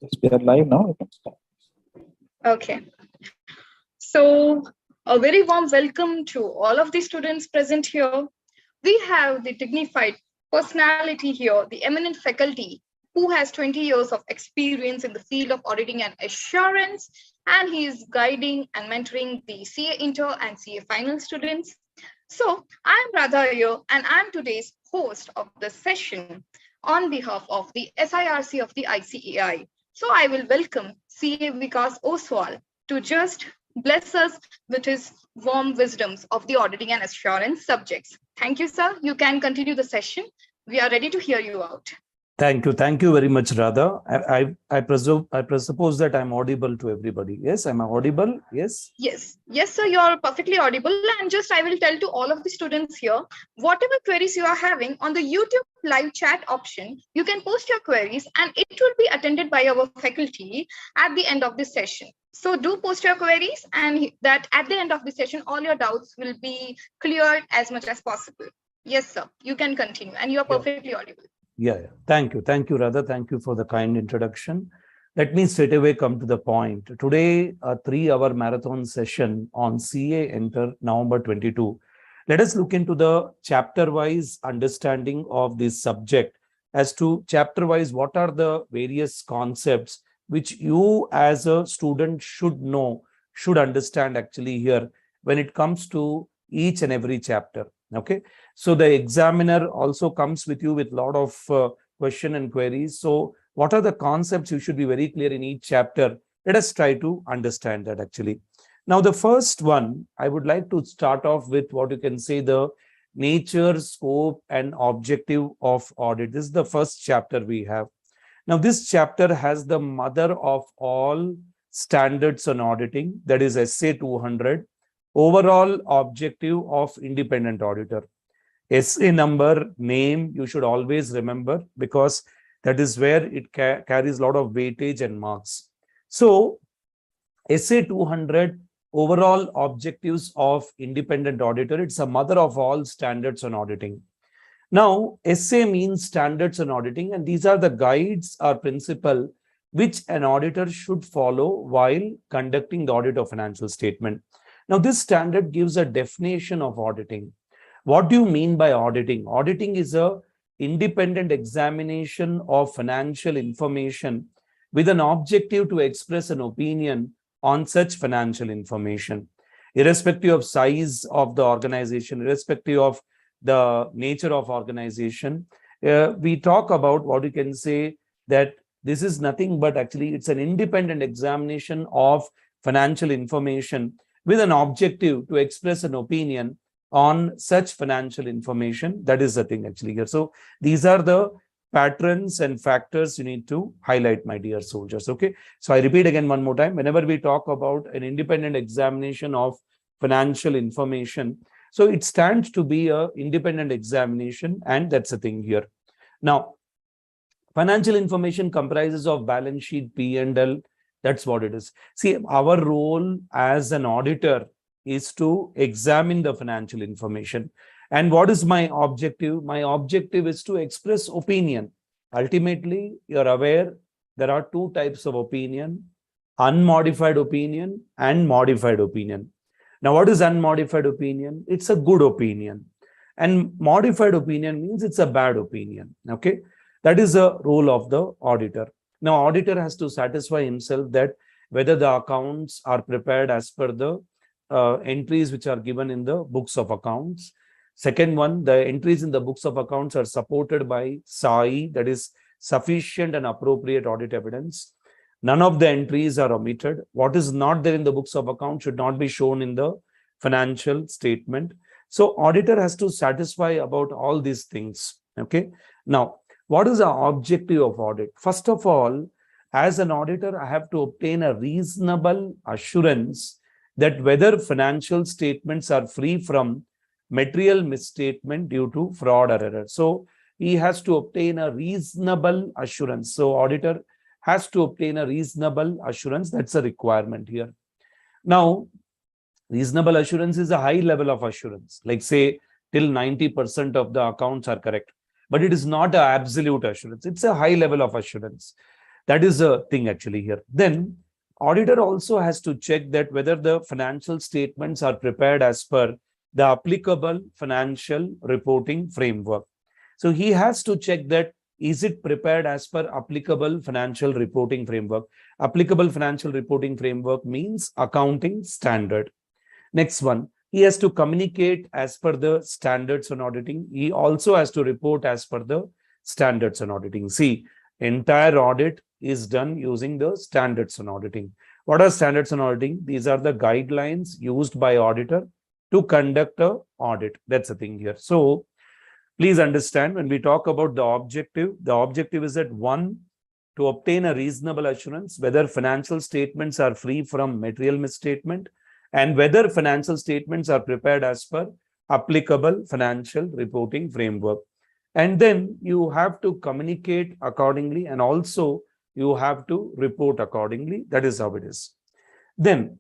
Yes, we are live now. You can start. Okay. So, a very warm welcome to all of the students present here. We have the dignified personality here, the eminent faculty who has 20 years of experience in the field of auditing and assurance, and he is guiding and mentoring the CA Inter and CA Final students. So, I'm Radha here, and I'm today's host of the session on behalf of the SIRC of the ICAI. So, I will welcome CA Vikas Oswal to just bless us with his warm wisdoms of the auditing and assurance subjects. Thank you, sir. You can continue the session. We are ready to hear you out. Thank you. Thank you very much, Radha. I presuppose that I'm audible to everybody. Yes, I'm audible. Yes. Yes, sir. You're perfectly audible. And just I will tell to all of the students here, whatever queries you are having on the YouTube live chat option, you can post your queries and it will be attended by our faculty at the end of the session. So do post your queries, and that at the end of the session, all your doubts will be cleared as much as possible. Yes, sir. You can continue, and you are perfectly audible. Yeah. Thank you. Thank you, Radha. Thank you for the kind introduction. Let me straight away come to the point. Today, a 3-hour marathon session on CA Enter November 22. Let us look into the chapter-wise understanding of this subject as to chapter-wise what are the various concepts which you as a student should know, should understand actually here when it comes to each and every chapter. Okay, so the examiner also comes with you with a lot of question and queries. So what are the concepts you should be very clear in each chapter? Let us try to understand that actually. Now, the first one, I would like to start off with what you can say the nature, scope, and objective of audit. This is the first chapter we have. Now, this chapter has the mother of all standards on auditing, that is SA 200, overall objective of independent auditor. SA number, name, you should always remember because that is where it carries a lot of weightage and marks. So, SA 200, overall objectives of independent auditor, it's a mother of all standards on auditing. Now, SA means standards on auditing, and these are the guides or principle which an auditor should follow while conducting the audit of financial statement. Now, this standard gives a definition of auditing. What do you mean by auditing? Auditing is an independent examination of financial information with an objective to express an opinion on such financial information, irrespective of size of the organization, irrespective of the nature of organization. We talk about what you can say that this is nothing but actually it's an independent examination of financial information with an objective to express an opinion on such financial information. That is the thing actually here. So these are the patterns and factors you need to highlight, my dear soldiers. Okay. So I repeat again one more time. Whenever we talk about an independent examination of financial information, so it stands to be an independent examination, and that's the thing here. Now, financial information comprises of balance sheet, P&L. That's what it is. See, our role as an auditor is to examine the financial information. And what is my objective? My objective is to express opinion. Ultimately, you're aware there are two types of opinion: unmodified opinion and modified opinion. Now, what is unmodified opinion? It's a good opinion. And modified opinion means it's a bad opinion. Okay, that is the role of the auditor. Now, auditor has to satisfy himself that whether the accounts are prepared as per the entries which are given in the books of accounts. Second one, the entries in the books of accounts are supported by SAI, that is sufficient and appropriate audit evidence. None of the entries are omitted. What is not there in the books of accounts should not be shown in the financial statement. So auditor has to satisfy about all these things. Okay. Now, what is the objective of audit? First of all, as an auditor, I have to obtain a reasonable assurance that whether financial statements are free from material misstatement due to fraud or error. So he has to obtain a reasonable assurance. So auditor has to obtain a reasonable assurance. That's a requirement here. Now, reasonable assurance is a high level of assurance, like say till 90% of the accounts are correct. But it is not an absolute assurance. It's a high level of assurance. That is a thing actually here. Then auditor also has to check that whether the financial statements are prepared as per the applicable financial reporting framework. So he has to check that is it prepared as per applicable financial reporting framework. Applicable financial reporting framework means accounting standard. Next one, he has to communicate as per the standards on auditing. He also has to report as per the standards on auditing. See, entire audit is done using the standards on auditing. What are standards on auditing? These are the guidelines used by auditor to conduct an audit. That's the thing here. So please understand, when we talk about the objective is that one, to obtain a reasonable assurance whether financial statements are free from material misstatement and whether financial statements are prepared as per applicable financial reporting framework. And then you have to communicate accordingly, and also you have to report accordingly. That is how it is. Then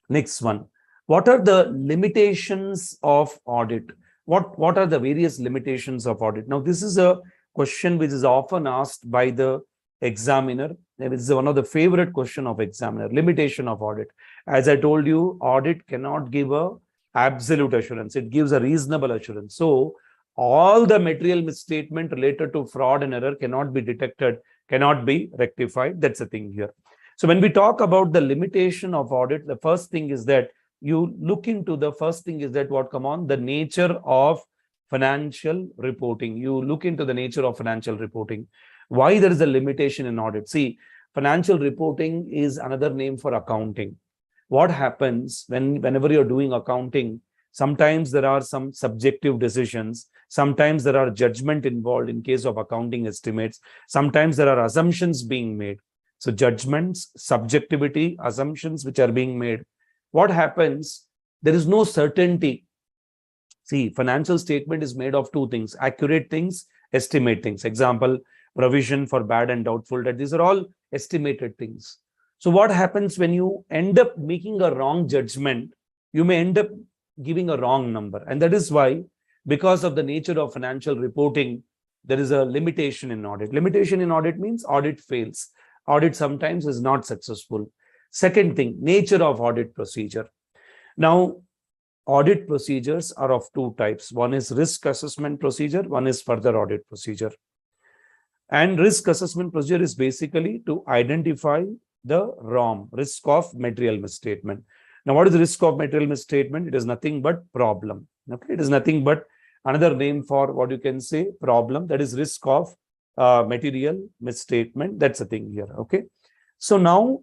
next one, what are the limitations of audit? What are the various limitations of audit? Now, this is a question which is often asked by the examiner. It is one of the favorite question of examiner, limitation of audit. As I told you, audit cannot give a absolute assurance. It gives a reasonable assurance. So all the material misstatement related to fraud and error cannot be detected, cannot be rectified. That's the thing here. So when we talk about the limitation of audit, the first thing is that you look into the nature of financial reporting. You look into the nature of financial reporting. Why there is a limitation in audit? See, financial reporting is another name for accounting. What happens whenever you're doing accounting, sometimes there are some subjective decisions. Sometimes there are judgment involved in case of accounting estimates. Sometimes there are assumptions being made. So judgments, subjectivity, assumptions which are being made. What happens? There is no certainty. See, financial statement is made of two things: accurate things, estimate things. Example, provision for bad and doubtful debt. These are all estimated things. So what happens when you end up making a wrong judgment? You may end up giving a wrong number. And that is why, because of the nature of financial reporting, there is a limitation in audit. Limitation in audit means audit fails. Audit sometimes is not successful. Second thing, nature of audit procedure. Now, audit procedures are of two types. One is risk assessment procedure, one is further audit procedure. And risk assessment procedure is basically to identify the ROM, risk of material misstatement. Now, what is the risk of material misstatement? It is nothing but problem. Okay, it is nothing but another name for what you can say problem. That is risk of material misstatement. That's the thing here. Okay, so now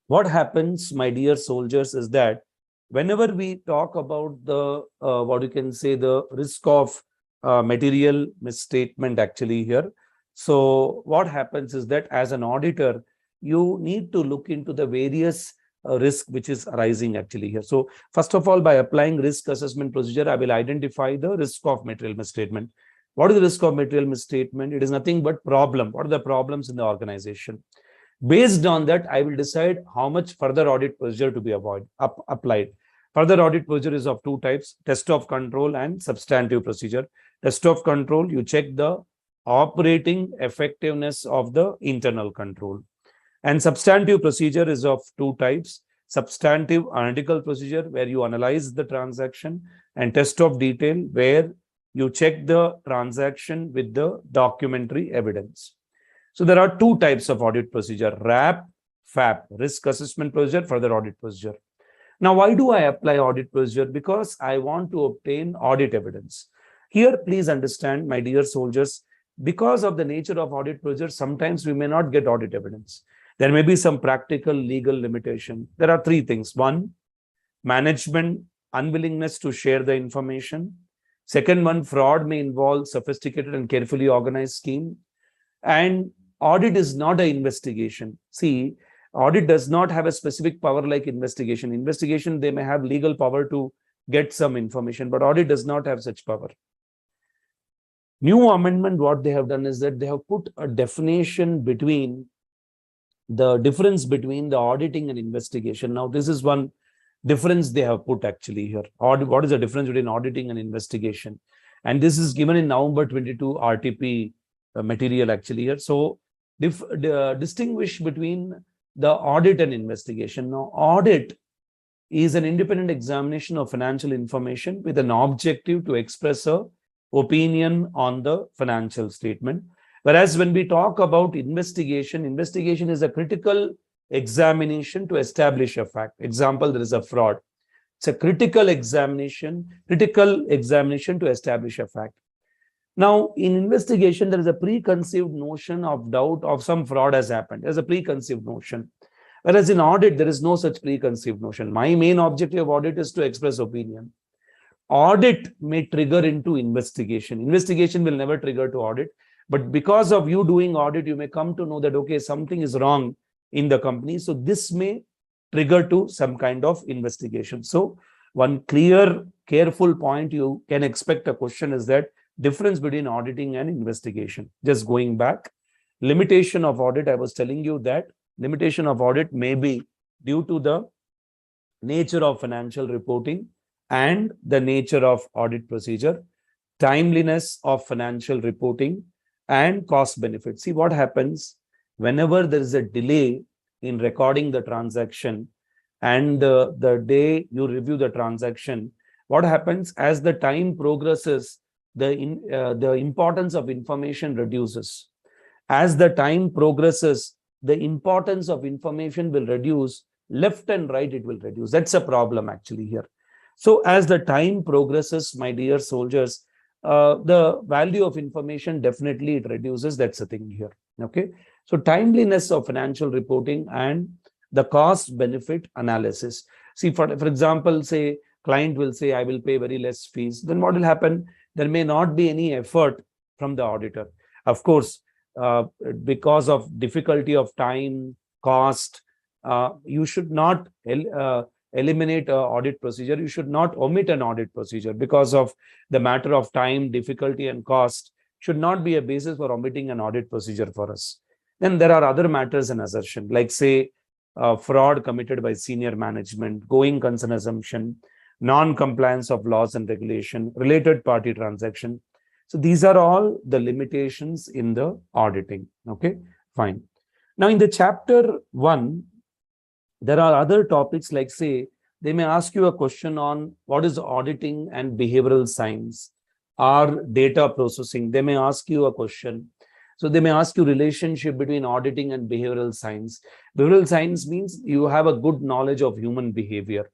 what happens, my dear soldiers, is that whenever we talk about the what you can say the risk of material misstatement actually here, so what happens is that as an auditor, you need to look into the various risk which is arising actually here. So first of all, by applying risk assessment procedure, I will identify the risk of material misstatement. What is the risk of material misstatement? It is nothing but problem. What are the problems in the organization? Based on that, I will decide how much further audit procedure to be applied. Further audit procedure is of two types: test of control and substantive procedure. Test of control, you check the operating effectiveness of the internal control. And substantive procedure is of two types: substantive analytical procedure, where you analyze the transaction, and test of detail, where you check the transaction with the documentary evidence. So there are two types of audit procedure: RAP, FAP, risk assessment procedure, further audit procedure. Now, why do I apply audit procedure? Because I want to obtain audit evidence. Here, please understand, my dear soldiers, because of the nature of audit procedure, sometimes we may not get audit evidence. There may be some practical legal limitation. There are three things. One, management unwillingness to share the information. Second one, fraud may involve sophisticated and carefully organized scheme. And audit is not an investigation. See, audit does not have a specific power like investigation. Investigation, they may have legal power to get some information, but audit does not have such power. New amendment, what they have done is that they have put a definition between the difference between the auditing and investigation. Now, this is one difference they have put actually here. What is the difference between auditing and investigation? And this is given in November 22 RTP material actually here. So distinguish between the audit and investigation. Now, audit is an independent examination of financial information with an objective to express a opinion on the financial statement. Whereas when we talk about investigation, investigation is a critical examination to establish a fact. Example, there is a fraud. It's a critical examination to establish a fact. Now, in investigation, there is a preconceived notion of doubt of some fraud has happened. There's a preconceived notion. Whereas in audit, there is no such preconceived notion. My main objective of audit is to express opinion. Audit may trigger into investigation. Investigation will never trigger to audit. But because of you doing audit, you may come to know that, okay, something is wrong in the company. So this may trigger to some kind of investigation. So one clear, careful point you can expect a question is that difference between auditing and investigation. Just going back, limitation of audit, I was telling you that limitation of audit may be due to the nature of financial reporting and the nature of audit procedure, timeliness of financial reporting, and cost benefit. See what happens whenever there is a delay in recording the transaction and the day you review the transaction, what happens as the time progresses, the importance of information reduces. As the time progresses, the importance of information will reduce. Left and right, it will reduce. That's a problem actually here. So as the time progresses, my dear soldiers, the value of information definitely it reduces. That's the thing here. Okay. So timeliness of financial reporting and the cost benefit analysis. See, for example, say client will say, I will pay very less fees. Then what will happen? There may not be any effort from the auditor. Of course, because of difficulty of time, cost, you should not eliminate an audit procedure. You should not omit an audit procedure because of the matter of time, difficulty, and cost should not be a basis for omitting an audit procedure for us. Then there are other matters in assertion, like say fraud committed by senior management, going concern assumption, non-compliance of laws and regulation, related party transaction. So these are all the limitations in the auditing. Okay, fine. Now in the chapter 1, there are other topics like say, they may ask you a question on what is auditing and behavioral science or data processing. They may ask you a question. So they may ask you relationship between auditing and behavioral science. Behavioral science means you have a good knowledge of human behavior.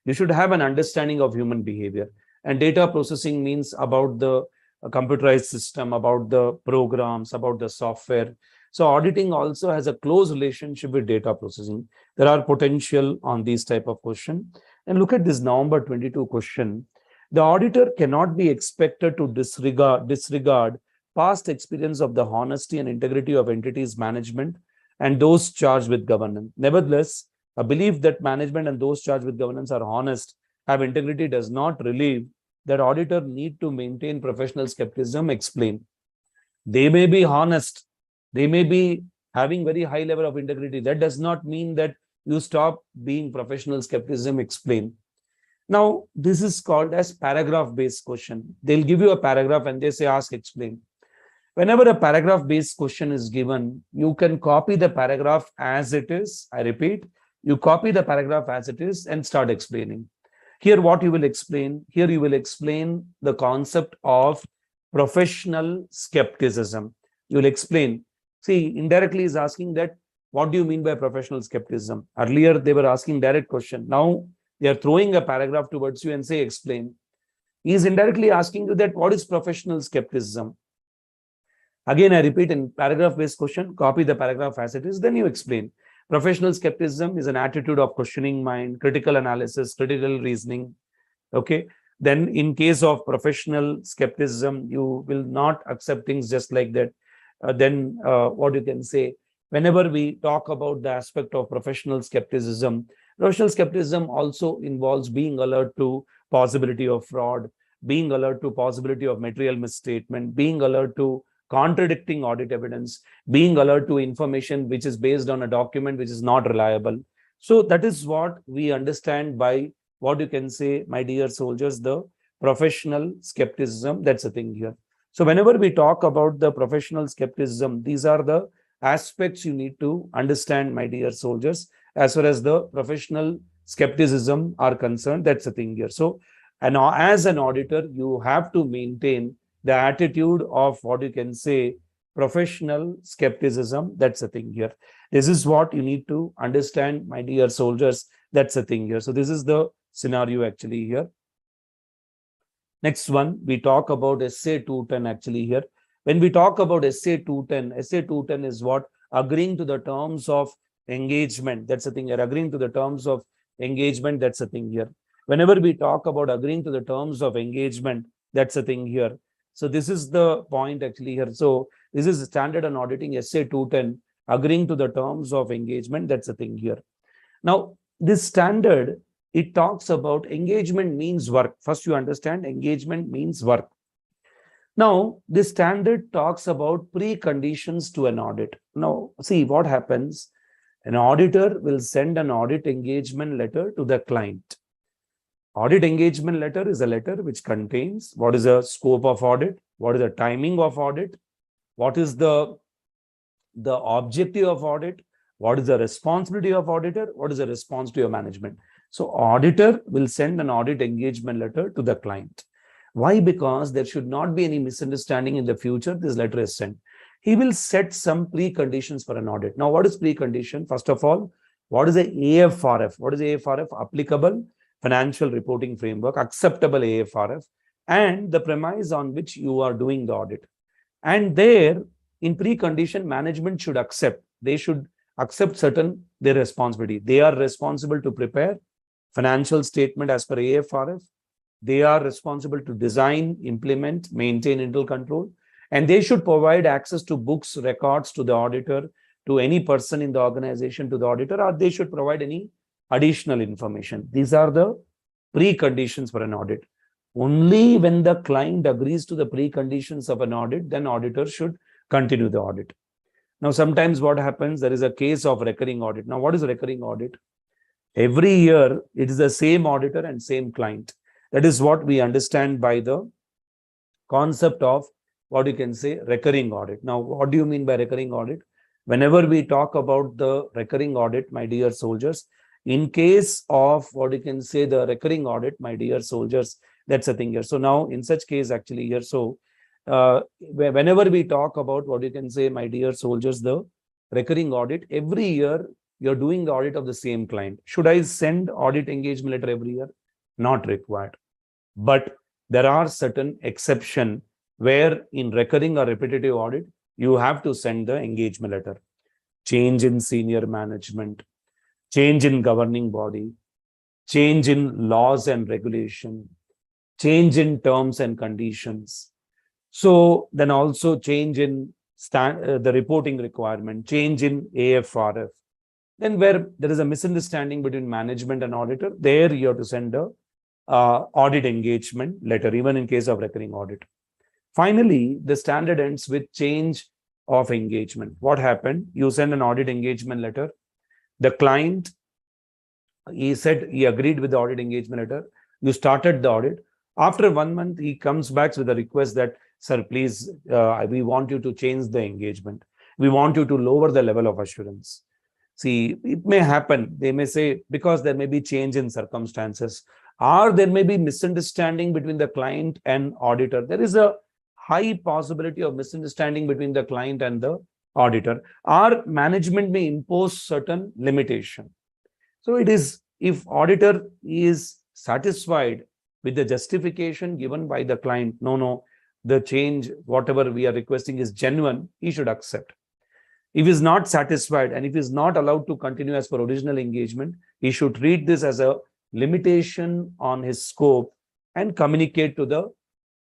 You should have an understanding of human behavior. And data processing means about the computerized system, about the programs, about the software. So auditing also has a close relationship with data processing. There are potential on these type of question. And look at this November 22 question. The auditor cannot be expected to disregard past experience of the honesty and integrity of entities management and those charged with governance. Nevertheless, a belief that management and those charged with governance are honest, have integrity does not relieve that auditor need to maintain professional skepticism. Explain. They may be honest. They may be having very high level of integrity. That does not mean that you stop being professional skepticism. Explain. Now, this is called as paragraph-based question. They'll give you a paragraph and they say, ask, explain. Whenever a paragraph-based question is given, you can copy the paragraph as it is. I repeat, you copy the paragraph as it is and start explaining. Here, what you will explain? Here, you will explain the concept of professional skepticism. You will explain. See, indirectly is asking that, what do you mean by professional skepticism? Earlier, they were asking direct question. Now, they are throwing a paragraph towards you and say, explain. He is indirectly asking you that, what is professional skepticism? Again, I repeat, in paragraph-based question, copy the paragraph as it is, then you explain. Professional skepticism is an attitude of questioning mind, critical analysis, critical reasoning. Okay. Then in case of professional skepticism, you will not accept things just like that. Then what you can say, whenever we talk about the aspect of professional skepticism also involves being alert to possibility of fraud, being alert to possibility of material misstatement, being alert to contradicting audit evidence, being alert to information which is based on a document which is not reliable. So that is what we understand by what you can say, my dear soldiers, the professional skepticism. That's the thing here. So whenever we talk about the professional skepticism, these are the aspects you need to understand, my dear soldiers, as far as the professional skepticism are concerned. That's the thing here. So, and as an auditor, you have to maintain the attitude of what you can say professional skepticism. That's the thing here. This is what you need to understand, my dear soldiers. That's the thing here. So this is the scenario actually here. Next one, we talk about SA 210 actually here. When we talk about SA 210, SA 210 is what? Agreeing to the terms of engagement. That's the thing here. Agreeing to the terms of engagement. That's the thing here. Whenever we talk about agreeing to the terms of engagement, that's the thing here. So this is the point actually here. So this is standard on auditing SA 210, agreeing to the terms of engagement. That's the thing here. Now, this standard, it talks about engagement means work. First, you understand engagement means work. Now, this standard talks about preconditions to an audit. Now, see what happens. An auditor will send an audit engagement letter to the client. Audit engagement letter is a letter which contains what is the scope of audit, what is the timing of audit, what is the objective of audit, what is the responsibility of auditor, what is the responsibility of management. So auditor will send an audit engagement letter to the client. Why? Because there should not be any misunderstanding in the future. This letter is sent. He will set some preconditions for an audit. Now, what is precondition? First of all, what is the AFRF? What is AFRF? Applicable Financial Reporting Framework, acceptable AFRF, and the premise on which you are doing the audit. And there, in precondition, management should accept. They should accept their responsibility. They are responsible to prepare financial statement as per AFRF. They are responsible to design, implement, maintain internal control, and they should provide access to books, records to the auditor, to any person in the organization, to the auditor, or they should provide any additional information. These are the preconditions for an audit. Only when the client agrees to the preconditions of an audit, then auditor should continue the audit. Now, sometimes what happens, there is a case of recurring audit. Now, what is a recurring audit? Every year, it is the same auditor and same client. That is what we understand by the concept of what you can say recurring audit. Now, what do you mean by recurring audit? Whenever we talk about the recurring audit, my dear soldiers, in case of what you can say the recurring audit, my dear soldiers, that's the thing here. So now in such case actually here, so whenever we talk about what you can say, my dear soldiers, the recurring audit, every year you're doing the audit of the same client. Should I send audit engagement letter every year? Not required. But there are certain exceptions where in recurring or repetitive audit, you have to send the engagement letter. Change in senior management, change in governing body, change in laws and regulation, change in terms and conditions. So then also change in the reporting requirement, change in AFRF. Then where there is a misunderstanding between management and auditor, there you have to send a audit engagement letter, even in case of recurring audit. Finally, the standard ends with change of engagement. What happened? You send an audit engagement letter. The client, he said he agreed with the audit engagement letter. You started the audit. After 1 month, he comes back with a request that, sir, please, we want you to change the engagement. We want you to lower the level of assurance. See, it may happen. They may say, because there may be change in circumstances, or there may be misunderstanding between the client and auditor. There is a high possibility of misunderstanding between the client and the auditor. Our management may impose certain limitation. So it is, if auditor is satisfied with the justification given by the client, no, the change, whatever we are requesting is genuine, he should accept. If he is not satisfied and if he is not allowed to continue as per original engagement, he should treat this as a limitation on his scope and communicate to the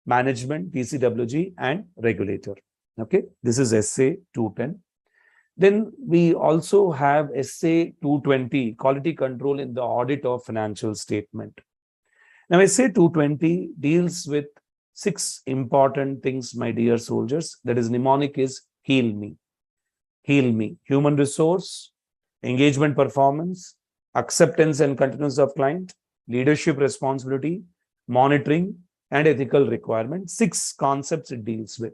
management, TCWG and regulator. Okay, this is SA 210. Then we also have SA 220, quality control in the audit of financial statement. Now, SA 220 deals with 6 important things, my dear soldiers. That is, mnemonic is heal me. Heal me. Human resource, engagement performance, acceptance and continuance of client, leadership responsibility, monitoring, and ethical requirement. 6 concepts it deals with.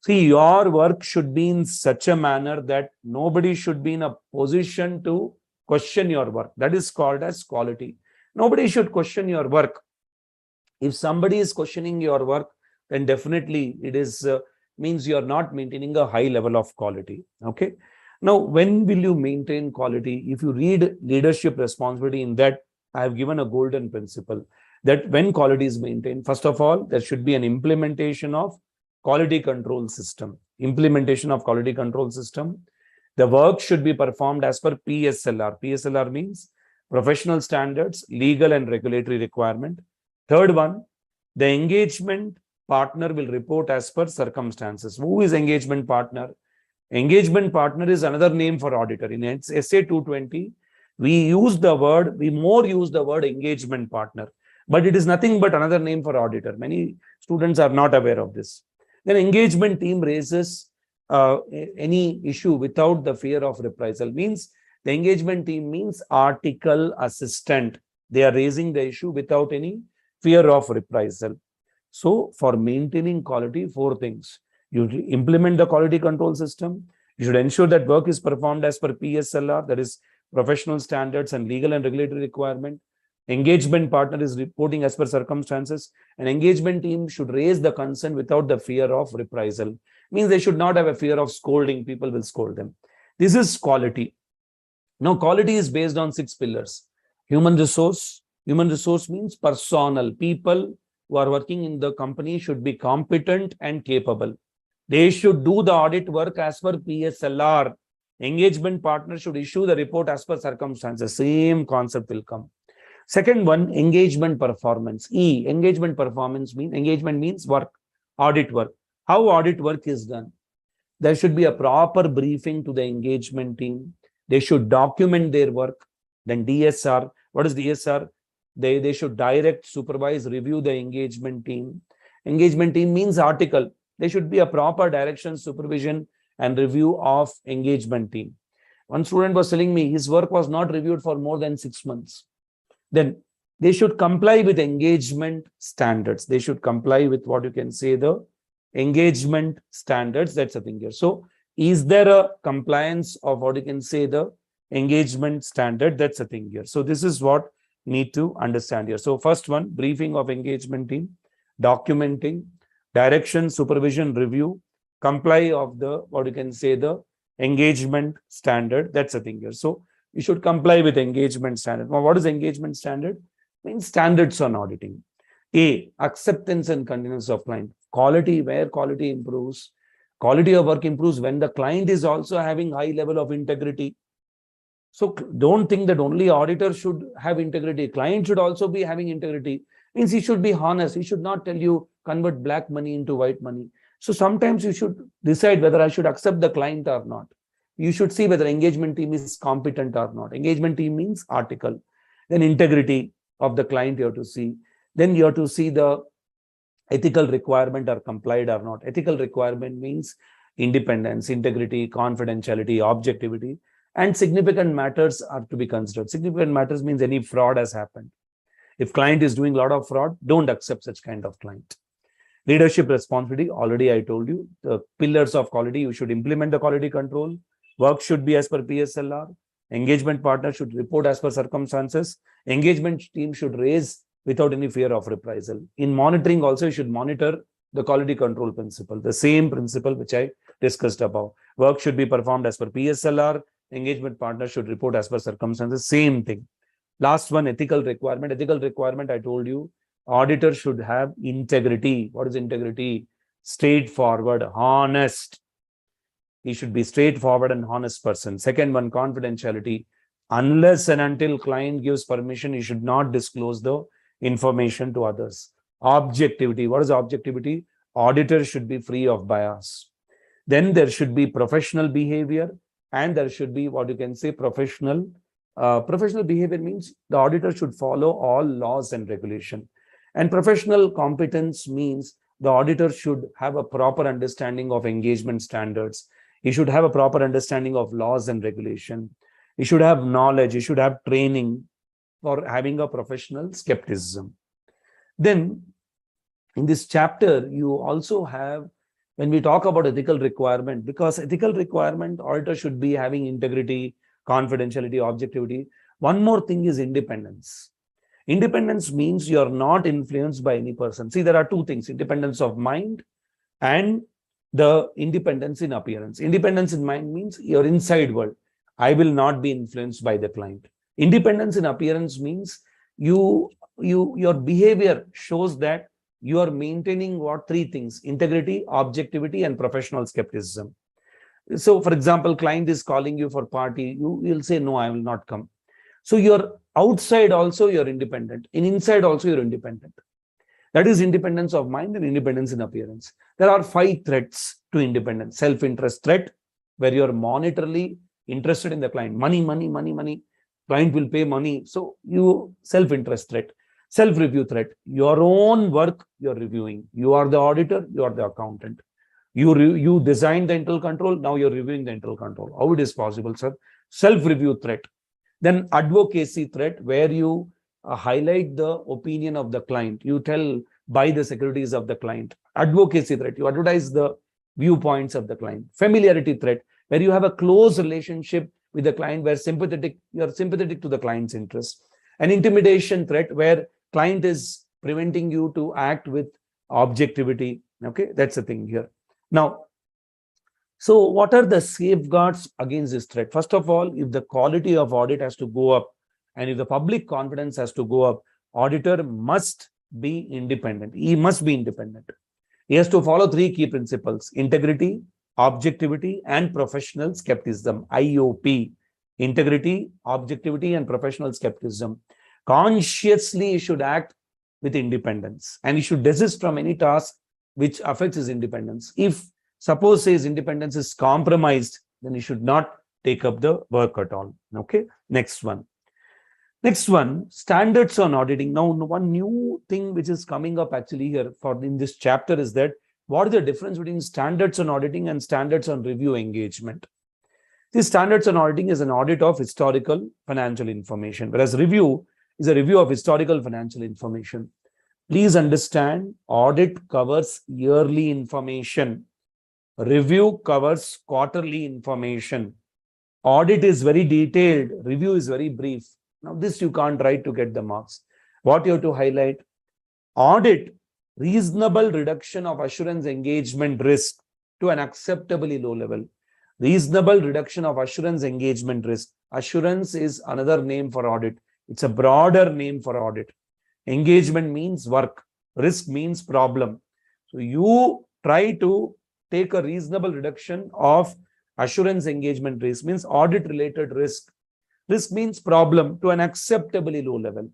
See, your work should be in such a manner that nobody should be in a position to question your work. That is called as quality. Nobody should question your work. If somebody is questioning your work, then definitely it is means you are not maintaining a high level of quality. Okay. Now, when will you maintain quality? If you read leadership responsibility, in that I have given a golden principle that when quality is maintained, first of all, there should be an implementation of quality control system. Implementation of quality control system. The work should be performed as per PSLR. PSLR means professional standards, legal and regulatory requirement. Third one, the engagement partner will report as per circumstances. Who is engagement partner? Engagement partner is another name for auditor. In SA 220, we more use the word engagement partner, but it is nothing but another name for auditor. Many students are not aware of this. Then engagement team raises any issue without the fear of reprisal. Means the engagement team means article assistant. They are raising the issue without any fear of reprisal. So for maintaining quality, 4 things. You implement the quality control system. You should ensure that work is performed as per PSLR, that is professional standards and legal and regulatory requirement. Engagement partner is reporting as per circumstances. An engagement team should raise the concern without the fear of reprisal. Means they should not have a fear of scolding. People will scold them. This is quality. Now, quality is based on 6 pillars. Human resource. Human resource means personnel. People who are working in the company should be competent and capable. They should do the audit work as per PSLR. Engagement partner should issue the report as per circumstances. Same concept will come. Second one, engagement performance. E, engagement performance means, engagement means work, audit work. How audit work is done? There should be a proper briefing to the engagement team. They should document their work. Then DSR. What is DSR? They should direct, supervise, review the engagement team. Engagement team means article. There should be a proper direction, supervision, and review of engagement team. One student was telling me his work was not reviewed for more than 6 months. Then they should comply with engagement standards. They should comply with what you can say the engagement standards. That's the thing here. So is there a compliance of what you can say the engagement standard? That's the thing here. So this is what need to understand here. So first one, briefing of engagement team, documenting, direction, supervision, review, comply of the what you can say the engagement standard. That's the thing here. So you should comply with engagement standard. Now, what is engagement standard? Means standards on auditing. A, acceptance and continuance of client. Quality, where quality improves. Quality of work improves when the client is also having high level of integrity. So don't think that only auditor should have integrity. Client should also be having integrity. Means he should be honest. He should not tell you convert black money into white money. So sometimes you should decide whether I should accept the client or not. You should see whether engagement team is competent or not. Engagement team means article. Then integrity of the client you have to see. Then you have to see the ethical requirement are complied or not. Ethical requirement means independence, integrity, confidentiality, objectivity, and significant matters are to be considered. Significant matters means any fraud has happened. If client is doing a lot of fraud, don't accept such kind of client. Leadership responsibility, already I told you, the pillars of quality, you should implement the quality control. Work should be as per PSLR. Engagement partner should report as per circumstances. Engagement team should raise without any fear of reprisal. In monitoring also, you should monitor the quality control principle, the same principle which I discussed above. Work should be performed as per PSLR. Engagement partner should report as per circumstances, same thing. Last one, ethical requirement. Ethical requirement, I told you, auditor should have integrity. What is integrity? Straightforward, honest. He should be straightforward and honest person. Second one, confidentiality. Unless and until client gives permission, he should not disclose the information to others. Objectivity. What is objectivity? Auditor should be free of bias. Then there should be professional behavior, and there should be what you can say professional behavior means the auditor should follow all laws and regulation. And professional competence means the auditor should have a proper understanding of engagement standards. He should have a proper understanding of laws and regulation. He should have knowledge. He should have training for having a professional skepticism. Then in this chapter, you also have when we talk about ethical requirement, because ethical requirement, auditor should be having integrity, confidentiality, objectivity. One more thing is independence. Independence means you're not influenced by any person. See, there are two things: independence of mind and the independence in appearance. Independence in mind means your inside world. I will not be influenced by the client. Independence in appearance means your behavior shows that you are maintaining what? Three things: integrity, objectivity, and professional skepticism. So, for example, client is calling you for party, you will say, no, I will not come. So you're outside also, you're independent. In inside also, you're independent. That is independence of mind and independence in appearance. There are 5 threats to independence. Self-interest threat, where you're monetarily interested in the client. Money, money, money, money. Client will pay money. So you self-interest threat. Self-review threat. Your own work you're reviewing. You are the auditor, you are the accountant. You design the internal control, now you're reviewing the internal control. How it is possible, sir? Self-review threat. Then advocacy threat, where you highlight the opinion of the client. You tell, buy the securities of the client. Advocacy threat, you advertise the viewpoints of the client. Familiarity threat, where you have a close relationship with the client, where you're sympathetic to the client's interest. An intimidation threat, where client is preventing you to act with objectivity. Okay, that's the thing here. Now, so what are the safeguards against this threat? First of all, if the quality of audit has to go up, and if the public confidence has to go up, auditor must be independent. He must be independent. He has to follow 3 key principles: integrity, objectivity, and professional skepticism. IOP. Integrity, objectivity, and professional skepticism. Consciously, he should act with independence, and he should desist from any task which affects his independence. If suppose his independence is compromised, then he should not take up the work at all. Okay, next one. Next one, standards on auditing. Now, one new thing which is coming up actually here in this chapter is that what is the difference between standards on auditing and standards on review engagement? The standards on auditing is an audit of historical financial information, whereas review is a review of historical financial information. Please understand, audit covers yearly information. Review covers quarterly information. Audit is very detailed. Review is very brief. Now, this you can't write to get the marks. What you have to highlight? Audit, reasonable reduction of assurance engagement risk to an acceptably low level. Reasonable reduction of assurance engagement risk. Assurance is another name for audit. It's a broader name for audit. Engagement means work. Risk means problem. So you try to take a reasonable reduction of assurance engagement risk, means audit related risk. Risk means problem, to an acceptably low level.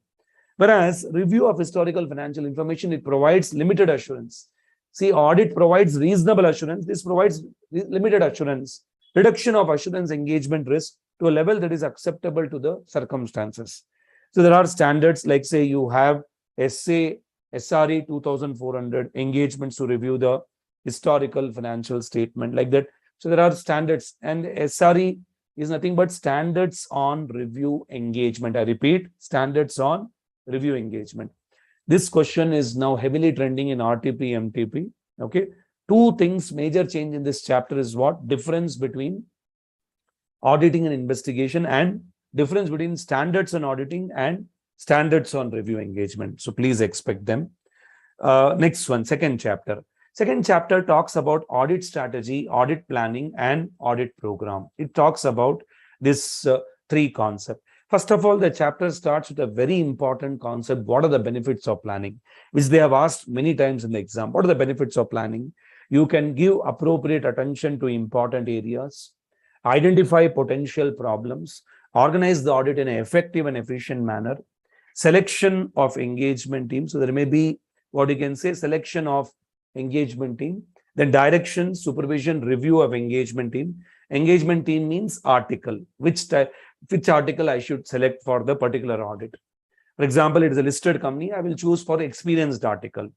Whereas review of historical financial information, it provides limited assurance. See, audit provides reasonable assurance. This provides limited assurance. Reduction of assurance engagement risk to a level that is acceptable to the circumstances. So there are standards like, say, you have SRE 2400 engagements to review the historical financial statement, like that. So there are standards, and SRE is nothing but standards on review engagement. I repeat, standards on review engagement. This question is now heavily trending in RTP, MTP. Okay. 2 things, major change in this chapter is what? Difference between auditing and investigation, and difference between standards on auditing and standards on review engagement. So please expect them. Next one, second chapter. Second chapter talks about audit strategy, audit planning, and audit program. It talks about this 3 concepts. First of all, the chapter starts with a very important concept. What are the benefits of planning? Which they have asked many times in the exam. What are the benefits of planning? You can give appropriate attention to important areas, identify potential problems, organize the audit in an effective and efficient manner, selection of engagement team. So there may be, what you can say, selection of engagement team, then direction, supervision, review of engagement team. Engagement team means article, which article I should select for the particular audit. For example, it is a listed company, I will choose for experienced article.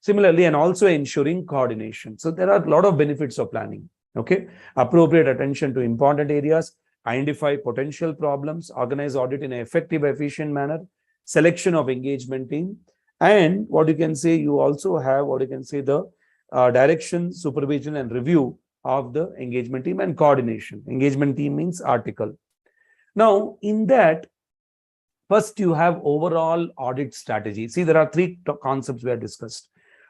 Similarly, and also ensuring coordination. So there are a lot of benefits of planning. Okay, appropriate attention to important areas, identify potential problems, organize audit in an effective, efficient manner, selection of engagement team, and what you can say, you also have what you can say, the direction, supervision, and review of the engagement team, and coordination. Engagement team means article. Now, in that, first you have overall audit strategy. See, there are three concepts we have discussed: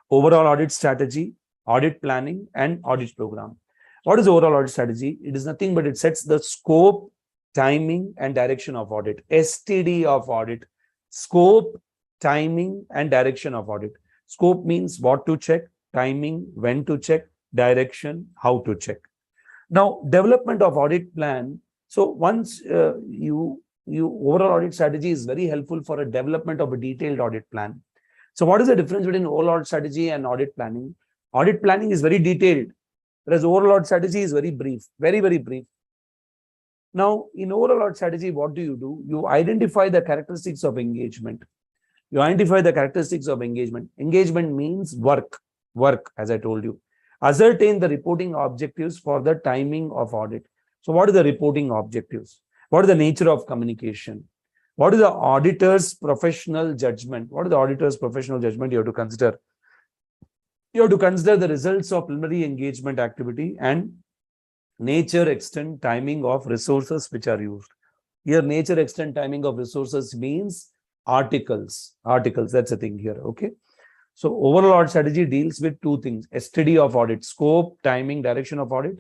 overall audit strategy, audit planning, and audit program. What is overall audit strategy? It is nothing but it sets the scope, timing, and direction of audit. STD of audit: scope, timing, and direction of audit. Scope means what to check, timing, when to check, direction, how to check. Now, development of audit plan. So once you overall audit strategy is very helpful for a development of a detailed audit plan. So what is the difference between overall audit strategy and audit planning? Audit planning is very detailed, whereas overall audit strategy is very brief, very, very brief. Now, in overall audit strategy, what do? You identify the characteristics of engagement. You identify the characteristics of engagement. Engagement means work, as I told you. Ascertain the reporting objectives for the timing of audit. So what are the reporting objectives? What is the nature of communication? What is the auditor's professional judgment? What is the auditor's professional judgment you have to consider? You have to consider the results of preliminary engagement activity and nature, extent, timing of resources which are used. Here, nature, extent, timing of resources means articles. That's the thing here. Okay. So overall audit strategy deals with two things: STD of audit, scope, timing, direction of audit,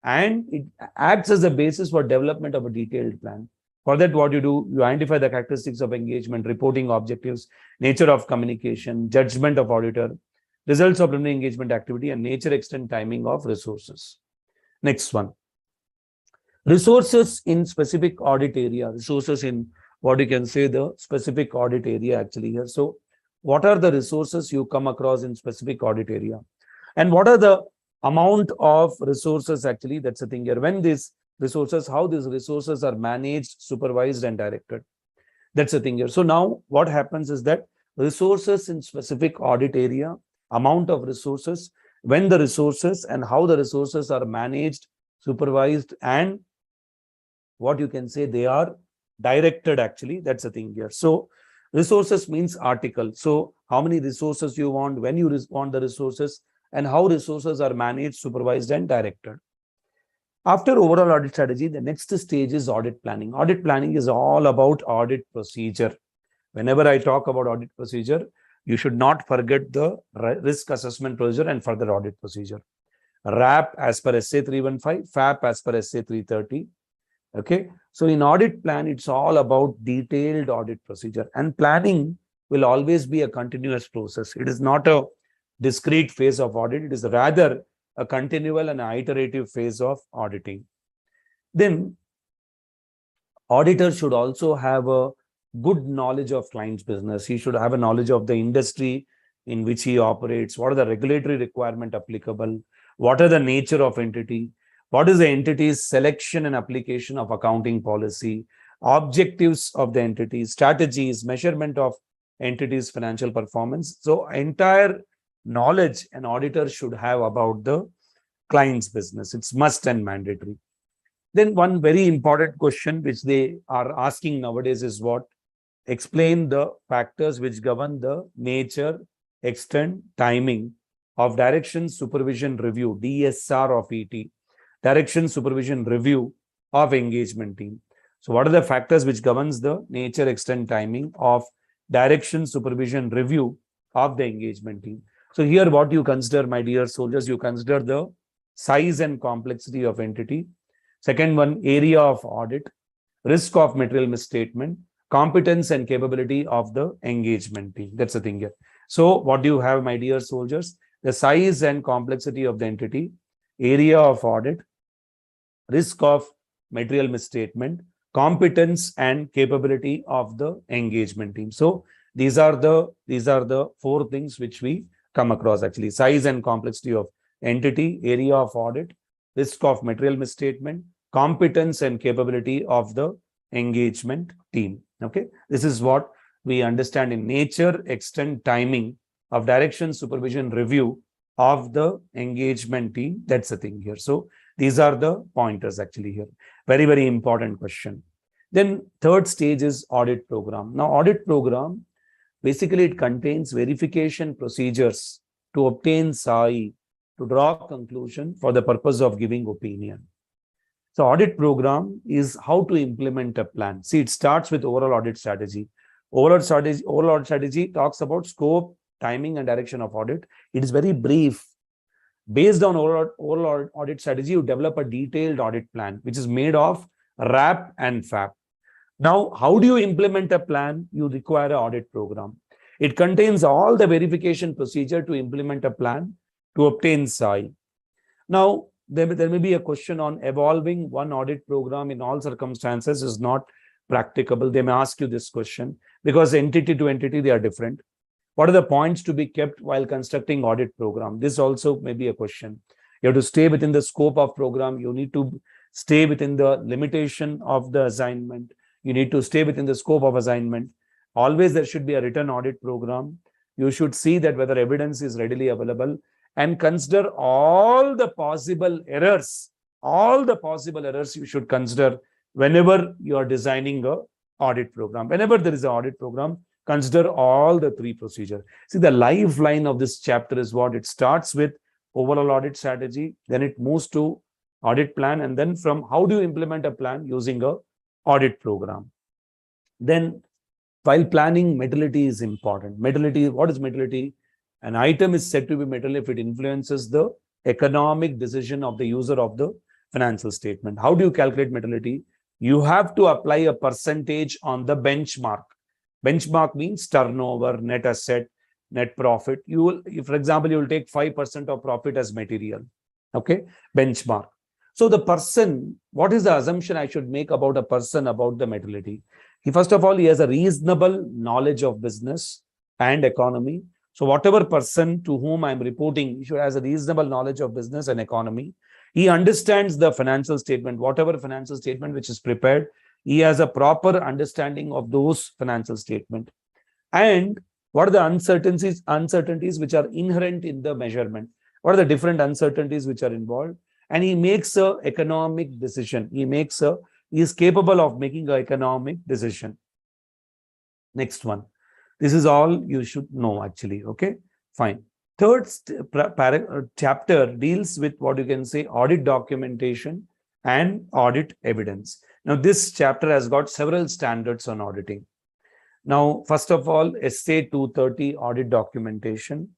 and it acts as a basis for development of a detailed plan. For that, what you do, you identify the characteristics of engagement, reporting objectives, nature of communication, judgment of auditor, results of preliminary engagement activity, and nature, extent, timing of resources. Next one. Resources in specific audit area. Resources in what you can say the specific audit area actually here. So what are the resources you come across in specific audit area? And what are the amount of resources actually? That's the thing here. When these resources, how these resources are managed, supervised, and directed. That's the thing here. So now what happens is that resources in specific audit area, amount of resources, when the resources and how the resources are managed, supervised, and what you can say they are directed actually. That's the thing here. So resources means article. So how many resources you want, when you want the resources, and how resources are managed, supervised, and directed. After overall audit strategy, the next stage is audit planning. Audit planning is all about audit procedure. Whenever I talk about audit procedure, you should not forget the risk assessment procedure and further audit procedure. RAP as per SA 315, FAP as per SA 330. Okay. So in audit plan, it's all about detailed audit procedure, and planning will always be a continuous process. It is not a discrete phase of audit. It is rather a continual and iterative phase of auditing. Then auditor should also have a good knowledge of client's business. He should have a knowledge of the industry in which he operates. What are the regulatory requirements applicable? What are the nature of entity? What is the entity's selection and application of accounting policy? Objectives of the entity, strategies, measurement of entity's financial performance. So entire knowledge an auditor should have about the client's business. It's must and mandatory. Then one very important question which they are asking nowadays is what? Explain the factors which govern the nature, extent, timing of direction, supervision, review, DSR of ET, direction, supervision, review of engagement team. So what are the factors which governs the nature, extent, timing of direction, supervision, review of the engagement team? So here what you consider, my dear soldiers, you consider the size and complexity of entity. Second one, area of audit, risk of material misstatement, competence and capability of the engagement team. That's the thing here. So what do you have, my dear soldiers? The size and complexity of the entity, area of audit, risk of material misstatement, competence and capability of the engagement team. So these are the four things which we come across actually: size and complexity of entity, area of audit, risk of material misstatement, competence and capability of the engagement team. Okay, this is what we understand in nature, extent, timing of direction, supervision, review of the engagement team. That's the thing here. So these are the pointers actually here. Very, very important question. Then third stage is audit program. Now audit program, basically it contains verification procedures to obtain SAI to draw a conclusion for the purpose of giving opinion. So audit program is how to implement a plan. See, it starts with overall audit strategy. Overall audit strategy talks about scope, timing, and direction of audit. It is very brief. Based on overall audit strategy, you develop a detailed audit plan, which is made of RAP and FAP. Now, how do you implement a plan? You require an audit program. It contains all the verification procedure to implement a plan to obtain SI. Now, there may be a question on evolving one audit program in all circumstances is not practicable. They may ask you this question because entity to entity, they are different. What are the points to be kept while constructing audit program? This also may be a question. You have to stay within the scope of program. You need to stay within the limitation of the assignment. You need to stay within the scope of assignment. Always there should be a written audit program. You should see that whether evidence is readily available and consider all the possible errors. All the possible errors you should consider whenever you are designing an audit program. Whenever there is an audit program, consider all the three procedures. See, the lifeline of this chapter is what? It starts with overall audit strategy, then it moves to audit plan, and then from how do you implement a plan using an audit program. Then while planning, materiality is important. Materiality, what is materiality? An item is said to be material if it influences the economic decision of the user of the financial statement. How do you calculate materiality? You have to apply a percentage on the benchmark. Benchmark means turnover, net asset, net profit. You will, if, for example, you will take 5% of profit as material. Okay, benchmark. So the person, what is the assumption I should make about a person about the materiality? First of all, he has a reasonable knowledge of business and economy. So whatever person to whom I'm reporting, he should have a reasonable knowledge of business and economy. He understands the financial statement, whatever financial statement which is prepared. He has a proper understanding of those financial statement. And what are the uncertainties which are inherent in the measurement? What are the different uncertainties which are involved? And he makes an economic decision. He is capable of making an economic decision. Next one. This is all you should know actually. Okay, fine. Third chapter deals with what you can say audit documentation and audit evidence. Now, this chapter has got several standards on auditing. Now, first of all, SA 230 audit documentation.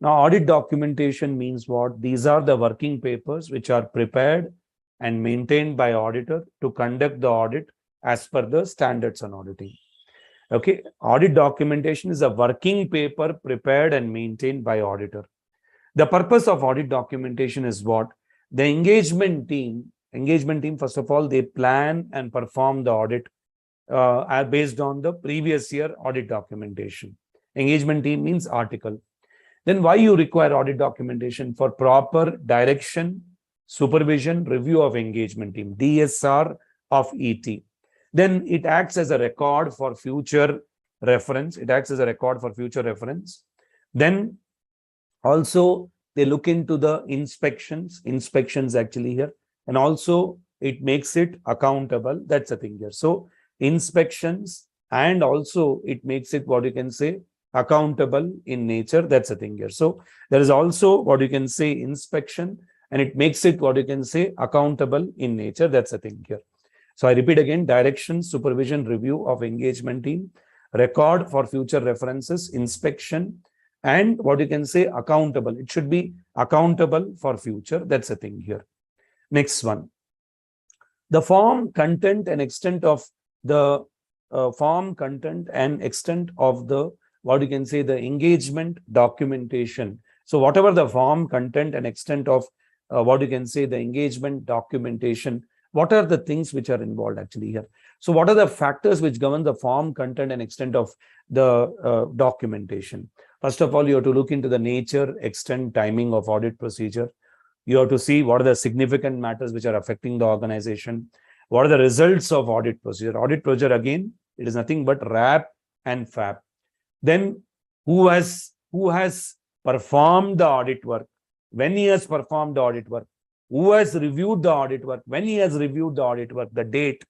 Now, audit documentation means what? These are the working papers which are prepared and maintained by auditor to conduct the audit as per the standards on auditing. Okay, audit documentation is a working paper prepared and maintained by auditor. The purpose of audit documentation is what? The engagement team, first of all, they plan and perform the audit based on the previous year audit documentation. Engagement team means article. Then why you require audit documentation? For proper direction, supervision, review of engagement team, DSR of ET. Then it acts as a record for future reference. Then also they look into the inspections actually here. And also it makes it accountable. That's the thing here. So inspections, and also it makes it what you can say accountable in nature. That's the thing here. So there is also what you can say inspection, and it makes it what you can say accountable in nature. That's the thing here. So I repeat again: direction, supervision, review of engagement team, record for future references, inspection, and what you can say accountable. It should be accountable for future. That's the thing here. Next one. The form, content, and extent of the what you can say the engagement documentation. So whatever the form, content, and extent of what you can say the engagement documentation, what are the things which are involved actually here? So what are the factors which govern the form, content, and extent of the documentation? First of all, you have to look into the nature, extent, timing of audit procedure. You have to see what are the significant matters which are affecting the organization. What are the results of audit procedure? Audit procedure, again, it is nothing but RAP and FAP. Then who has performed the audit work? When he has performed the audit work? Who has reviewed the audit work? When he has reviewed the audit work? The date.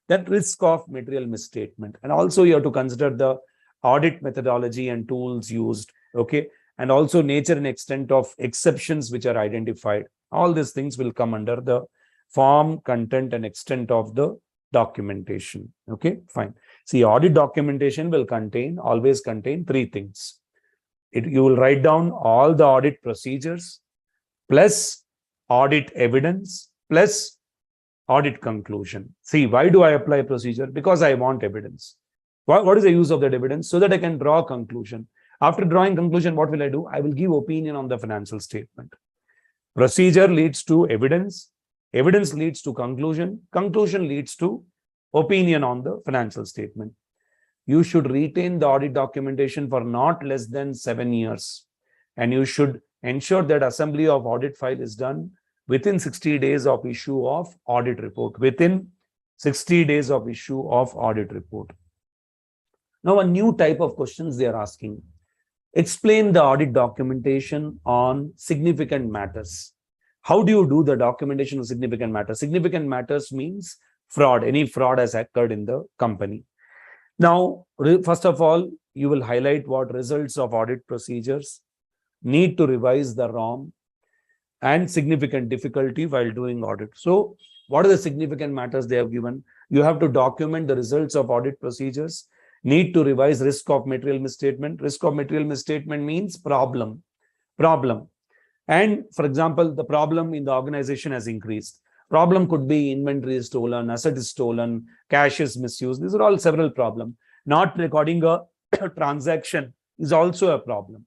That risk of material misstatement. And also you have to consider the audit methodology and tools used. Okay. and also nature and extent of exceptions which are identified. All these things will come under the form, content, and extent of the documentation. Okay, fine. See, audit documentation will always contain three things. You will write down all the audit procedures, plus audit evidence, plus audit conclusion. See, why do I apply procedure? Because I want evidence. What is the use of that evidence? So that I can draw a conclusion. After drawing conclusion, what will I do? I will give opinion on the financial statement. Procedure leads to evidence. Evidence leads to conclusion. Conclusion leads to opinion on the financial statement. You should retain the audit documentation for not less than 7 years. And you should ensure that assembly of audit file is done within 60 days of issue of audit report. Within 60 days of issue of audit report. Now, a new type of questions they are asking. Explain the audit documentation on significant matters. How do you do the documentation of significant matters? Significant matters means fraud. Any fraud has occurred in the company. Now, first of all, you will highlight what results of audit procedures, need to revise the ROM, and significant difficulty while doing audit. So, what are the significant matters they have given? You have to document the results of audit procedures, need to revise risk of material misstatement. Risk of material misstatement means problem. And for example, the problem in the organization has increased. Problem could be inventory is stolen, asset is stolen, cash is misused. These are all several problems. Not recording a transaction is also a problem.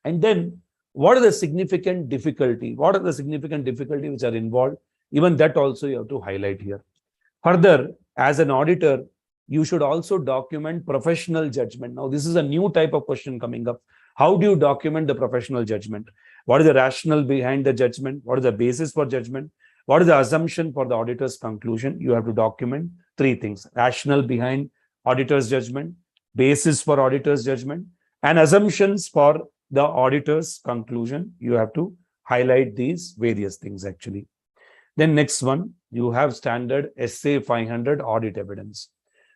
And then, what are the significant difficulty? What are the significant difficulty which are involved? Even that also you have to highlight here. Further, as an auditor, you should also document professional judgment. Now, this is a new type of question coming up. How do you document the professional judgment? What is the rationale behind the judgment? What is the basis for judgment? What is the assumption for the auditor's conclusion? You have to document three things: rationale behind auditor's judgment, basis for auditor's judgment, and assumptions for the auditor's conclusion. You have to highlight these various things actually. Then next one, you have standard SA 500 audit evidence.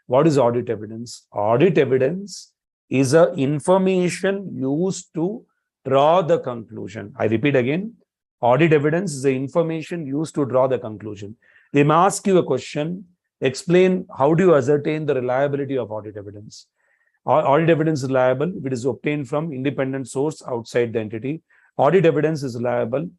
What is audit evidence? Audit evidence is a information used to draw the conclusion. I repeat again, audit evidence is the information used to draw the conclusion. They may ask you a question, explain how do you ascertain the reliability of audit evidence. Audit evidence is reliable if it is obtained from independent source outside the entity. Audit evidence is reliable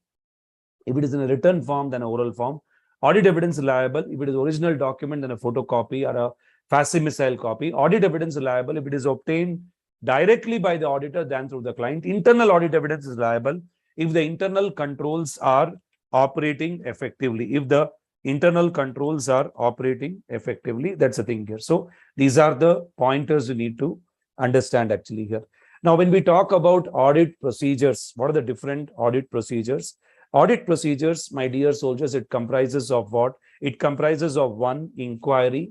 if it is in a written form than an oral form. Audit evidence is reliable if it is original document than a photocopy or a facsimile copy. Audit evidence is reliable if it is obtained directly by the auditor than through the client. Internal audit evidence is reliable if the internal controls are operating effectively. If the internal controls are operating effectively, that's the thing here. So these are the pointers you need to understand actually here. Now, when we talk about audit procedures, what are the different audit procedures? Audit procedures, my dear soldiers, it comprises of what? It comprises of one, inquiry,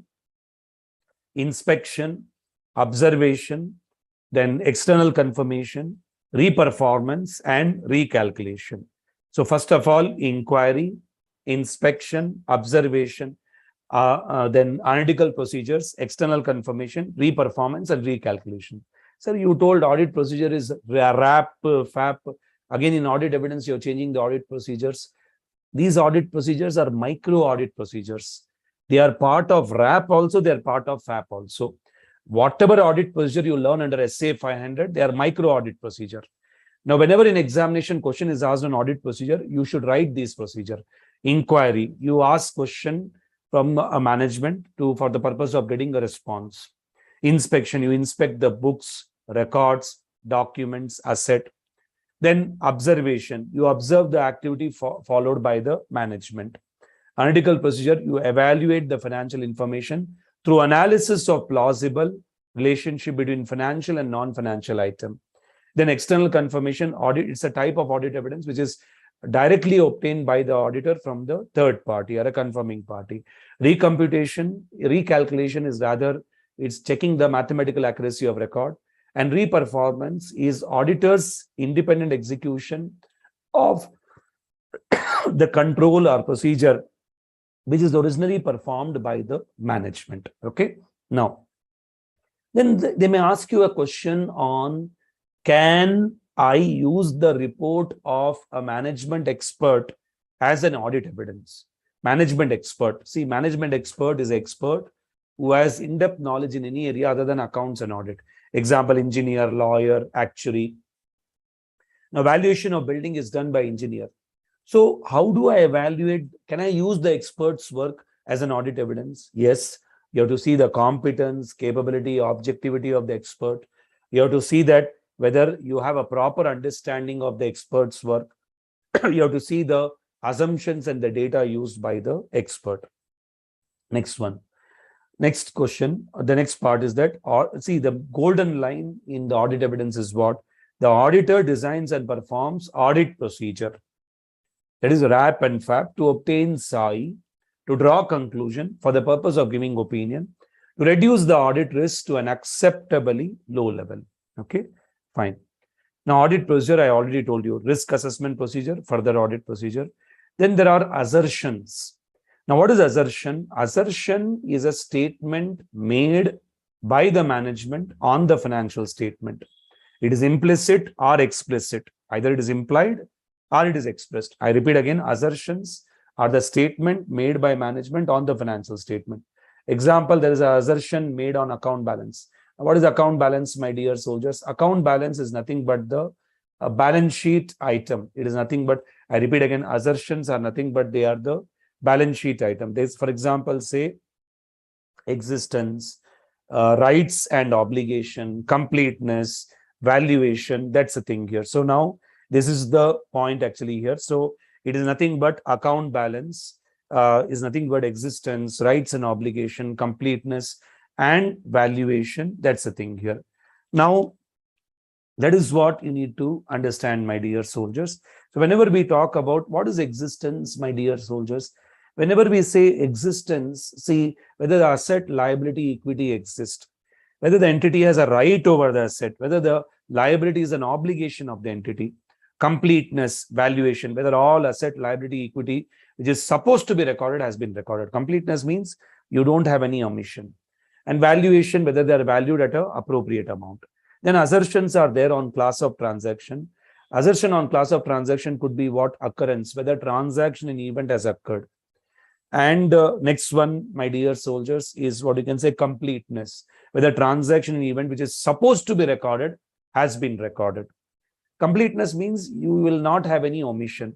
inspection, observation, then external confirmation, reperformance, and recalculation. So first of all, inquiry, inspection, observation, then analytical procedures, external confirmation, reperformance, and recalculation. Sir, you told audit procedure is RAP, FAP. Again, in audit evidence, you're changing the audit procedures. These audit procedures are micro audit procedures. They are part of RAP also, they are part of FAP also. Whatever audit procedure you learn under SA 500, they are micro audit procedure. Now, whenever an examination question is asked on audit procedure, you should write this procedure. Inquiry, you ask question from a management for the purpose of getting a response. Inspection, you inspect the books, records, documents, asset. Then observation, you observe the activity followed by the management. Analytical procedure, you evaluate the financial information through analysis of plausible relationship between financial and non-financial item. Then external confirmation audit, it's a type of audit evidence which is directly obtained by the auditor from the third party or a confirming party. Recomputation, recalculation is rather, it's checking the mathematical accuracy of record. And reperformance is auditor's independent execution of the control or procedure which is originally performed by the management. Okay. Now, then they may ask you a question on, can I use the report of a management expert as an audit evidence. Management expert. See, management expert is an expert who has in-depth knowledge in any area other than accounts and audit. Example, engineer, lawyer, actuary. Now, valuation of building is done by engineer. So how do I evaluate? Can I use the expert's work as an audit evidence? Yes. You have to see the competence, capability, objectivity of the expert. You have to see that whether you have a proper understanding of the expert's work. You have to see the assumptions and the data used by the expert. Next one. Next question. The next part is that, see, the golden line in the audit evidence is what? The auditor designs and performs audit procedure. That is RAP and FAP to obtain SAI, to draw conclusion for the purpose of giving opinion, to reduce the audit risk to an acceptably low level. Okay, fine. Now, audit procedure, I already told you, risk assessment procedure, further audit procedure. Then there are assertions. Now, what is assertion? Assertion is a statement made by the management on the financial statement. It is implicit or explicit. Either it is implied or it is expressed. I repeat again, assertions are the statement made by management on the financial statement. Example, there is an assertion made on account balance. What is account balance, my dear soldiers? Account balance is nothing but the balance sheet item. It is nothing but, I repeat again, assertions are nothing but they are the balance sheet item. There's, for example, say existence, rights and obligation, completeness, valuation. That's the thing here. So now this is the point actually here. So it is nothing but account balance is nothing but existence, rights and obligation, completeness and valuation. That's the thing here. Now, that is what you need to understand, my dear soldiers. So whenever we talk about what is existence, my dear soldiers, whenever we say existence, see whether the asset, liability, equity exist, whether the entity has a right over the asset, whether the liability is an obligation of the entity, completeness, valuation, whether all asset, liability, equity, which is supposed to be recorded has been recorded. Completeness means you don't have any omission. And valuation, whether they are valued at an appropriate amount. Then assertions are there on class of transaction. Assertion on class of transaction could be what? Occurrence, whether transaction in event has occurred. And next one, my dear soldiers, is what you can say completeness, whether transaction in event which is supposed to be recorded has been recorded. Completeness means you will not have any omission.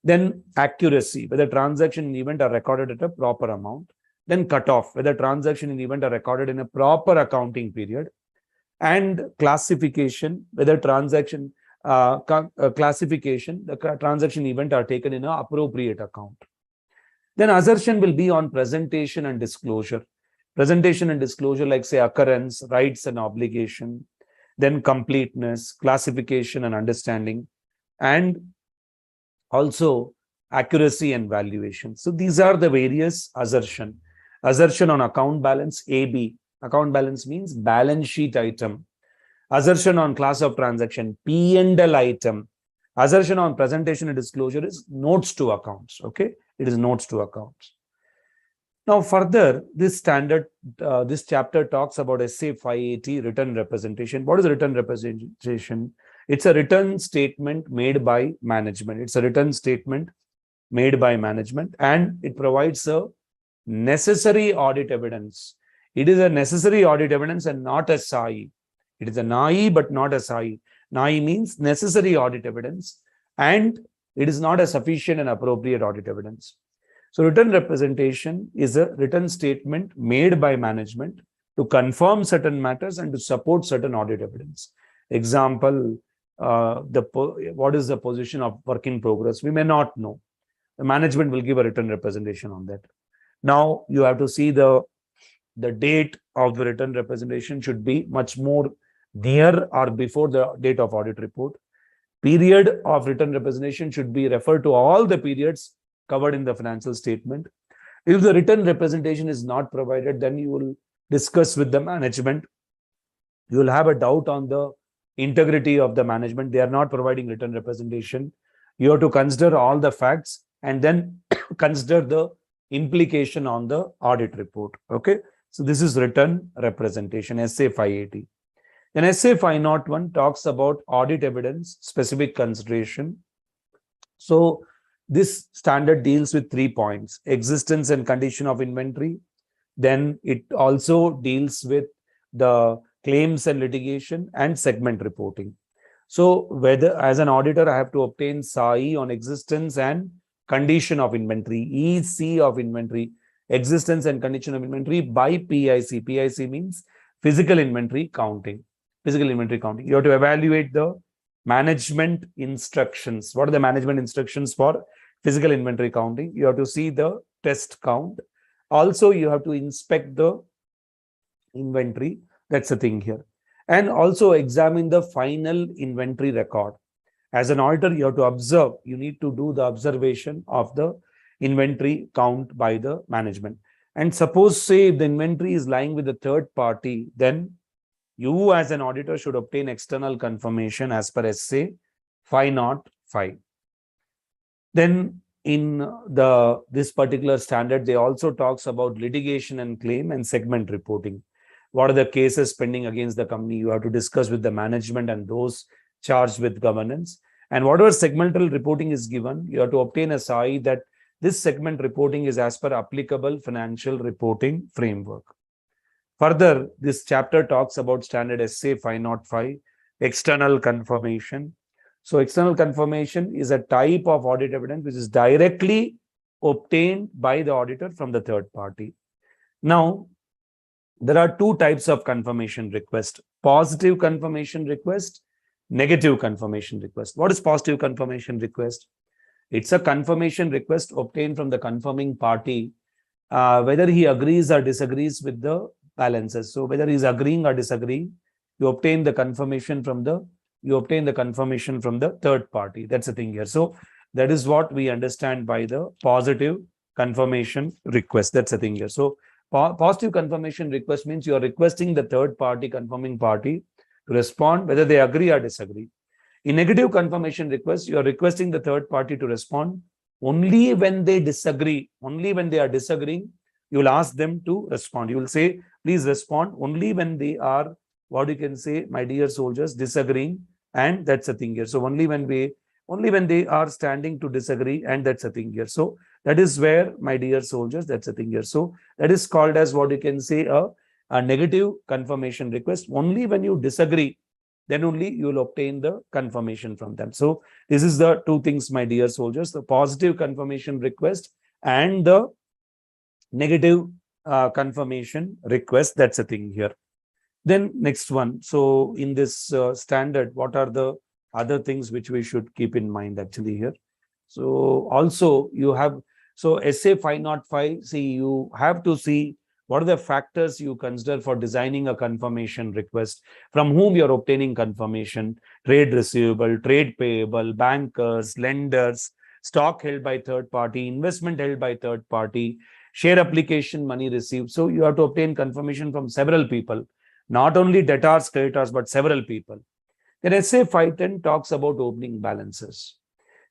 Then accuracy, whether transaction in event are recorded at a proper amount. Then cutoff, whether transaction in event are recorded in a proper accounting period. And classification, whether transaction classification, the transaction event are taken in an appropriate account. Then assertion will be on presentation and disclosure. Presentation and disclosure, like say occurrence, rights and obligation, then completeness, classification and understanding, and also accuracy and valuation. So these are the various assertion. Assertion on account balance, AB. Account balance means balance sheet item. Assertion on class of transaction, P&L item. Assertion on presentation and disclosure is notes to accounts. Okay, it is notes to accounts. Now further, this chapter talks about SA 580 written representation. What is written representation? It's a written statement made by management. It's a written statement made by management, and it provides a necessary audit evidence. It is a necessary audit evidence and not a SAI. It is a NAI but not a SAI. NAI means necessary audit evidence, and it is not a sufficient and appropriate audit evidence. So written representation is a written statement made by management to confirm certain matters and to support certain audit evidence. Example, what is the position of work in progress? We may not know. The management will give a written representation on that. Now you have to see the date of the written representation should be much more near or before the date of audit report. Period of written representation should be referred to all the periods covered in the financial statement. If the written representation is not provided, then you will discuss with the management. You will have a doubt on the integrity of the management. They are not providing written representation. You have to consider all the facts and then consider the implication on the audit report. Okay. So this is written representation, SA 580. Then SA 501 talks about audit evidence, specific consideration. So this standard deals with 3 points: existence and condition of inventory. Then it also deals with the claims and litigation and segment reporting. So whether as an auditor, I have to obtain SAI on existence and condition of inventory, EC of inventory, existence and condition of inventory by PIC. PIC means physical inventory counting. Physical inventory counting. You have to evaluate the management instructions. What are the management instructions for physical inventory counting? You have to see the test count. Also, you have to inspect the inventory. That's the thing here. And also examine the final inventory record. As an auditor, you have to observe. You need to do the observation of the inventory count by the management. And suppose, say, if the inventory is lying with a third party, then you as an auditor should obtain external confirmation as per SA 505. Then in this particular standard, they also talks about litigation and claim and segment reporting. What are the cases pending against the company? You have to discuss with the management and those charged with governance. And whatever segmental reporting is given, you have to obtain a SAI that this segment reporting is as per applicable financial reporting framework. Further, this chapter talks about standard SA 505, external confirmation. So external confirmation is a type of audit evidence which is directly obtained by the auditor from the third party. Now, there are 2 types of confirmation request: positive confirmation request, negative confirmation request. What is positive confirmation request? It's a confirmation request obtained from the confirming party, whether he agrees or disagrees with the balances. So whether he's agreeing or disagreeing, you obtain the confirmation from the third party. That's the thing here. So that is what we understand by the positive confirmation request. That's the thing here. So positive confirmation request means you are requesting the third party, confirming party, to respond whether they agree or disagree. In negative confirmation request, you are requesting the third party to respond only when they disagree. Only when they are disagreeing, you will ask them to respond. You will say, please respond only when they are, what you can say, my dear soldiers, disagreeing. And that's the thing here. So only when they are standing to disagree, and that's the thing here. So that is where, my dear soldiers, that's the thing here. So that is called as, what you can say, a negative confirmation request. Only when you disagree, then only you will obtain the confirmation from them. So this is the 2 things, my dear soldiers: the positive confirmation request and the negative confirmation request. That's the thing here. Then next one. So in this standard, what are the other things which we should keep in mind actually here? So also you have, so SA 505, see, you have to see what are the factors you consider for designing a confirmation request, from whom you are obtaining confirmation: trade receivable, trade payable, bankers, lenders, stock held by third party, investment held by third party, share application, money received. So you have to obtain confirmation from several people, not only debtors, creditors, but several people. Then SA 510 talks about opening balances.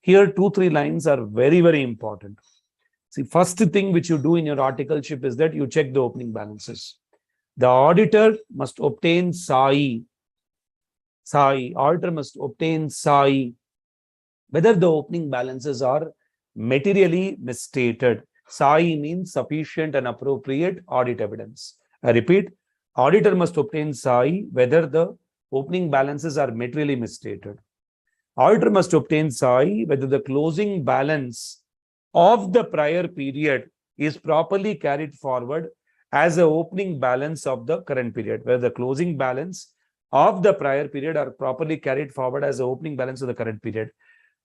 Here 2-3 lines are very, very important. See, first thing which you do in your articleship is that you check the opening balances. The auditor must obtain SAI. Auditor must obtain SAI whether the opening balances are materially misstated. SAI means sufficient and appropriate audit evidence. I repeat, auditor must obtain SAI whether the opening balances are materially misstated. Auditor must obtain SAI whether the closing balance of the prior period is properly carried forward as the opening balance of the current period, where the closing balance of the prior period are properly carried forward as the opening balance of the current period.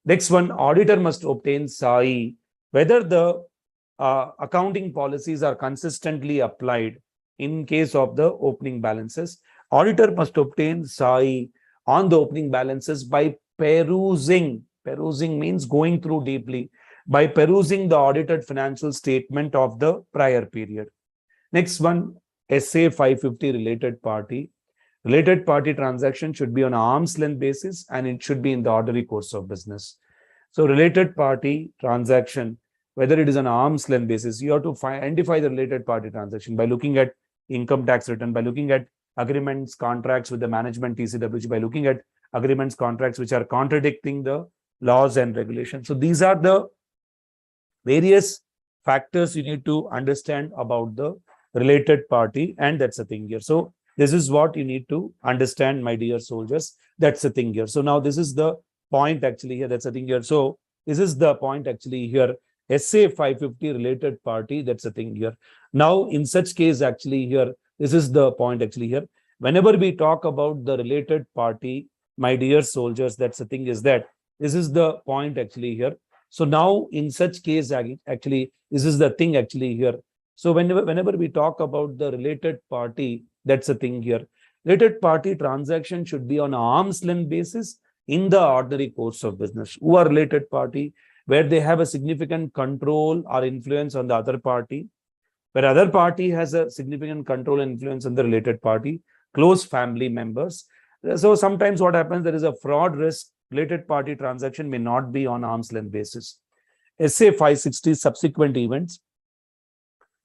Next one, auditor must obtain SAI whether the accounting policies are consistently applied in case of the opening balances. Auditor must obtain SAI on the opening balances by perusing. Perusing means going through deeply. By perusing the audited financial statement of the prior period. Next one, SA 550, related party. Related party transaction should be on an arm's length basis and it should be in the ordinary course of business. So related party transaction, whether it is on an arm's length basis, you have to identify the related party transaction by looking at income tax return, by looking at agreements, contracts with the management TCWG, by looking at agreements, contracts which are contradicting the laws and regulations. So these are the various factors you need to understand about the related party, and that's the thing here. So this is what you need to understand, my dear soldiers. That's the thing here. So now this is the point actually here. That's the thing here. So this is the point actually here. SA 550 related party. That's the thing here. Now in such case actually here, this is the point actually here. Whenever we talk about the related party, my dear soldiers, that's the thing is that this is the point actually here. So now in such case actually, this is the thing actually here. So whenever we talk about the related party, that's the thing here. Related party transaction should be on an arm's length basis in the ordinary course of business. Who are related party? Where they have a significant control or influence on the other party, where other party has a significant control and influence on the related party, close family members. So sometimes what happens, there is a fraud risk. Related party transaction may not be on arm's length basis. SA 560 subsequent events.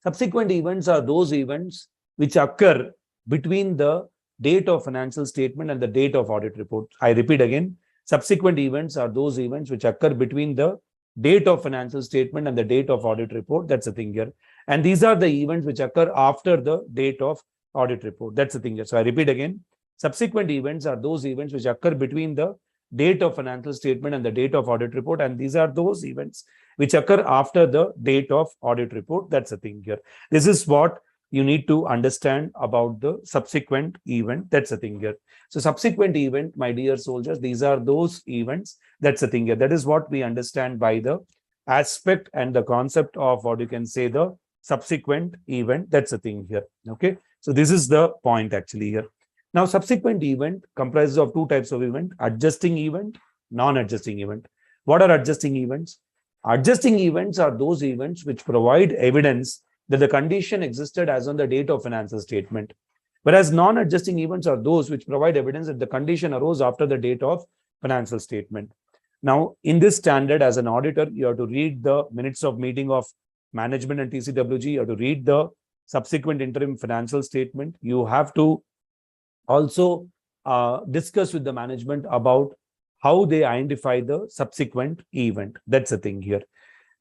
Subsequent events are those events which occur between the date of financial statement and the date of audit report. I repeat again, subsequent events are those events which occur between the date of financial statement and the date of audit report. That's the thing here. And these are the events which occur after the date of audit report. That's the thing here. So I repeat again, subsequent events are those events which occur between the date of financial statement and the date of audit report. And these are those events which occur after the date of audit report. That's the thing here. This is what you need to understand about the subsequent event. That's the thing here. So subsequent event, my dear soldiers, these are those events. That's the thing here. That is what we understand by the aspect and the concept of what you can say the subsequent event. That's the thing here. Okay. So this is the point actually here. Now, subsequent event comprises of two types of event: adjusting event, non-adjusting event. What are adjusting events? Adjusting events are those events which provide evidence that the condition existed as on the date of financial statement. Whereas non-adjusting events are those which provide evidence that the condition arose after the date of financial statement. Now, in this standard, as an auditor, you have to read the minutes of meeting of management and TCWG. You have to read the subsequent interim financial statement. You have to also discuss with the management about how they identify the subsequent event. That's the thing here.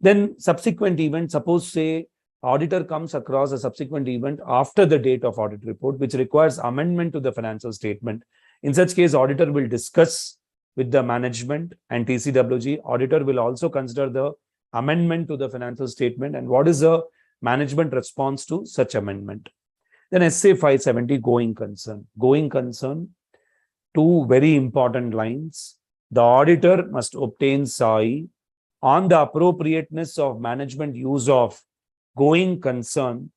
Then subsequent event, suppose say auditor comes across a subsequent event after the date of audit report, which requires amendment to the financial statement. In such case, auditor will discuss with the management and TCWG. Auditor will also consider the amendment to the financial statement and what is the management response to such amendment. Then SA 570, going concern. Going concern, two very important lines. The auditor must obtain SAI on the appropriateness of management use of going concern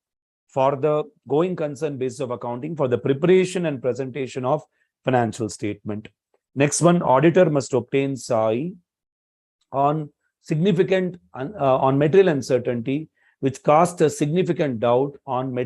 for the going concern basis of accounting for the preparation and presentation of financial statement. Next one, auditor must obtain SAI on significant on material uncertainty which cast a significant doubt on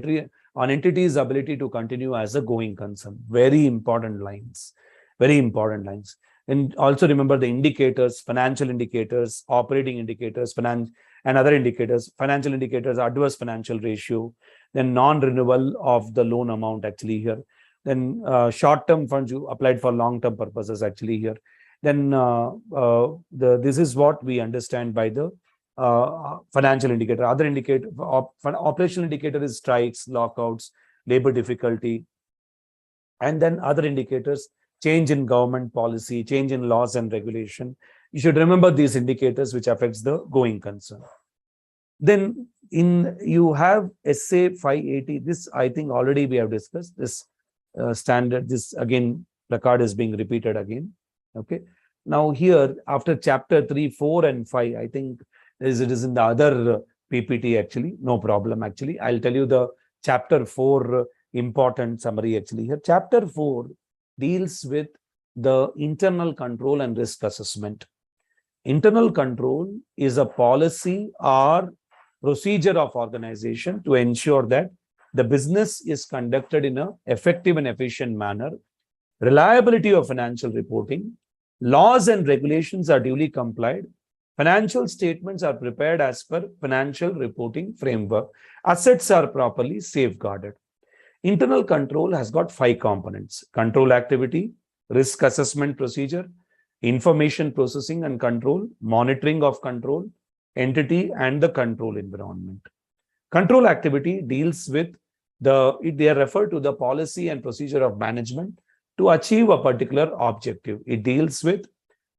entity's ability to continue as a going concern. Very important lines. Very important lines. And also remember the indicators, financial indicators, operating indicators, and other indicators. Financial indicators, adverse financial ratio, then non-renewal of the loan amount actually here. Then short-term funds you applied for long-term purposes actually here. Then this is what we understand by the financial indicator. Other indicator, operational indicator is strikes, lockouts, labor difficulty, and then other indicators, change in government policy, change in laws and regulation. You should remember these indicators which affects the going concern. Then you have SA 580. This I think already we have discussed. This standard, this again placard is being repeated again. Okay. Now here after chapter 3, 4 and 5, I think it is in the other PPT actually. No problem actually. I'll tell you the chapter 4 important summary actually here. Chapter 4 deals with the internal control and risk assessment. Internal control is a policy or procedure of organization to ensure that the business is conducted in an effective and efficient manner, reliability of financial reporting, laws and regulations are duly complied, financial statements are prepared as per financial reporting framework, assets are properly safeguarded. Internal control has got 5 components: control activity, risk assessment procedure, information processing and control, monitoring of control, entity, and the control environment. Control activity deals with they are referred to the policy and procedure of management to achieve a particular objective. It deals with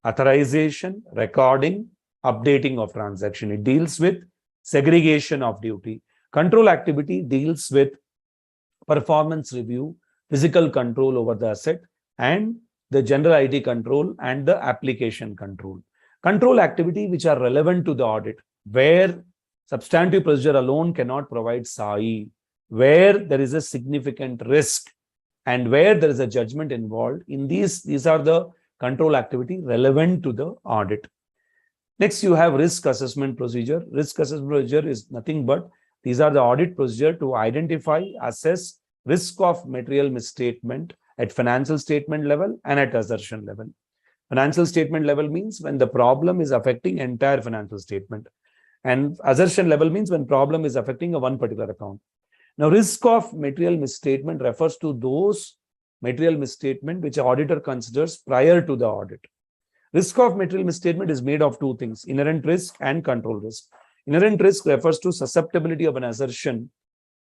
authorization, recording, updating of transaction. It deals with segregation of duty. Control activity deals with performance review, physical control over the asset, and the general IT control and the application control. Control activity which are relevant to the audit, where substantive procedure alone cannot provide SAI, where there is a significant risk and where there is a judgment involved. In these are the control activity relevant to the audit. Next, you have risk assessment procedure. Risk assessment procedure is nothing but these are the audit procedure to identify, assess risk of material misstatement at financial statement level and at assertion level. Financial statement level means when the problem is affecting entire financial statement. And assertion level means when problem is affecting a one particular account. Now, risk of material misstatement refers to those material misstatement which auditor considers prior to the audit. Risk of material misstatement is made of 2 things: inherent risk and control risk. Inherent risk refers to susceptibility of an assertion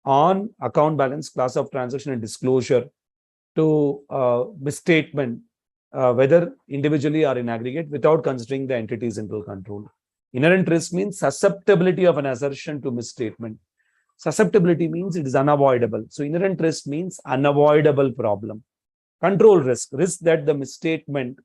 on account balance, class of transaction, and disclosure to misstatement, whether individually or in aggregate, without considering the entity's internal control. Inherent risk means susceptibility of an assertion to misstatement. Susceptibility means it is unavoidable. So inherent risk means unavoidable problem. Control risk, risk that the misstatement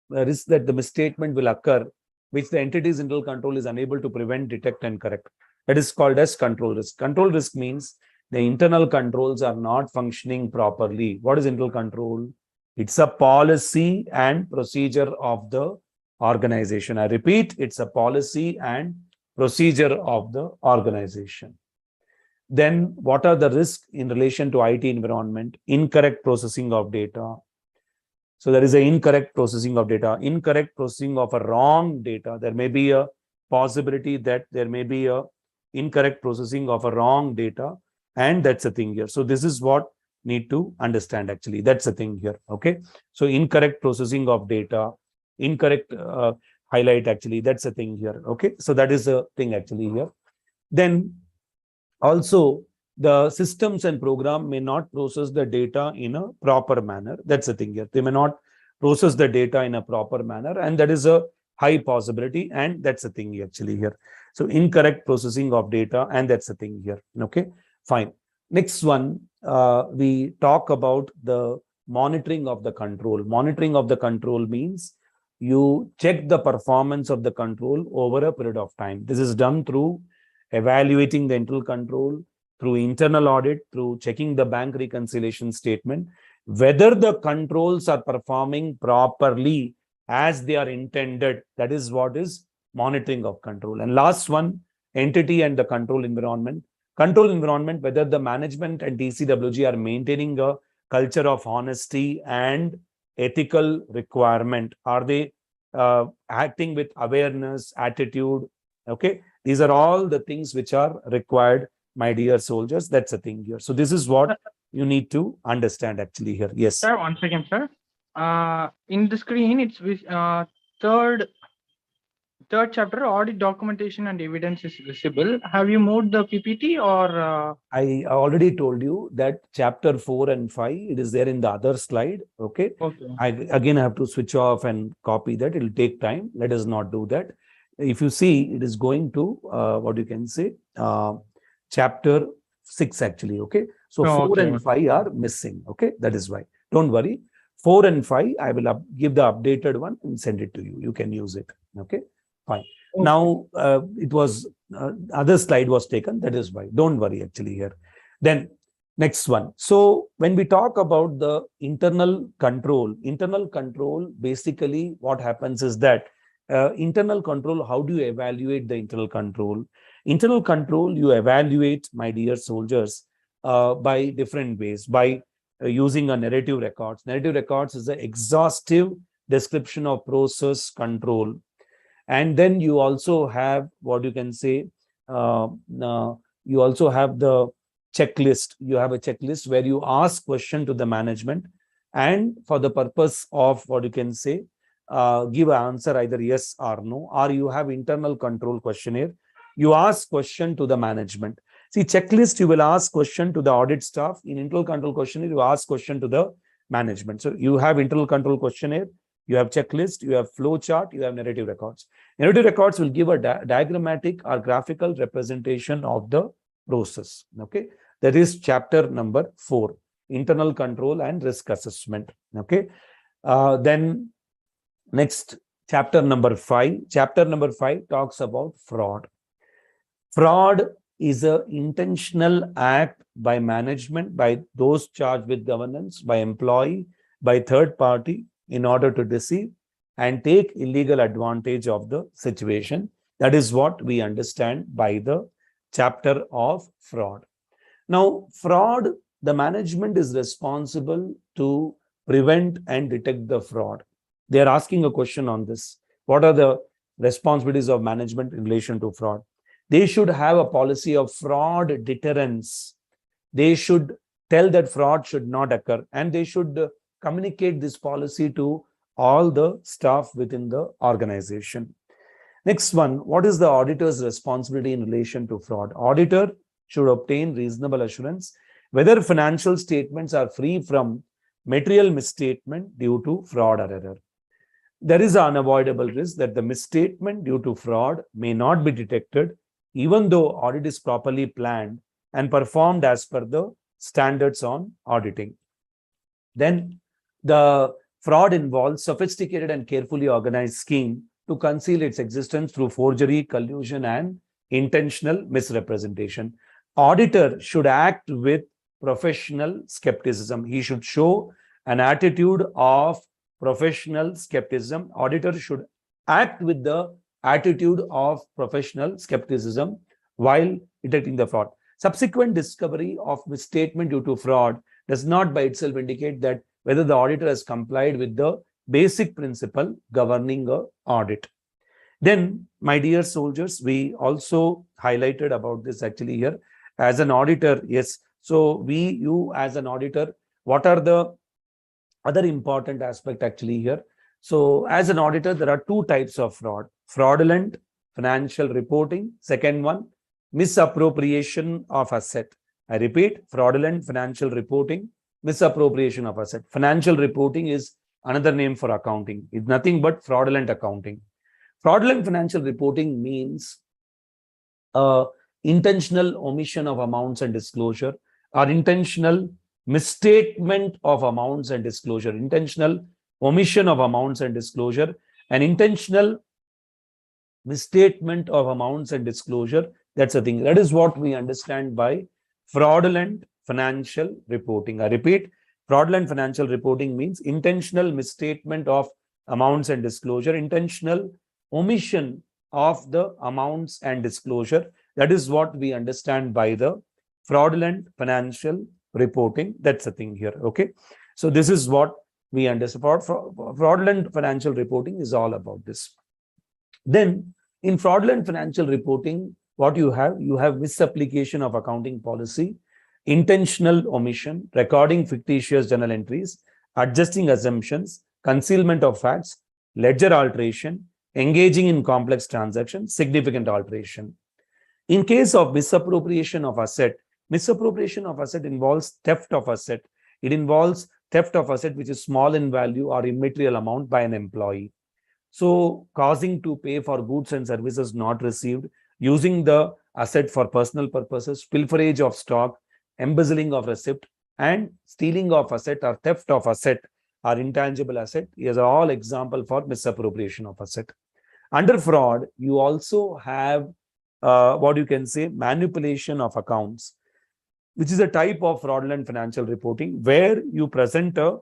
will occur, which the entity's internal control is unable to prevent, detect, and correct. That is called as control risk. Control risk means the internal controls are not functioning properly. What is internal control? It's a policy and procedure of the organization. I repeat, it's a policy and procedure of the organization. Then what are the risks in relation to IT environment? Incorrect processing of data. So there is an incorrect processing of data, incorrect processing of a wrong data. There may be a possibility that there may be a incorrect processing of a wrong data, and that's a thing here. So this is what need to understand actually. That's a thing here. Okay. So incorrect processing of data, incorrect highlight actually, that's a thing here. Okay. So that is a thing actually here. Then also the systems and program may not process the data in a proper manner. That's the thing here. They may not process the data in a proper manner, and that is a high possibility, and that's the thing actually here. So incorrect processing of data, and that's the thing here. Okay, fine. Next one, we talk about the monitoring of the control. Monitoring of the control means you check the performance of the control over a period of time. This is done through evaluating the internal control, through internal audit, through checking the bank reconciliation statement, whether the controls are performing properly as they are intended. That is what is monitoring of control. And last one, entity and the control environment. Control environment, whether the management and TCWG are maintaining a culture of honesty and ethical requirement. Are they acting with awareness, attitude? Okay, these are all the things which are required, my dear soldiers. That's the thing here. So this is what you need to understand actually here. Yes. Sir, 1 second, sir. In the screen, it's third chapter, audit documentation and evidence is visible. Have you moved the PPT or? I already told you that chapter 4 and 5, it is there in the other slide. Okay. Okay. I again have to switch off and copy that. It will take time. Let us not do that. If you see, it is going to what you can say, chapter 6 actually. Okay. So 4 and 5 are missing. Okay. That is why. Don't worry. 4 and 5, I will give the updated one and send it to you. You can use it. Okay. Fine. Okay. Now, it was other slide was taken. That is why. Don't worry actually here. Then next one. So when we talk about the internal control basically what happens is that internal control, how do you evaluate the internal control? Internal control, you evaluate, my dear soldiers, by different ways, by using a narrative records. Narrative records is an exhaustive description of process control. And then you also have what you can say, you also have the checklist. You have a checklist where you ask question to the management, and for the purpose of what you can say, give an answer either yes or no, or you have internal control questionnaire. You ask question to the management. See, checklist, you will ask question to the audit staff. In internal control questionnaire, you ask question to the management. So you have internal control questionnaire, you have checklist, you have flow chart, you have narrative records. Narrative records will give a diagrammatic or graphical representation of the process. Okay, that is chapter number 4, internal control and risk assessment. Okay, then next, chapter number 5. Chapter number 5 talks about fraud. Fraud is an intentional act by management, by those charged with governance, by employee, by third party, in order to deceive and take illegal advantage of the situation. That is what we understand by the chapter of fraud. Now, fraud, the management is responsible to prevent and detect the fraud. They are asking a question on this. What are the responsibilities of management in relation to fraud? They should have a policy of fraud deterrence. They should tell that fraud should not occur, and they should communicate this policy to all the staff within the organization. Next one, what is the auditor's responsibility in relation to fraud? Auditor should obtain reasonable assurance whether financial statements are free from material misstatement due to fraud or error. There is an unavoidable risk that the misstatement due to fraud may not be detected, even though audit is properly planned and performed as per the standards on auditing. Then the fraud involves sophisticated and carefully organized scheme to conceal its existence through forgery, collusion, and intentional misrepresentation. Auditor should act with professional skepticism. He should show an attitude of professional skepticism. Auditor should act with the attitude of professional skepticism while detecting the fraud. Subsequent discovery of misstatement due to fraud does not by itself indicate that whether the auditor has complied with the basic principle governing an audit. Then, my dear soldiers, we also highlighted about this actually here. As an auditor, yes, so you as an auditor, what are the other important aspect actually here? So as an auditor, there are two types of fraud: fraudulent financial reporting. Second one, misappropriation of asset. I repeat, fraudulent financial reporting, misappropriation of asset. Financial reporting is another name for accounting. It's nothing but fraudulent accounting. Fraudulent financial reporting means intentional omission of amounts and disclosure, or intentional misstatement of amounts and disclosure, intentional omission of amounts and disclosure, and intentional misstatement of amounts and disclosure. That's the thing. That is what we understand by fraudulent financial reporting. I repeat, fraudulent financial reporting means intentional misstatement of amounts and disclosure, intentional omission of the amounts and disclosure. That is what we understand by the fraudulent financial reporting. That's the thing here. Okay. So this is what we understand. Fraudulent financial reporting is all about this. Then in fraudulent financial reporting, what you have misapplication of accounting policy, intentional omission, recording fictitious journal entries, adjusting assumptions, concealment of facts, ledger alteration, engaging in complex transactions, significant alteration. In case of misappropriation of asset involves theft of asset. It involves theft of asset which is small in value or immaterial amount by an employee. So causing to pay for goods and services not received, using the asset for personal purposes, pilferage of stock, embezzling of receipt, and stealing of asset or theft of asset or intangible asset is all example for misappropriation of asset. Under fraud, you also have what you can say manipulation of accounts, which is a type of fraudulent financial reporting where you present a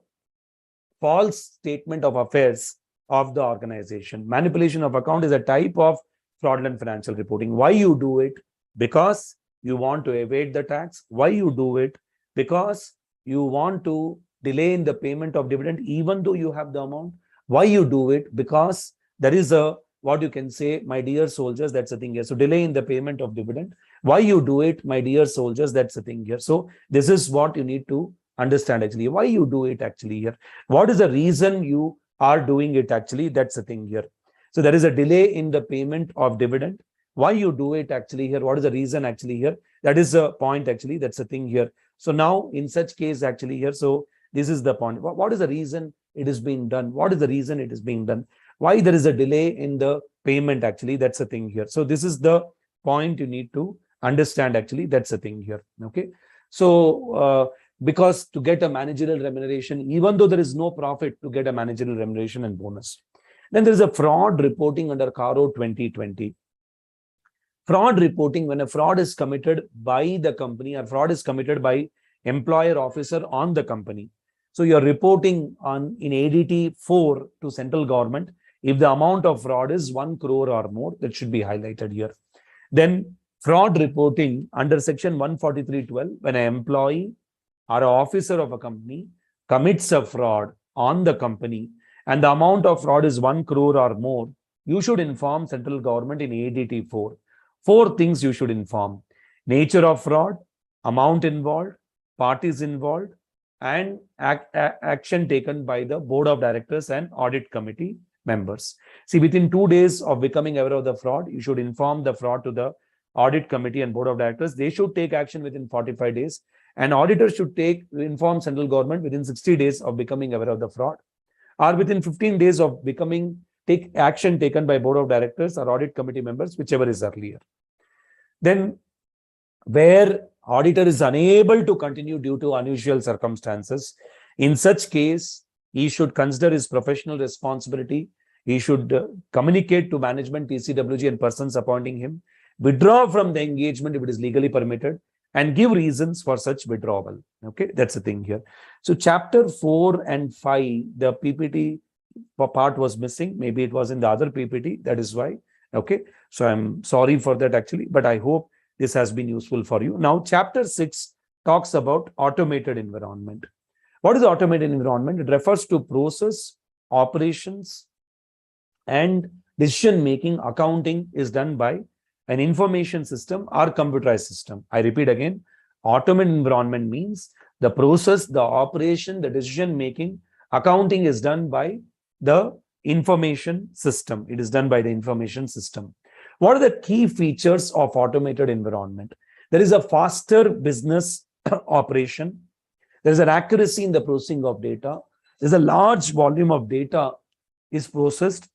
false statement of affairs of the organization. Manipulation of account is a type of fraudulent financial reporting. Why you do it? Because you want to evade the tax. Why you do it? Because you want to delay in the payment of dividend even though you have the amount. Why you do it? Because there is a what you can say, my dear soldiers, that's the thing here. So delay in the payment of dividend. Why you do it, my dear soldiers, that's the thing here. So this is what you need to understand actually. Why you do it actually here. What is the reason you are doing it actually? That's the thing here. So there is a delay in the payment of dividend. Why you do it actually here? What is the reason actually here? That is the point actually. That's the thing here. So now in such case actually here, so this is the point. What is the reason it is being done? What is the reason it is being done? Why there is a delay in the payment actually? That's the thing here. So this is the point you need to understand actually. That's the thing here. Okay. So because to get a managerial remuneration, even though there is no profit, to get a managerial remuneration and bonus. Then there is a fraud reporting under CARO 2020. Fraud reporting, when a fraud is committed by the company or fraud is committed by employer officer on the company. So you're reporting on in ADT 4 to central government. If the amount of fraud is 1 crore or more, that should be highlighted here. Then fraud reporting under section 143.12, when an employee or an officer of a company commits a fraud on the company and the amount of fraud is 1 crore or more, you should inform central government in ADT 4. 4 things you should inform: nature of fraud, amount involved, parties involved, and action taken by the board of directors and audit committee members. See, within 2 days of becoming aware of the fraud, you should inform the fraud to the audit committee and board of directors. They should take action within 45 days. And auditors should inform central government within 60 days of becoming aware of the fraud, or within 15 days of take action taken by board of directors or audit committee members, whichever is earlier. Then where auditor is unable to continue due to unusual circumstances, in such case, he should consider his professional responsibility. He should communicate to management, TCWG and persons appointing him, withdraw from the engagement if it is legally permitted, and give reasons for such withdrawal. Okay, that's the thing here. So chapter 4 and 5, the PPT part was missing. Maybe it was in the other PPT. That is why. Okay, so I'm sorry for that actually, but I hope this has been useful for you. Now, chapter 6 talks about automated environment. What is automated environment? It refers to process, operations, and decision-making. Accounting is done by an information system or computerized system. I repeat again, automated environment means the process, the operation, the decision-making. Accounting is done by the information system. It is done by the information system. What are the key features of automated environment? There is a faster business operation. There is an accuracy in the processing of data. There's a large volume of data is processed.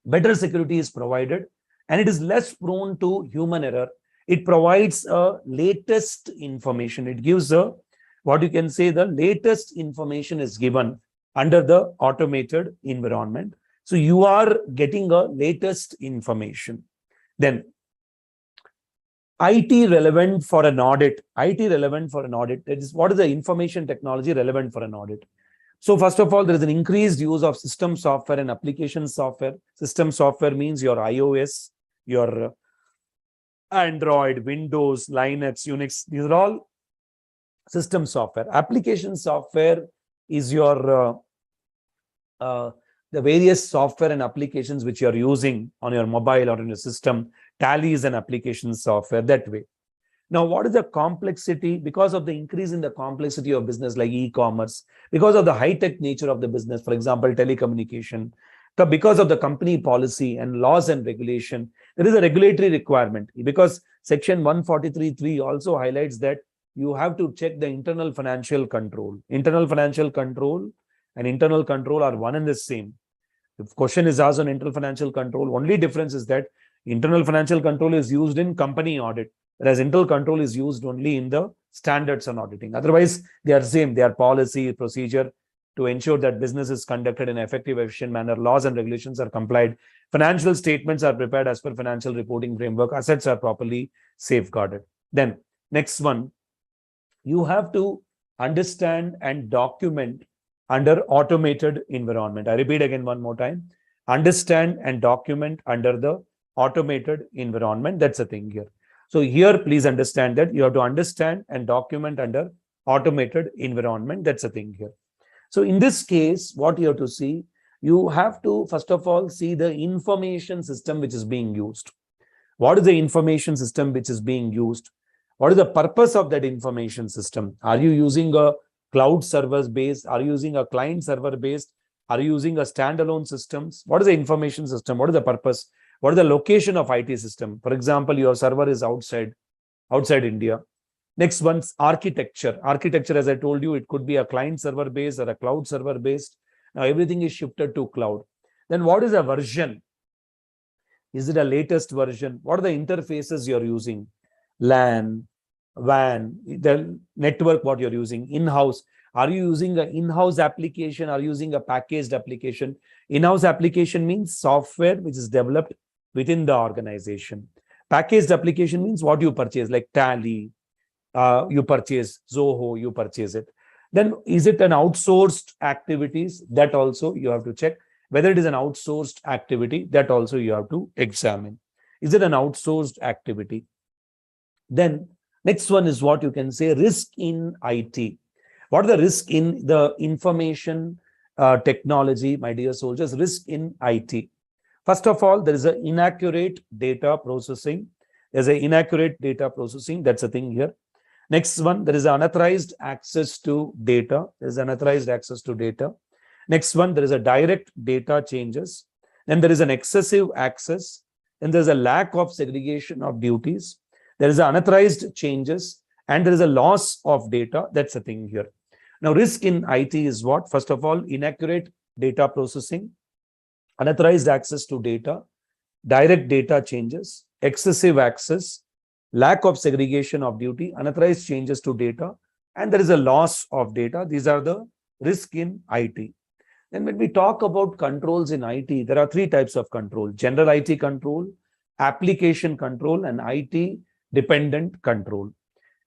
Better security is provided, and it is less prone to human error. It provides a latest information. It gives the latest information is given under the automated environment. So you are getting a latest information. Then IT relevant for an audit. IT relevant for an audit. That is, what is the information technology relevant for an audit? So first of all, there is an increased use of system software and application software. System software means your iOS, your Android, Windows, Linux, Unix. These are all system software. Application software is your the various software and applications which you are using on your mobile or in your system. Tally is an application software that way. Now, what is the complexity? Because of the increase in the complexity of business like e-commerce, because of the high-tech nature of the business, for example, telecommunication, because of the company policy and laws and regulation, there is a regulatory requirement. Because section 143.3 also highlights that you have to check the internal financial control. Internal financial control and internal control are one and the same. If question is asked on internal financial control, only difference is that internal financial control is used in company audit, whereas internal control is used only in the standards on auditing. Otherwise, they are same. They are policy, procedure to ensure that business is conducted in an effective, efficient manner. Laws and regulations are complied. Financial statements are prepared as per financial reporting framework. Assets are properly safeguarded. Then next one, you have to understand and document under automated environment. I repeat again one more time. Understand and document under the automated environment. That's the thing here. So here, please understand that you have to understand and document under automated environment. That's the thing here. So in this case, what you have to see, you have to, first of all, see the information system which is being used. What is the information system which is being used? What is the purpose of that information system? Are you using a cloud server based? Are you using a client server based? Are you using a standalone systems? What is the information system? What is the purpose? What is the location of IT system? For example, your server is outside India. Next one's architecture. Architecture, as I told you, it could be a client server based or a cloud server based. Now everything is shifted to cloud. Then what is a version? Is it a latest version? What are the interfaces you're using? LAN, WAN, the network, what you're using, in-house. Are you using an in-house application? Are you using a packaged application? In-house application means software which is developed within the organization. Packaged application means what you purchase, like Tally, you purchase Zoho, you purchase it. Then is it an outsourced activities? That also you have to check. Whether it is an outsourced activity, that also you have to examine. Is it an outsourced activity? Then next one is what you can say, risk in IT. What are the risk in the information technology, my dear soldiers? Risk in IT. First of all, there is an inaccurate data processing. There's an inaccurate data processing. That's a thing here. Next one, there is unauthorized access to data. There's unauthorized access to data. Next one, there is a direct data changes. Then there is an excessive access. Then there's a lack of segregation of duties. There is unauthorized changes. And there is a loss of data. That's the thing here. Now, risk in IT is what? First of all, inaccurate data processing, unauthorized access to data, direct data changes, excessive access, lack of segregation of duty, unauthorized changes to data, and there is a loss of data. These are the risk in IT. Then when we talk about controls in IT, there are three types of control: general IT control, application control, and IT dependent control.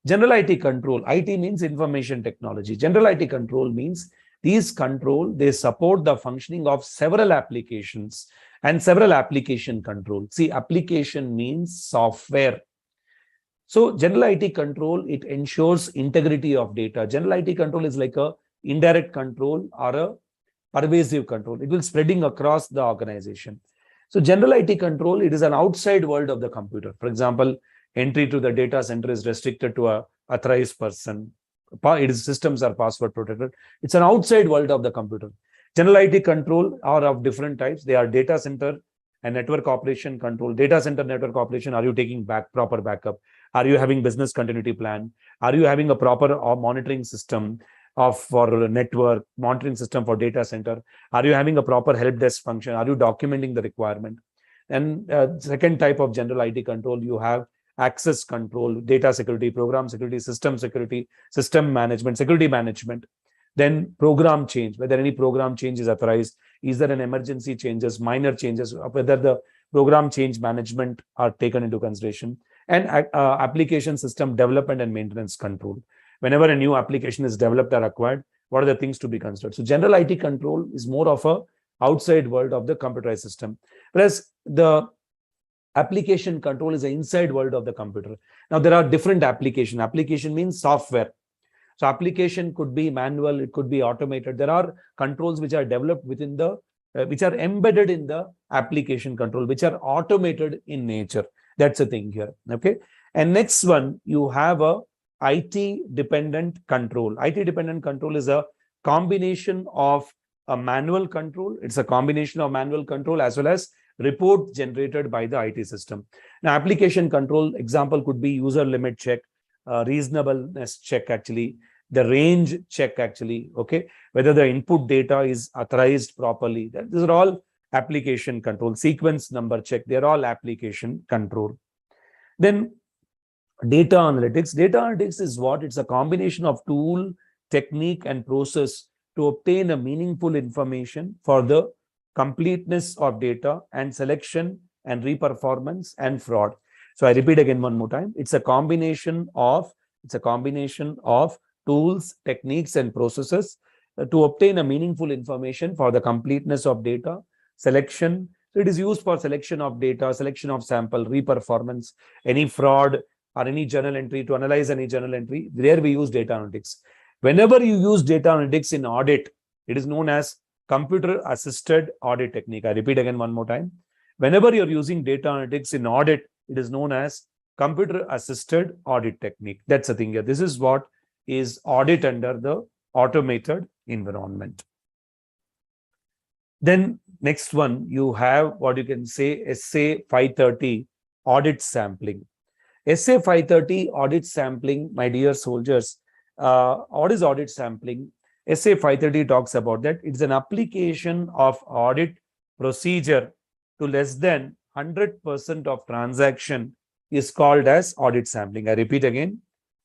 General IT control, IT means information technology. General IT control means these control, they support the functioning of several applications and several application control. See, application means software. So general IT control, it ensures integrity of data. General IT control is like a indirect control or a pervasive control. It will spreading across the organization. So general IT control, it is an outside world of the computer. For example, entry to the data center is restricted to a authorized person. Its systems are password protected. It's an outside world of the computer. General IT control are of different types. They are data center and network operation control. Data center network operation, are you taking proper backup? Are you having business continuity plan? Are you having a proper monitoring system for network, monitoring system for data center? Are you having a proper help desk function? Are you documenting the requirement? And second type of general IT control, you have access control, data security, program security, system management, security management. Then program change, whether any program change is authorized, is there an emergency changes, minor changes, whether the program change management are taken into consideration. And application system development and maintenance control. Whenever a new application is developed or acquired, what are the things to be considered? So general IT control is more of a outside world of the computerized system, whereas the application control is the inside world of the computer. Now, there are different application. Application means software. So application could be manual, it could be automated. There are controls which are developed within the, which are embedded in the application control, which are automated in nature. That's the thing here. Okay. And next one, you have a IT dependent control. IT dependent control is a combination of a manual control. It's a combination of manual control as well as report generated by the IT system. Now, application control example could be user limit check, reasonableness check, actually, the range check, actually, okay, whether the input data is authorized properly. These are all application control. Sequence number check, they're all application control. Then data analytics. Data analytics is what? It's a combination of tool, technique, and process to obtain a meaningful information for the completeness of data and selection and reperformance and fraud. So I repeat again one more time. It's a combination of tools, techniques, and processes to obtain a meaningful information for the completeness of data, selection. So it is used for selection of data, selection of sample, reperformance, any fraud or any journal entry, to analyze any journal entry. There we use data analytics. Whenever you use data analytics in audit, it is known as computer assisted audit technique. I repeat again one more time. Whenever you're using data analytics in audit, it is known as computer assisted audit technique. That's the thing here. This is what is audit under the automated environment. Then next one, you have what you can say SA 530 audit sampling. SA 530 audit sampling, my dear soldiers, what is audit sampling? SA 530 talks about that. It's an application of audit procedure to less than 100% of transaction is called as audit sampling. I repeat again,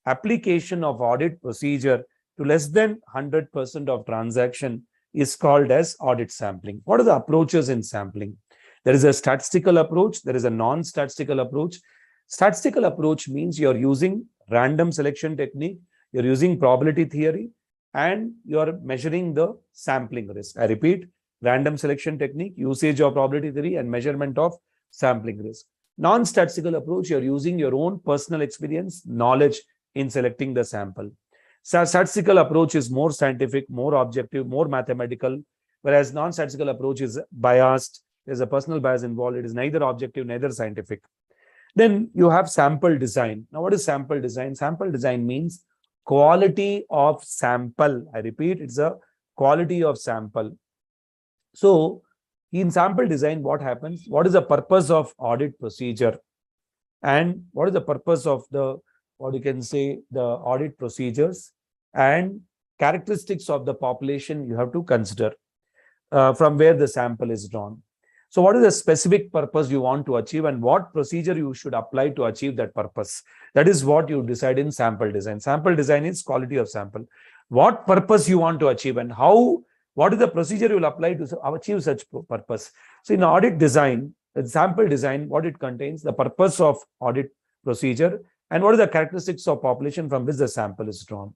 application of audit procedure to less than 100% of transaction is called as audit sampling. What are the approaches in sampling? There is a statistical approach. There is a non-statistical approach. Statistical approach means you're using random selection technique, you're using probability theory, and you're measuring the sampling risk. I repeat, random selection technique, usage of probability theory, and measurement of sampling risk. Non-statistical approach, you're using your own personal experience, knowledge in selecting the sample. Statistical approach is more scientific, more objective, more mathematical, whereas non-statistical approach is biased. There's a personal bias involved. It is neither objective, neither scientific. Then you have sample design. Now, what is sample design? Sample design means quality of sample. I repeat, it's a quality of sample. So, in sample design, what happens? What is the purpose of audit procedure? And what is the purpose of the, what you can say, the audit procedures and characteristics of the population you have to consider from where the sample is drawn. So what is the specific purpose you want to achieve and what procedure you should apply to achieve that purpose? That is what you decide in sample design. Sample design is quality of sample. What purpose you want to achieve and how, what is the procedure you will apply to achieve such purpose? So in audit design, sample design, what it contains, the purpose of audit procedure and what are the characteristics of population from which the sample is drawn.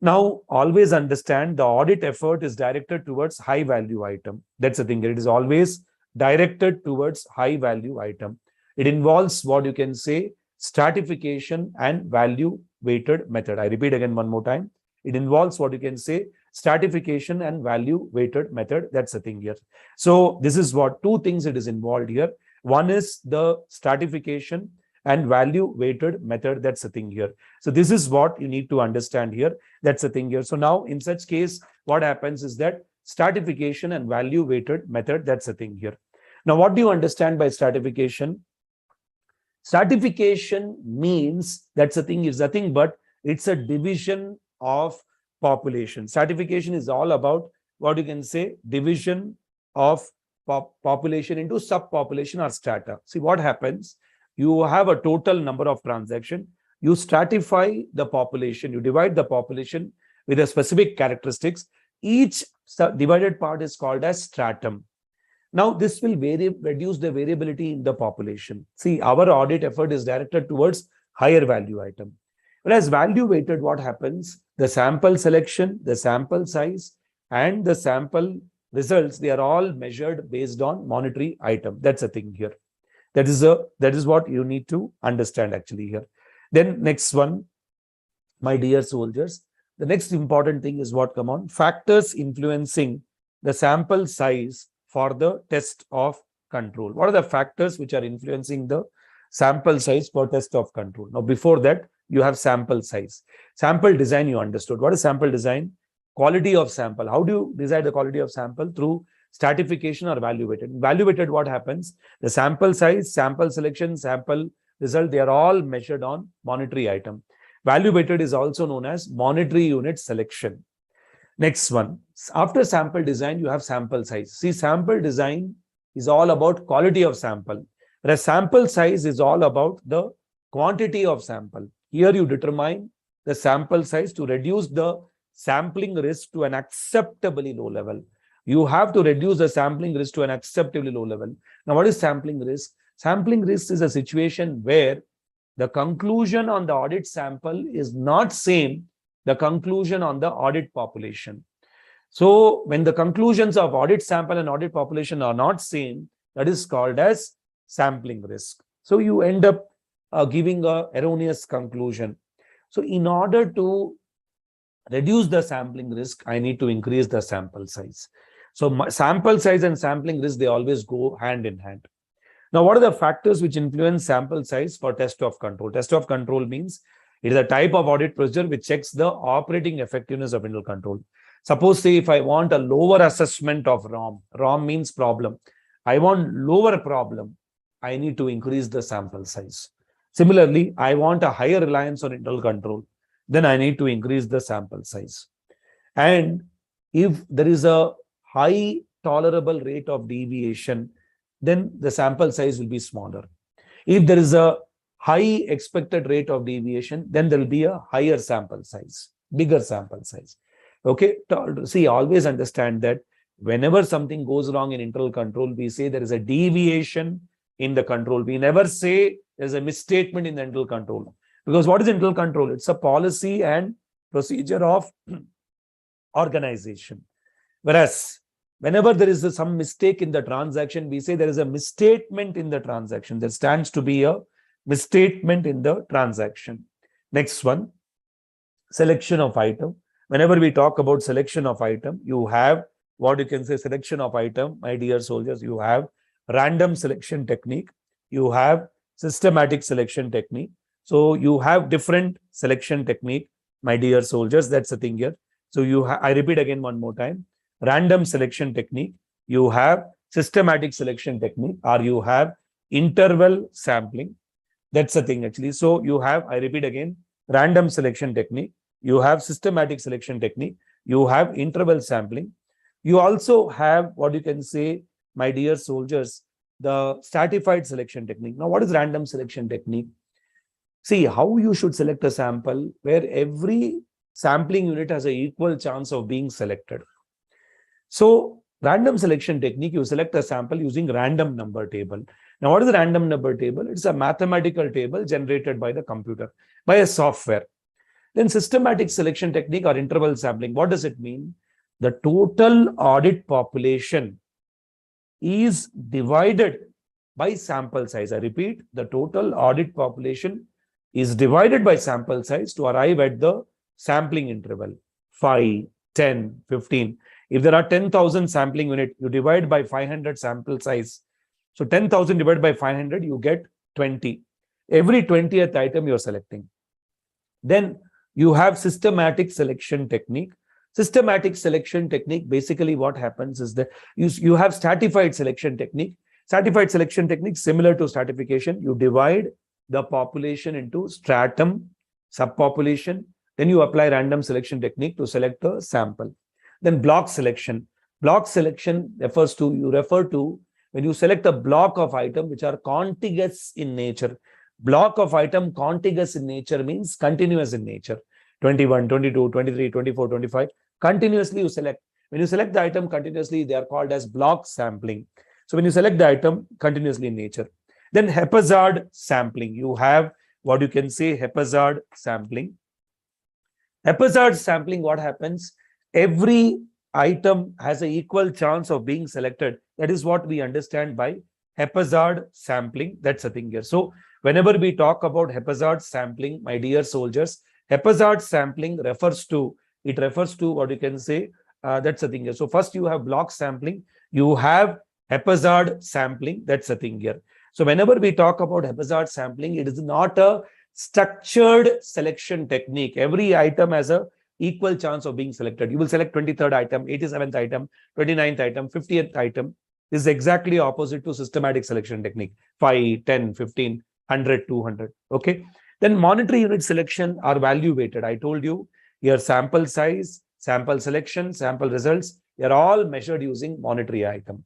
Now, always understand the audit effort is directed towards high value item. That's the thing. It is always directed towards high value item. It involves what you can say stratification and value weighted method. I repeat again one more time. It involves what you can say stratification and value weighted method. That's the thing here. So this is what two things it is involved here. One is the stratification and value weighted method. That's the thing here. So this is what you need to understand here. That's the thing here. So now in such case, what happens is that stratification and value weighted method. That's the thing here. Now, what do you understand by stratification? Stratification means, that's the thing, is nothing but it's a division of population. Stratification is all about what you can say division of population into subpopulation or strata. See what happens. You have a total number of transactions. You stratify the population. You divide the population with a specific characteristics. Each divided part is called as stratum. Now, this will reduce the variability in the population. See, our audit effort is directed towards higher value item. Whereas value weighted, what happens? The sample selection, the sample size, and the sample results, they are all measured based on monetary item. That's the thing here. That is what you need to understand actually here. Then next one, my dear soldiers, the next important thing is what come on? Factors influencing the sample size for the test of control. What are the factors which are influencing the sample size for test of control? Now, before that, you have sample size. Sample design, you understood. What is sample design? Quality of sample. How do you decide the quality of sample? Through stratification or value weighted. Value weighted, what happens? The sample size, sample selection, sample result, they are all measured on monetary item. Value weighted is also known as monetary unit selection. Next one, after sample design, you have sample size. See, sample design is all about quality of sample, whereas sample size is all about the quantity of sample. Here you determine the sample size to reduce the sampling risk to an acceptably low level. You have to reduce the sampling risk to an acceptably low level. Now, what is sampling risk? Sampling risk is a situation where the conclusion on the audit sample is not same the conclusion on the audit population. So when the conclusions of audit sample and audit population are not same, that is called as sampling risk. So you end up giving a erroneous conclusion. So in order to reduce the sampling risk, I need to increase the sample size. So sample size and sampling risk, they always go hand in hand. Now, what are the factors which influence sample size for test of control? Test of control means it is a type of audit procedure which checks the operating effectiveness of internal control. Suppose, say, if I want a lower assessment of ROM, ROM means problem. I want lower problem, I need to increase the sample size. Similarly, I want a higher reliance on internal control, then I need to increase the sample size. And if there is a high tolerable rate of deviation, then the sample size will be smaller. If there is a high expected rate of deviation, then there will be a higher sample size, bigger sample size. Okay, see, always understand that whenever something goes wrong in internal control, we say there is a deviation in the control. We never say there's a misstatement in the internal control. Because what is internal control? It's a policy and procedure of organization. Whereas whenever there is some mistake in the transaction, we say there is a misstatement in the transaction. There stands to be a misstatement in the transaction. Next one, selection of item. Whenever we talk about selection of item, you have what you can say selection of item, my dear soldiers. You have random selection technique. You have systematic selection technique. So you have different selection technique, my dear soldiers. That's the thing here. So I repeat again one more time. Random selection technique, you have systematic selection technique, or you have interval sampling. That's the thing actually. So you have, I repeat again, random selection technique, you have systematic selection technique, you have interval sampling. You also have what you can say, my dear soldiers, the stratified selection technique. Now, what is random selection technique? See how you should select a sample where every sampling unit has an equal chance of being selected. So random selection technique, you select a sample using random number table. Now, what is a random number table? It's a mathematical table generated by the computer, by a software. Then systematic selection technique or interval sampling. What does it mean? The total audit population is divided by sample size. I repeat, the total audit population is divided by sample size to arrive at the sampling interval 5, 10, 15. If there are 10,000 sampling unit, you divide by 500 sample size. So 10,000 divided by 500, you get 20. Every 20th item you're selecting. Then you have systematic selection technique. Systematic selection technique, basically what happens is that you have stratified selection technique. Stratified selection technique, similar to stratification, you divide the population into stratum, subpopulation. Then you apply random selection technique to select a sample. Then block selection. Block selection refers to, you refer to when you select a block of item which are contiguous in nature. Block of item contiguous in nature means continuous in nature. 21, 22, 23, 24, 25. Continuously you select. When you select the item continuously, they are called as block sampling. So when you select the item continuously in nature. Then haphazard sampling. You have what you can say haphazard sampling. Haphazard sampling, what happens? Every item has an equal chance of being selected. That is what we understand by haphazard sampling. That's the thing here. So whenever we talk about haphazard sampling, my dear soldiers, haphazard sampling refers to what you can say, that's the thing here. So first you have block sampling, you have haphazard sampling, that's the thing here. So whenever we talk about haphazard sampling, it is not a structured selection technique. Every item has a equal chance of being selected. You will select 23rd item, 87th item, 29th item, 50th item. This is exactly opposite to systematic selection technique. 5, 10, 15, 100, 200. Okay. Then monetary unit selection are value weighted. I told you your sample size, sample selection, sample results, they are all measured using monetary item.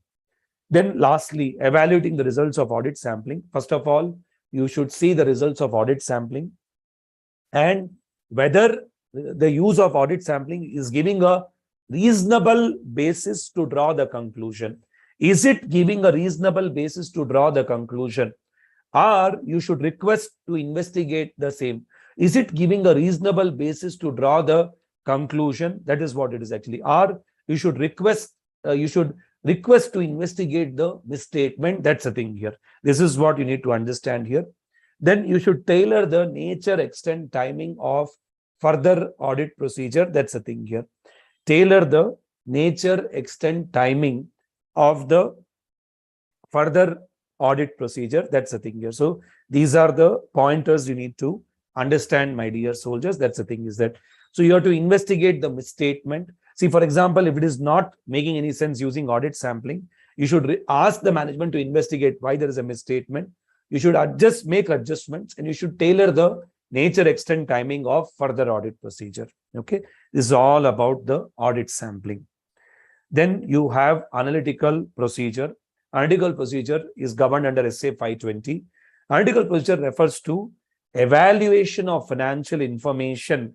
Then lastly, evaluating the results of audit sampling. First of all, you should see the results of audit sampling and whether the use of audit sampling is giving a reasonable basis to draw the conclusion. Is it giving a reasonable basis to draw the conclusion? Or you should request to investigate the same. Is it giving a reasonable basis to draw the conclusion? That is what it is actually. Or you should request to investigate the misstatement. That's the thing here. This is what you need to understand here. Then you should tailor the nature, extent, timing of further audit procedure. That's the thing here. Tailor the nature, extent, timing of the further audit procedure. That's the thing here. So these are the pointers you need to understand, my dear soldiers. That's the thing is that, so you have to investigate the misstatement. See, for example, if it is not making any sense using audit sampling, you should ask the management to investigate why there is a misstatement. You should make adjustments, and you should tailor the nature, extent, timing of further audit procedure. Okay, this is all about the audit sampling. Then you have analytical procedure. Analytical procedure is governed under SA 520. Analytical procedure refers to evaluation of financial information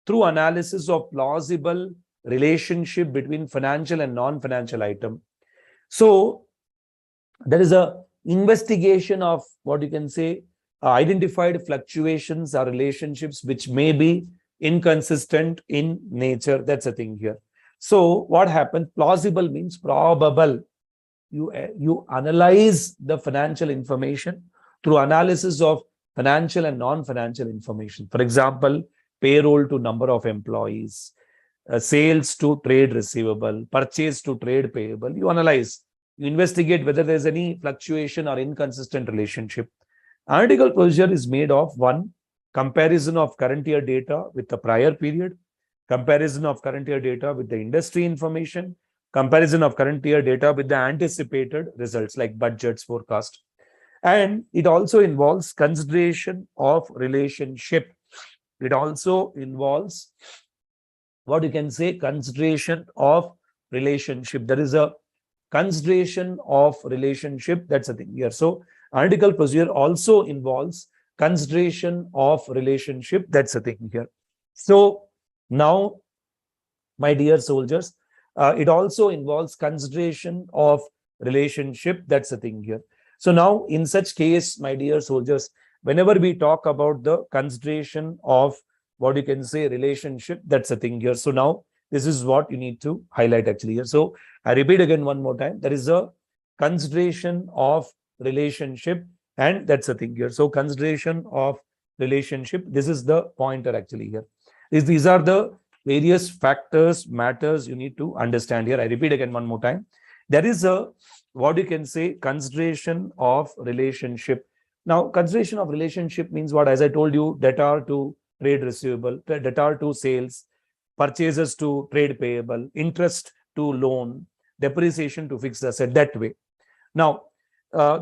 through analysis of plausible relationship between financial and non-financial item. So there is a investigation of what you can say identified fluctuations or relationships which may be inconsistent in nature. That's the thing here. So what happens? Plausible means probable. You analyze the financial information through analysis of financial and non-financial information. For example, payroll to number of employees, sales to trade receivable, purchase to trade payable. You analyze, you investigate whether there's any fluctuation or inconsistent relationship. Analytical procedure is made of one, comparison of current year data with the prior period, comparison of current year data with the industry information, comparison of current year data with the anticipated results like budgets, forecast. And it also involves consideration of relationship. It also involves what you can say consideration of relationship. There is a consideration of relationship. That's the thing here. So analytical procedure also involves consideration of relationship. That's the thing here. So now, my dear soldiers, it also involves consideration of relationship. That's the thing here. So now in such case, my dear soldiers, whenever we talk about the consideration of what you can say relationship, that's the thing here. So now this is what you need to highlight actually here. So I repeat again one more time. There is a consideration of relationship, and that's the thing here. So consideration of relationship, this is the pointer actually here. These are the various factors, matters you need to understand here. I repeat again one more time. There is a, what you can say, consideration of relationship. Now, consideration of relationship means what? As I told you, debtor to trade receivable, debtor to sales, purchases to trade payable, interest to loan, depreciation to fixed asset, that way. Now,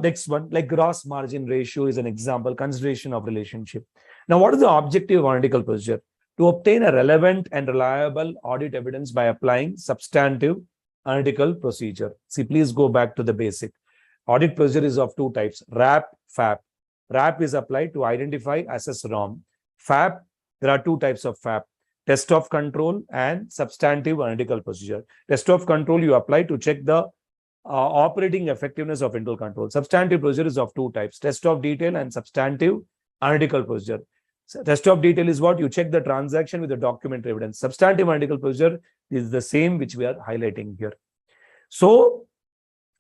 next one, like gross margin ratio is an example, consideration of relationship. Now, what is the objective of analytical procedure? To obtain a relevant and reliable audit evidence by applying substantive analytical procedure. See, please go back to the basic. Audit procedure is of two types, RAP, FAP. RAP is applied to identify, assess wrong. FAP, there are two types of FAP, test of control and substantive analytical procedure. Test of control you apply to check the operating effectiveness of internal control. Substantive procedure is of two types, test of detail and substantive analytical procedure. So test of detail is what? You check the transaction with the documentary evidence. Substantive analytical procedure is the same which we are highlighting here. So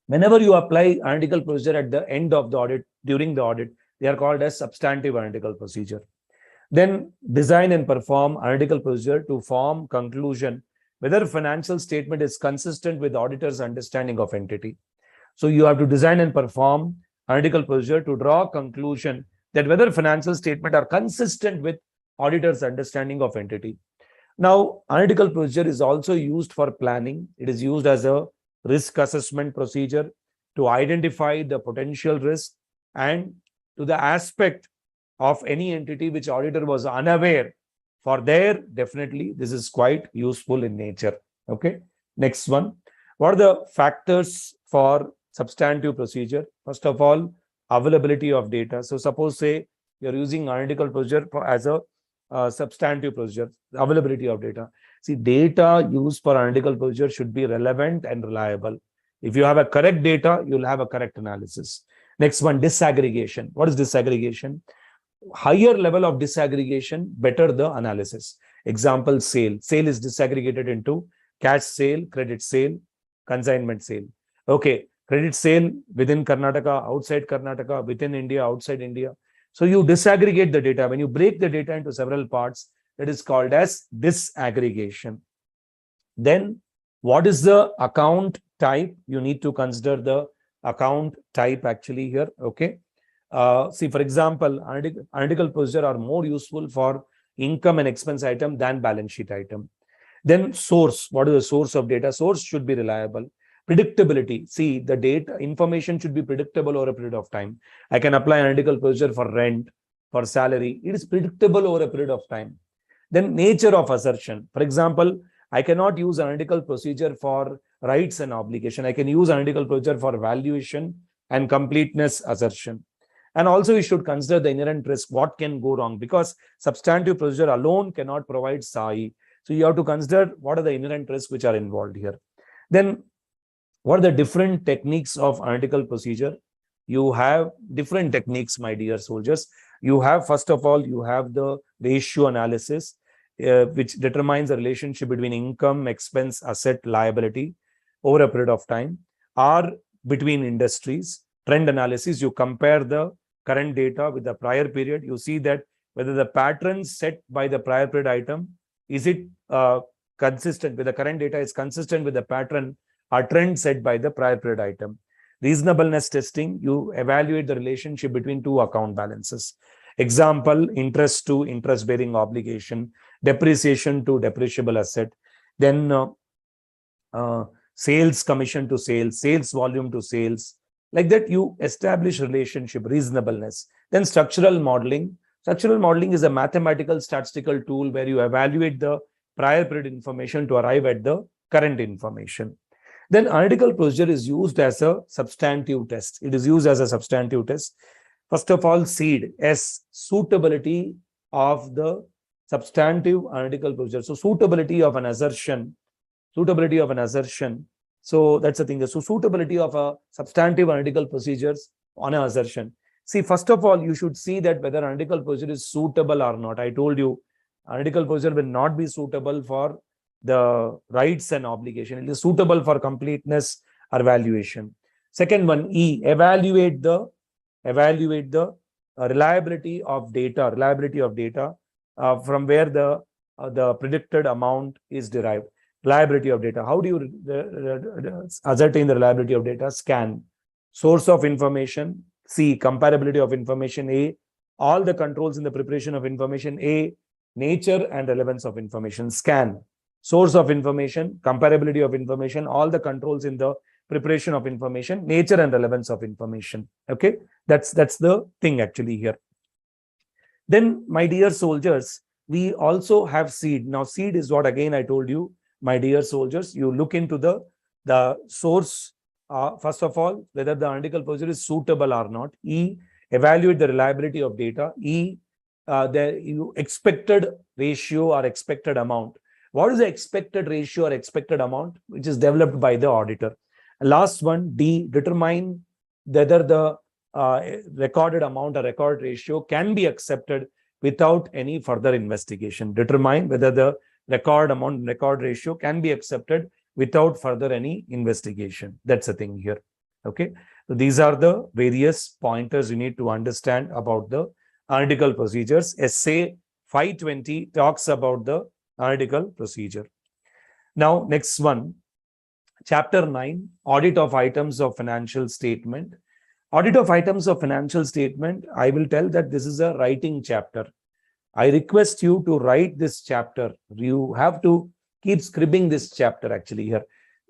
whenever you apply analytical procedure at the end of the audit, during the audit, they are called as substantive analytical procedure. Then design and perform analytical procedure to form conclusion whether financial statement is consistent with auditor's understanding of entity. So you have to design and perform analytical procedure to draw conclusion that whether financial statement are consistent with auditor's understanding of entity. Now, analytical procedure is also used for planning. It is used as a risk assessment procedure to identify the potential risk and to the aspect of any entity which auditor was unaware. For there, definitely, this is quite useful in nature. Okay. Next one. What are the factors for substantive procedure? First of all, availability of data. So suppose say you're using analytical procedure as a substantive procedure, availability of data. See, data used for analytical procedure should be relevant and reliable. If you have a correct data, you'll have a correct analysis. Next one, disaggregation. What is disaggregation? Higher level of disaggregation, better the analysis. Example, sale. Sale is disaggregated into cash sale, credit sale, consignment sale. Okay, credit sale within Karnataka, outside Karnataka, within India, outside India. So you disaggregate the data. When you break the data into several parts, that is called as disaggregation. Then What is the account type? You need to consider the account type actually here. Okay. See, for example, analytical procedure are more useful for income and expense item than balance sheet item. Then source. What is the source of data? Source should be reliable. Predictability. See, the data information should be predictable over a period of time. I can apply analytical procedure for rent, for salary. It is predictable over a period of time. Then nature of assertion. For example, I cannot use analytical procedure for rights and obligation. I can use analytical procedure for valuation and completeness assertion. And also you should consider the inherent risk. What can go wrong? Because substantive procedure alone cannot provide SAI. So you have to consider what are the inherent risks which are involved here. Then what are the different techniques of analytical procedure? You have different techniques, my dear soldiers. You have, first of all, you have the ratio analysis, which determines the relationship between income, expense, asset, liability over a period of time, or between industries. Trend analysis, you compare the current data with the prior period. You see that whether the pattern set by the prior period item, is it consistent with the current data, is consistent with the pattern or trend set by the prior period item. Reasonableness testing, you evaluate the relationship between two account balances. Example, interest to interest bearing obligation, depreciation to depreciable asset, then sales commission to sales, sales volume to sales. Like that, you establish relationship, reasonableness. Then structural modeling. Structural modeling is a mathematical statistical tool where you evaluate the prior period information to arrive at the current information. Then analytical procedure is used as a substantive test. It is used as a substantive test. First of all, SEED, S, suitability of the substantive analytical procedure. So suitability of an assertion, suitability of an assertion. So that's the thing. So suitability of a substantive analytical procedures on an assertion. See, first of all, you should see that whether analytical procedure is suitable or not. I told you, analytical procedure will not be suitable for the rights and obligation. It is suitable for completeness or valuation. Second one, E, evaluate the reliability of data, from where the predicted amount is derived. Reliability of data. How do you ascertain the reliability of data? Scan. Source of information. C, comparability of information. A, all the controls in the preparation of information. A, nature and relevance of information. Scan. Source of information, comparability of information, all the controls in the preparation of information, nature and relevance of information. Okay, that's the thing actually here. Then, my dear soldiers, we also have SEED. Now, SEED is what, again, I told you, my dear soldiers, you look into the source, first of all, whether the analytical procedure is suitable or not. E, evaluate the reliability of data. E, the expected ratio or expected amount. What is the expected ratio or expected amount which is developed by the auditor? Last one, D, determine whether the recorded amount or record ratio can be accepted without any further investigation. Determine whether the record amount and record ratio can be accepted without further any investigation. That's the thing here. Okay. So these are the various pointers you need to understand about the analytical procedures. Essay 520 talks about the analytical procedure. Now, next one, Chapter 9, Audit of Items of Financial Statement. Audit of Items of Financial Statement, I will tell that this is a writing chapter. I request you to write this chapter. You have to keep scribbing this chapter actually here,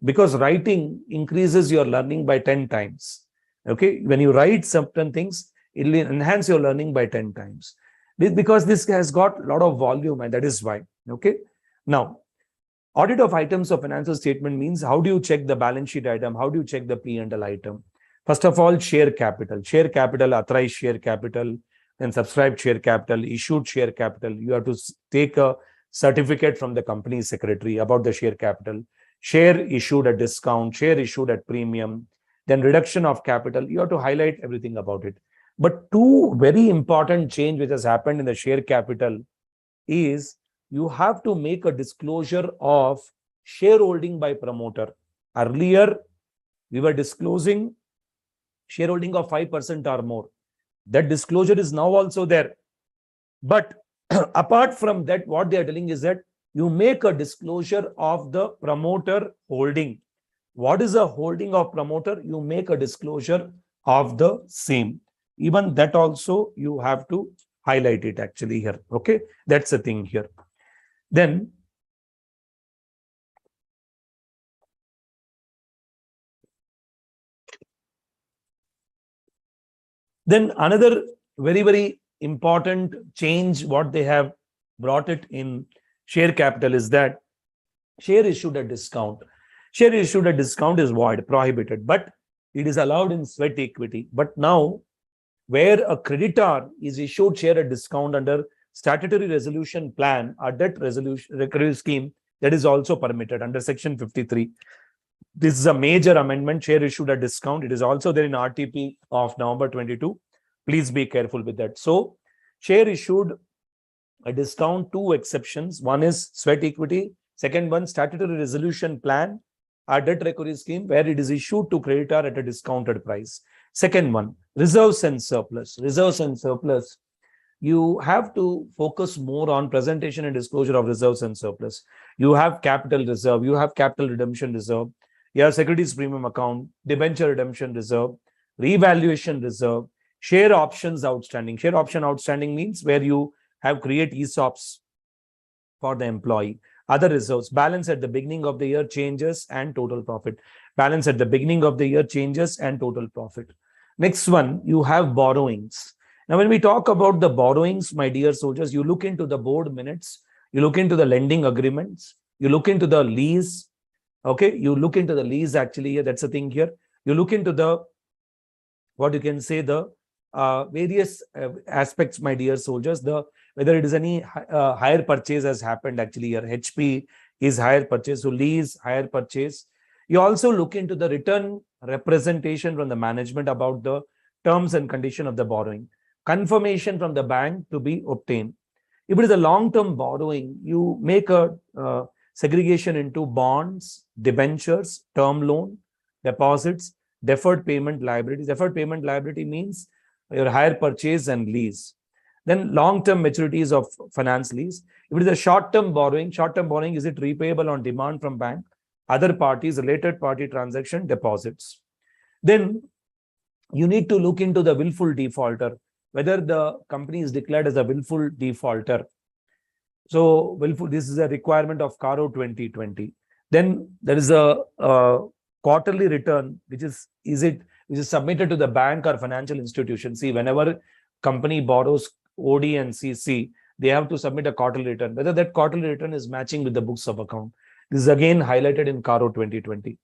because writing increases your learning by 10 times. Okay, when you write certain things, it will enhance your learning by 10 times. Because this has got a lot of volume, and that is why. Okay. Now, audit of items of financial statement means how do you check the balance sheet item? How do you check the P&L item? First of all, share capital, authorized share capital, then subscribed share capital, issued share capital. You have to take a certificate from the company secretary about the share capital, share issued at discount, share issued at premium, then reduction of capital. You have to highlight everything about it. But two very important change which has happened in the share capital is you have to make a disclosure of shareholding by promoter. Earlier, we were disclosing shareholding of 5% or more. That disclosure is now also there. But apart from that, what they are telling is that you make a disclosure of the promoter holding. What is a holding of promoter? You make a disclosure of the same. Even that also you have to highlight it actually here. Okay, that's the thing here. Then another very important change what they have brought it in share capital is that share issued at discount. Share issued at discount is void, prohibited, but it is allowed in sweat equity. But now, where a creditor is issued share at discount under statutory resolution plan or debt resolution recovery scheme, that is also permitted under section 53. This is a major amendment, share issued at discount. It is also there in RTP of November 22. Please be careful with that. So, share issued a discount, two exceptions. One is sweat equity. Second one, statutory resolution plan, a debt recovery scheme where it is issued to creditor at a discounted price. Second one, reserves and surplus. Reserves and surplus. You have to focus more on presentation and disclosure of reserves and surplus. You have capital reserve, you have capital redemption reserve, you have securities premium account, debenture redemption reserve, revaluation reserve, share options outstanding. Share option outstanding means where you have create ESOPs for the employee. Other reserves, balance at the beginning of the year changes and total profit. Balance at the beginning of the year changes and total profit. Next one, you have borrowings. Now, when we talk about the borrowings, my dear soldiers, you look into the board minutes, you look into the lending agreements, you look into the lease. Okay, you look into the lease actually here, that's the thing here. You look into the, what you can say, the various aspects, my dear soldiers, whether it is any higher purchase has happened actually here. HP is higher purchase, so lease, higher purchase. You also look into the written representation from the management about the terms and condition of the borrowing. Confirmation from the bank to be obtained. If it is a long-term borrowing, you make a segregation into bonds, debentures, term loan, deposits, deferred payment liabilities. Deferred payment liability means your hire purchase and lease. Then long-term maturities of finance lease. If it is a short-term borrowing is it repayable on demand from bank, other parties, related party transaction, deposits. Then you need to look into the willful defaulter, whether the company is declared as a willful defaulter. So willful, this is a requirement of CARO 2020. Then there is a quarterly return, which is submitted to the bank or financial institution. See, whenever company borrows OD and CC, they have to submit a quarterly return, whether that quarterly return is matching with the books of account. This is again highlighted in CARO 2020.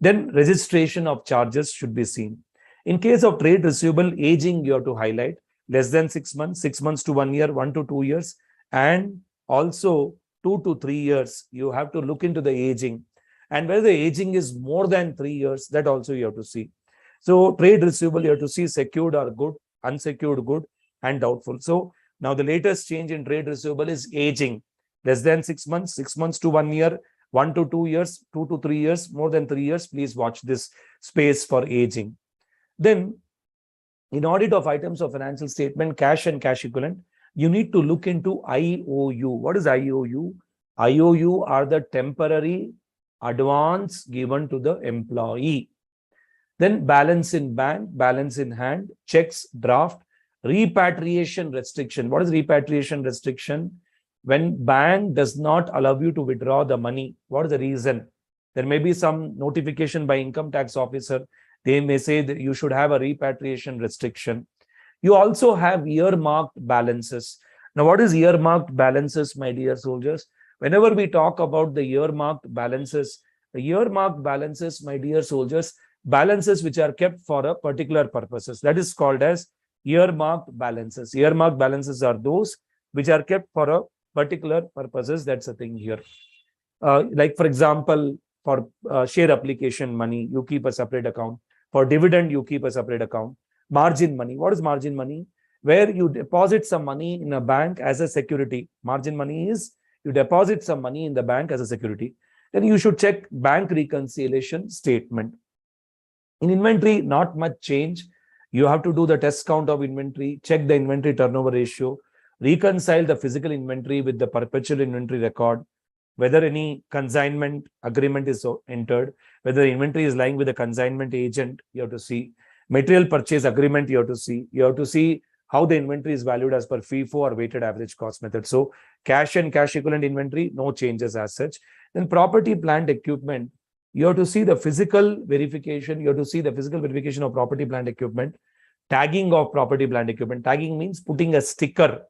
Then registration of charges should be seen. In case of trade receivable, aging you have to highlight less than 6 months, 6 months to 1 year, 1 to 2 years, and also 2 to 3 years. You have to look into the aging, and whether the aging is more than 3 years, that also you have to see. So trade receivable, you have to see secured or good, unsecured good, and doubtful. So now the latest change in trade receivable is aging. Less than 6 months, 6 months to 1 year, 1 to 2 years, 2 to 3 years, more than 3 years. Please watch this space for aging. Then in audit of items of financial statement, cash and cash equivalent, you need to look into IOU. What is IOU? IOU are the temporary advance given to the employee. Then balance in bank, balance in hand, checks, draft, repatriation restriction. What is repatriation restriction? When bank does not allow you to withdraw the money, what is the reason? There may be some notification by income tax officer. They may say that you should have a repatriation restriction. You also have earmarked balances. Now, what is earmarked balances, my dear soldiers? Whenever we talk about the earmarked balances, my dear soldiers, balances which are kept for a particular purposes, that is called as earmarked balances. Earmarked balances are those which are kept for a particular purposes. That's the thing here. Like for example, for share application money, you keep a separate account. For dividend, you keep a separate account. Margin money. What is margin money? Where you deposit some money in a bank as a security. Margin money is you deposit some money in the bank as a security. Then you should check bank reconciliation statement. In inventory, not much change. You have to do the test count of inventory, check the inventory turnover ratio, reconcile the physical inventory with the perpetual inventory record, whether any consignment agreement is entered, whether the inventory is lying with a consignment agent, you have to see. Material purchase agreement, you have to see. You have to see how the inventory is valued as per FIFO or weighted average cost method. So cash and cash equivalent inventory, no changes as such. Then property, plant, equipment, you have to see the physical verification. You have to see the physical verification of property, plant, equipment. Tagging of property, plant, equipment. Tagging means putting a sticker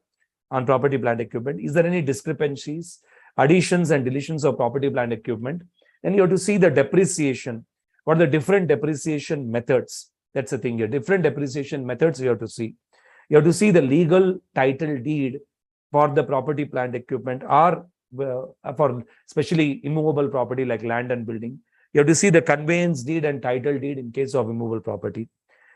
on property, plant, equipment. Is there any discrepancies, additions and deletions of property, plant, equipment? Then you have to see the depreciation. What are the different depreciation methods? That's the thing here. Different depreciation methods you have to see. You have to see the legal title deed for the property, plant, equipment, or for especially immovable property like land and building. You have to see the conveyance deed and title deed in case of immovable property.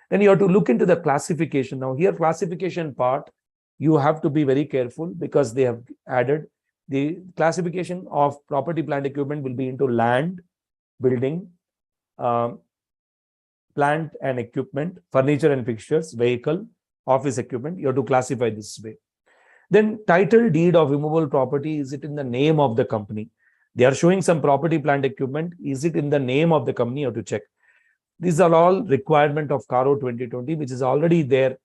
Then you have to look into the classification. Now here, classification part, you have to be very careful because they have added the classification of property, plant, equipment will be into land, building, plant and equipment, furniture and fixtures, vehicle, office equipment. You have to classify this way. Then title deed of immovable property, is it in the name of the company? They are showing some property, plant, equipment. Is it in the name of the company? You have to check. These are all requirement of CARO 2020, which is already there.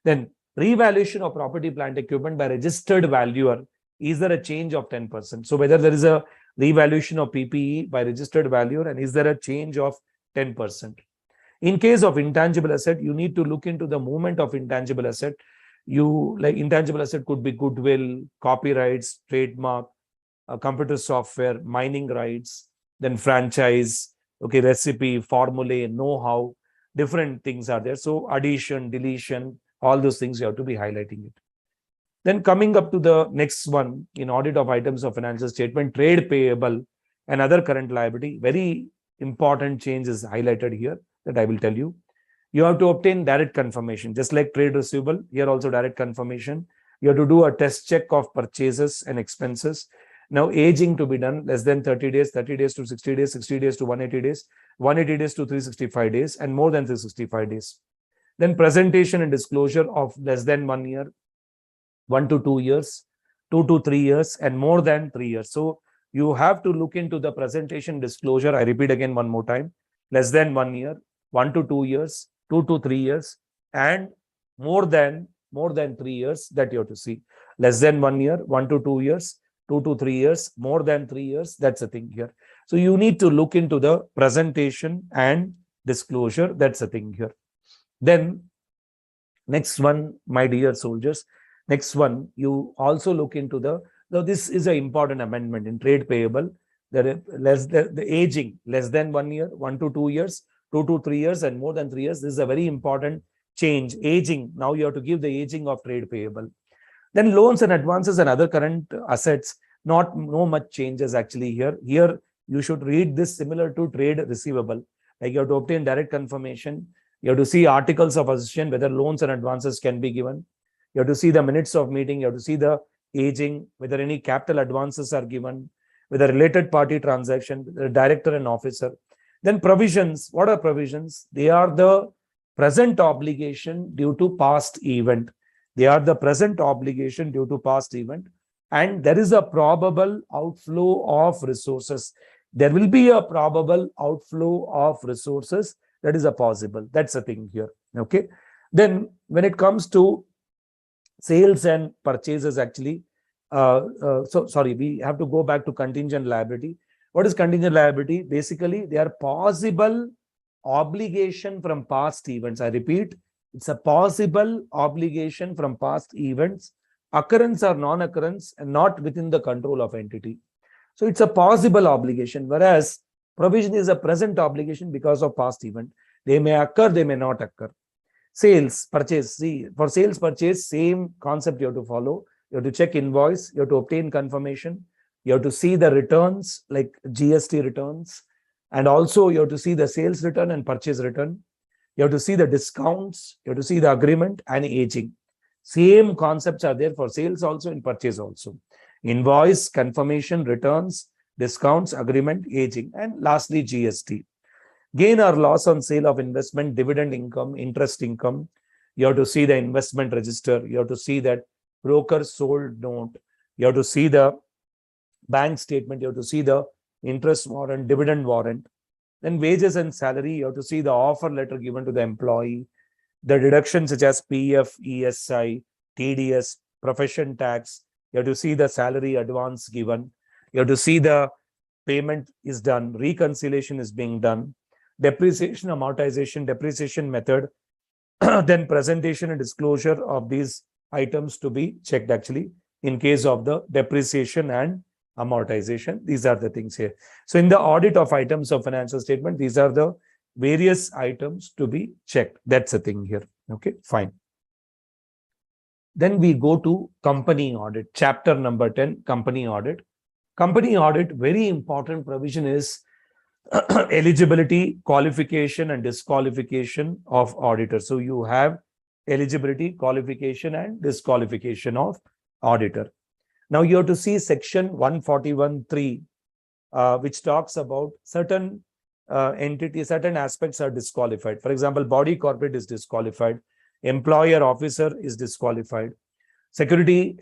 Then revaluation of property, plant, equipment by registered valuer. Is there a change of 10%? So whether there is a revaluation of PPE by registered valuer, and is there a change of 10%? In case of intangible asset, you need to look into the movement of intangible asset. Like intangible asset could be goodwill, copyrights, trademark, computer software, mining rights, then franchise, okay, recipe, formulae, know-how, different things are there. So addition, deletion, all those things you have to be highlighting it. Then coming up to the next one, in audit of items of financial statement, trade payable and other current liability, very important change is highlighted here that I will tell you. You have to obtain direct confirmation, just like trade receivable, here also direct confirmation. You have to do a test check of purchases and expenses. Now aging to be done less than 30 days, 30 days to 60 days, 60 days to 180 days, 180 days to 365 days, and more than 365 days. Then presentation and disclosure of less than 1 year, 1 to 2 years, 2 to 3 years, and more than 3 years. So you have to look into the presentation disclosure. I repeat again one more time, less than 1 year, 1 to 2 years, 2 to 3 years, and more than 3 years that you have to see. Less than 1 year, 1 to 2 years, 2 to 3 years, more than 3 years. That's the thing here. So you need to look into the presentation and disclosure. That's the thing here. Then next one, my dear soldiers, next one, you also look into now this is an important amendment in trade payable. The aging less than 1 year, 1 to 2 years, 2 to 3 years, and more than 3 years. This is a very important change. Aging, now you have to give the aging of trade payable. Then loans and advances and other current assets, no much changes actually here. Here you should read this similar to trade receivable. Like you have to obtain direct confirmation. You have to see articles of association, whether loans and advances can be given. You have to see the minutes of meeting. You have to see the aging, whether any capital advances are given, whether related party transaction, the director and officer. Then provisions. What are provisions? They are the present obligation due to past event. They are the present obligation due to past event. And there is a probable outflow of resources. There will be a probable outflow of resources. That is a possible. That's the thing here. Okay. Then when it comes to sales and purchases, actually, we have to go back to contingent liability. What is contingent liability? Basically, they are possible obligation from past events. I repeat, it's a possible obligation from past events, occurrence or non-occurrence, and not within the control of entity. So it's a possible obligation, whereas provision is a present obligation because of past event. They may occur, they may not occur. Sales, purchase. See, for sales purchase, same concept you have to follow. You have to check invoice, you have to obtain confirmation, you have to see the returns like GST returns, and also you have to see the sales return and purchase return. You have to see the discounts, you have to see the agreement and aging. Same concepts are there for sales also and purchase also. Invoice, confirmation, returns, discounts, agreement, aging, and lastly GST. Gain or loss on sale of investment, dividend income, interest income. You have to see the investment register. You have to see that broker sold note. You have to see the bank statement, you have to see the interest warrant, dividend warrant. Then wages and salary, you have to see the offer letter given to the employee, the deductions such as PF, ESI, TDS, profession tax. You have to see the salary advance given. You have to see the payment is done, reconciliation is being done, depreciation, amortization, depreciation method, then presentation and disclosure of these items to be checked actually in case of the depreciation and amortization. These are the things here. So in the audit of items of financial statement, these are the various items to be checked. That's the thing here. Okay, fine. Then we go to company audit, chapter number 10, company audit. Company audit, very important provision is eligibility, qualification, and disqualification of auditor. So you have eligibility, qualification, and disqualification of auditor. Now you have to see section 141(3), which talks about certain entities, certain aspects are disqualified. For example, body corporate is disqualified, employer officer is disqualified, security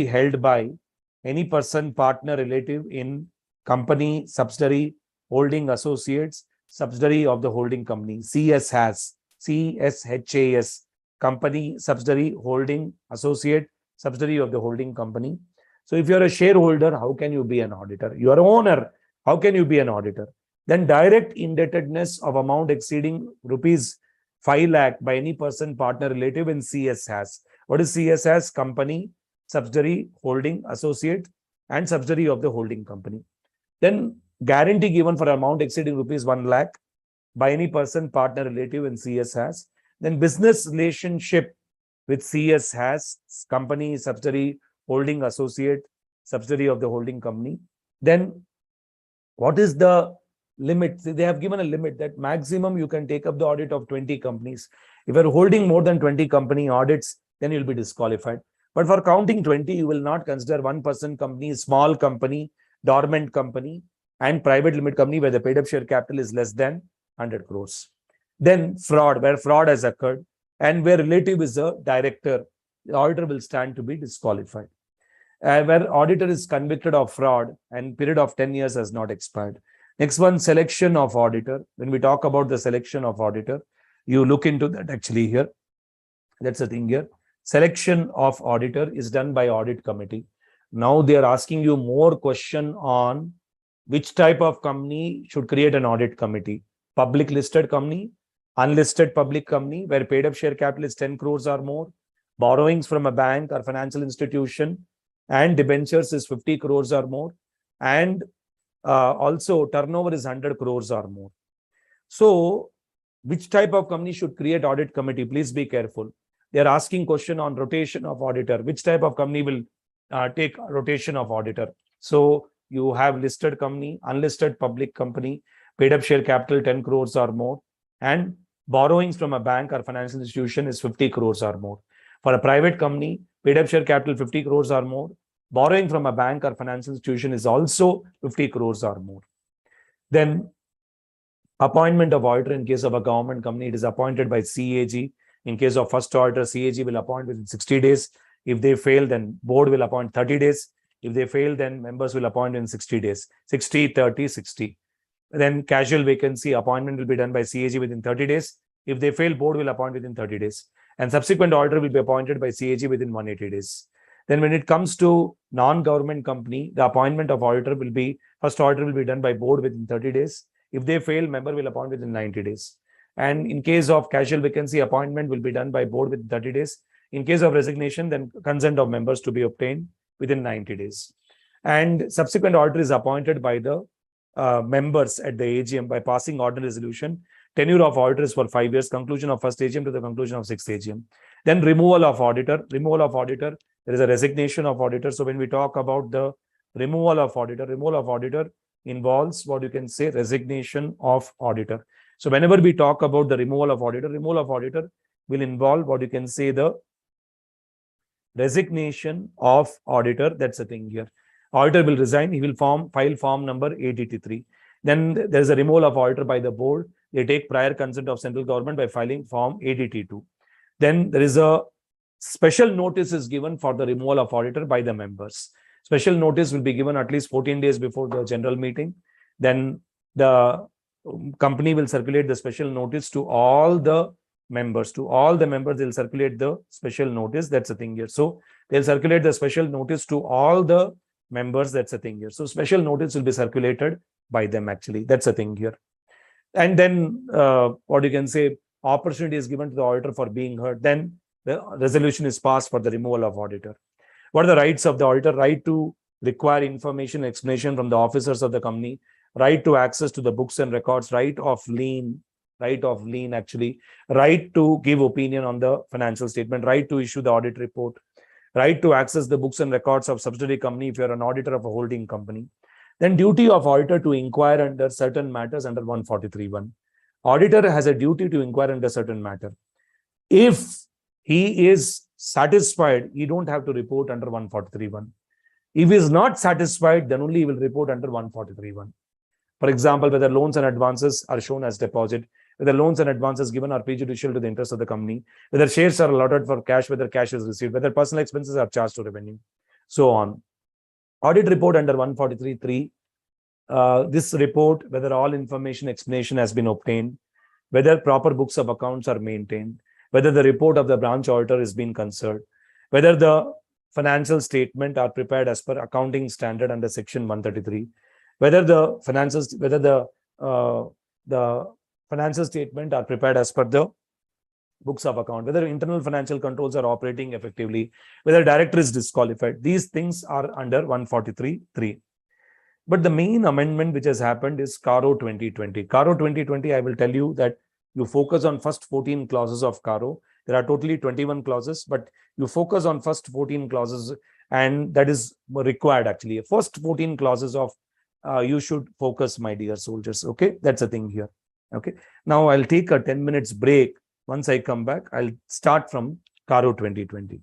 held by any person, partner, relative in company, subsidiary, holding associates, subsidiary of the holding company, CSHAS, company, subsidiary, holding associate, subsidiary of the holding company. So if you're a shareholder, how can you be an auditor? You are an owner, how can you be an auditor? Then direct indebtedness of amount exceeding rupees 5 lakh by any person, partner, relative in CSHAS. What is CSHAS? Company, subsidiary, holding, associate, and subsidiary of the holding company. Then guarantee given for amount exceeding rupees 1 lakh by any person, partner, relative in CSHAS. Then business relationship with CSHAS, company, subsidiary, holding, associate, subsidiary of the holding company. Then what is the limit? They have given a limit that maximum you can take up the audit of 20 companies. If you're holding more than 20 company audits, then you'll be disqualified. But for counting 20, you will not consider 1% company, small company, dormant company, and private limited company where the paid up share capital is less than 100 crores. Then fraud, where fraud has occurred, and where relative is a director, the auditor will stand to be disqualified. Where auditor is convicted of fraud and period of 10 years has not expired. Next one, selection of auditor. When we talk about the selection of auditor, you look into that actually here. That's the thing here. Selection of auditor is done by audit committee. Now they are asking you more question on which type of company should create an audit committee. Public listed company, unlisted public company where paid up share capital is 10 crores or more, borrowings from a bank or financial institution, and debentures is 50 crores or more, and also turnover is 100 crores or more. So which type of company should create audit committee? Please be careful. They are asking question on rotation of auditor. Which type of company will take rotation of auditor? So you have listed company, unlisted public company, paid up share capital 10 crores or more, and borrowings from a bank or financial institution is 50 crores or more. For a private company, paid up share capital 50 crores or more, borrowing from a bank or financial institution is also 50 crores or more. Then appointment of auditor in case of a government company, it is appointed by CAG. In case of first auditor, CAG will appoint within 60 days. If they fail, then board will appoint 30 days. If they fail, then members will appoint in 60 days. 60, 30, 60. Then casual vacancy, appointment will be done by CAG within 30 days. If they fail, board will appoint within 30 days. And subsequent auditor will be appointed by CAG within 180 days. Then when it comes to non-government company, the appointment of auditor will be, first auditor will be done by board within 30 days. If they fail, member will appoint within 90 days. And in case of casual vacancy, appointment will be done by board within 30 days. In case of resignation, then consent of members to be obtained within 90 days. And subsequent auditor is appointed by the members at the AGM by passing ordinary resolution. Tenure of auditor is for 5 years, conclusion of first AGM to the conclusion of sixth AGM. Then removal of auditor. Removal of auditor, there is a resignation of auditor. So when we talk about the removal of auditor involves what you can say resignation of auditor. So whenever we talk about the removal of auditor will involve what you can say the resignation of auditor. That's the thing here. Auditor will resign. He will file form number 883. Then there is a removal of auditor by the board. They take prior consent of central government by filing form 882. Then there is a special notice is given for the removal of auditor by the members. Special notice will be given at least 14 days before the general meeting. Then the company will circulate the special notice to all the members. They'll circulate the special notice. That's the thing here. So they'll circulate the special notice to all the members. That's the thing here. So special notice will be circulated by them actually. That's the thing here. And then what you can say, opportunity is given to the auditor for being heard. Then the resolution is passed for the removal of auditor. What are the rights of the auditor? Right to require information, explanation from the officers of the company, right to access to the books and records, right of lien actually, right to give opinion on the financial statement, right to issue the audit report, right to access the books and records of subsidiary company if you're an auditor of a holding company. Then duty of auditor to inquire under certain matters under 143(1). Auditor has a duty to inquire under certain matter. If he is satisfied, he don't have to report under 143(1). If he is not satisfied, then only he will report under 143(1). For example, whether loans and advances are shown as deposit, whether loans and advances given are prejudicial to the interest of the company, whether shares are allotted for cash, whether cash is received, whether personal expenses are charged to revenue, so on. Audit report under 143(3). This report, whether all information explanation has been obtained, whether proper books of accounts are maintained, whether the report of the branch auditor is being considered, whether the financial statement are prepared as per accounting standard under section 133, whether the financial statement are prepared as per the books of account, whether internal financial controls are operating effectively, whether director is disqualified. These things are under 143(3). But the main amendment which has happened is CARO 2020. CARO 2020, I will tell you that you focus on first 14 clauses of CARO. There are totally 21 clauses, but you focus on first 14 clauses, and that is required actually. First 14 clauses of you should focus, my dear soldiers. Okay, that's the thing here. Okay, now I'll take a 10 minutes break. Once I come back, I'll start from CARO 2020.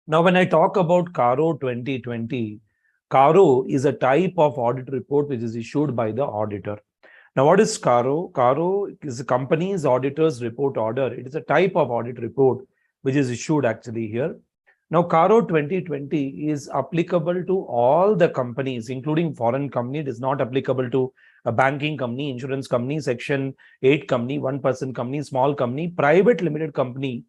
Now, when I talk about CARO 2020, CARO is a type of audit report which is issued by the auditor. Now, what is CARO? CARO is a company's auditor's report order. It is a type of audit report which is issued actually here. Now, CARO 2020 is applicable to all the companies, including foreign company. It is not applicable to a banking company, insurance company, Section 8 company, 1% company, small company, private limited company,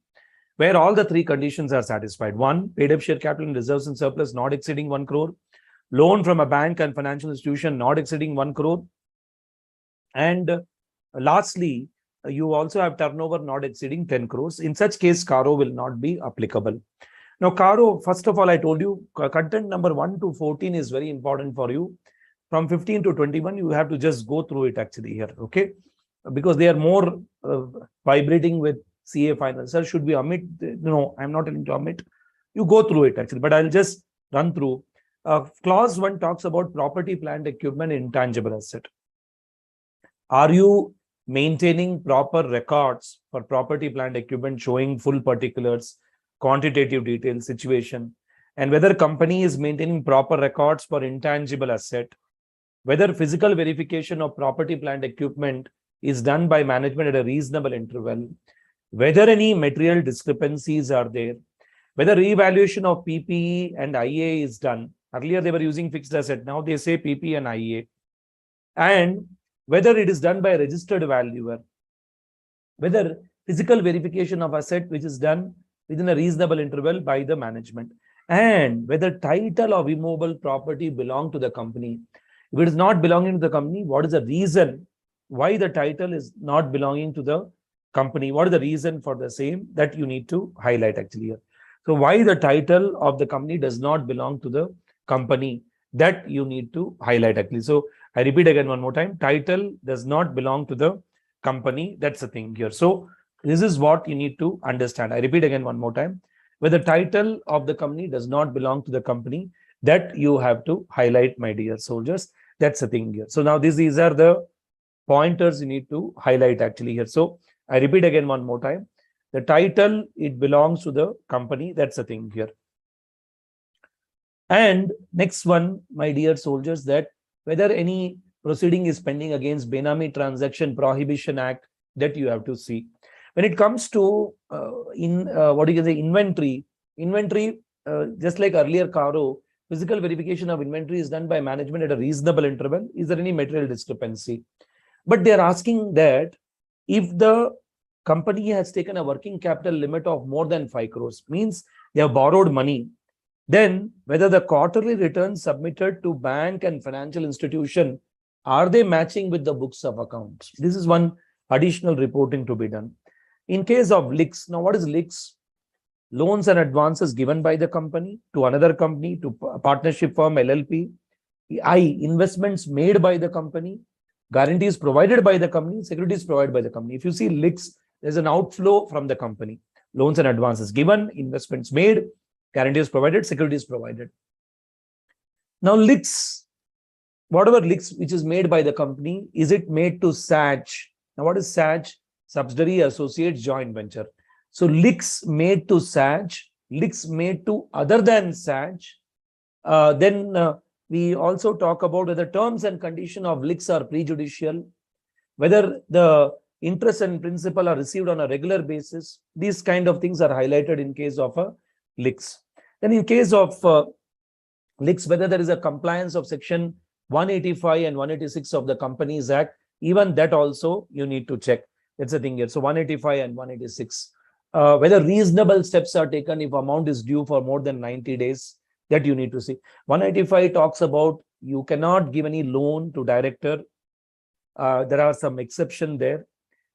where all the three conditions are satisfied. One, paid up share capital and reserves and surplus not exceeding 1 crore. Loan from a bank and financial institution not exceeding 1 crore. And lastly, you also have turnover not exceeding 10 crores. In such case, CARO will not be applicable. Now, CARO, first of all, I told you, content number 1 to 14 is very important for you. From 15 to 21, you have to just go through it actually here, okay? Because they are more vibrating with CA final. Sir, should we omit? No, I'm not going to omit. You go through it actually, but I'll just run through. Clause 1 talks about property, plant, equipment, intangible asset. Are you maintaining proper records for property, plant, equipment, showing full particulars, quantitative details, situation, and whether company is maintaining proper records for intangible asset, whether physical verification of property, plant, equipment is done by management at a reasonable interval, whether any material discrepancies are there, whether reevaluation of PPE and IA is done. Earlier they were using fixed asset, now they say PPE and IA, and whether it is done by a registered valuer, whether physical verification of asset which is done within a reasonable interval by the management, and whether title of immovable property belong to the company. If it is not belonging to the company, what is the reason why the title is not belonging to the company? What is the reason for the same that you need to highlight actually here? So why the title of the company does not belong to the company, that you need to highlight actually. So I repeat again one more time, title does not belong to the company. That's the thing here. So this is what you need to understand. I repeat again one more time, where the title of the company does not belong to the company, that you have to highlight, my dear soldiers. That's the thing here. So now these are the pointers you need to highlight actually here. So I repeat again one more time, the title, it belongs to the company. That's the thing here. And next one, my dear soldiers, that whether any proceeding is pending against Benami Transaction Prohibition Act, that you have to see. When it comes to inventory, just like earlier CARO, physical verification of inventory is done by management at a reasonable interval. Is there any material discrepancy? But they are asking that if the company has taken a working capital limit of more than 5 crores, means they have borrowed money, then whether the quarterly returns submitted to bank and financial institution, are they matching with the books of accounts? This is one additional reporting to be done. In case of leaks, now what is leaks? Loans and advances given by the company to another company, to a partnership firm, LLP. Investments made by the company, guarantees provided by the company, securities provided by the company. If you see leaks, there's an outflow from the company. Loans and advances given, investments made, guarantees provided, securities provided. Now leaks, whatever leaks which is made by the company, is it made to SAJ? Now what is SAJ? Subsidiary, associates, joint venture. So leaks made to SAJ, leaks made to other than SAJ. Then we also talk about whether terms and condition of leaks are prejudicial, whether the interest and principal are received on a regular basis. These kind of things are highlighted in case of a leaks. Then in case of leaks, whether there is a compliance of section 185 and 186 of the Companies Act, even that also you need to check. That's the thing here. So 185 and 186. Whether reasonable steps are taken if amount is due for more than 90 days, that you need to see. 185 talks about you cannot give any loan to director. There are some exceptions there.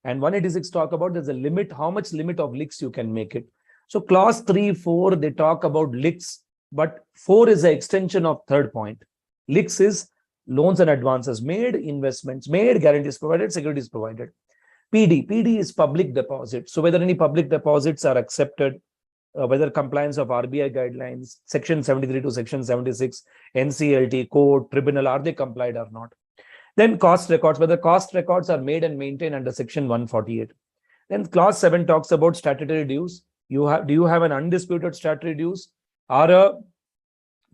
And 186 talk about there's a limit, how much limit of leaks you can make it. So clause 3, 4, they talk about leaks, but 4 is an extension of third point. Leaks is loans and advances made, investments made, guarantees provided, securities provided. PD is public deposit. So whether any public deposits are accepted, whether compliance of RBI guidelines, section 73 to section 76, NCLT, code, tribunal, are they complied or not? Then cost records, whether cost records are made and maintained under section 148. Then clause 7 talks about statutory dues. Do you have an undisputed statutory dues? or a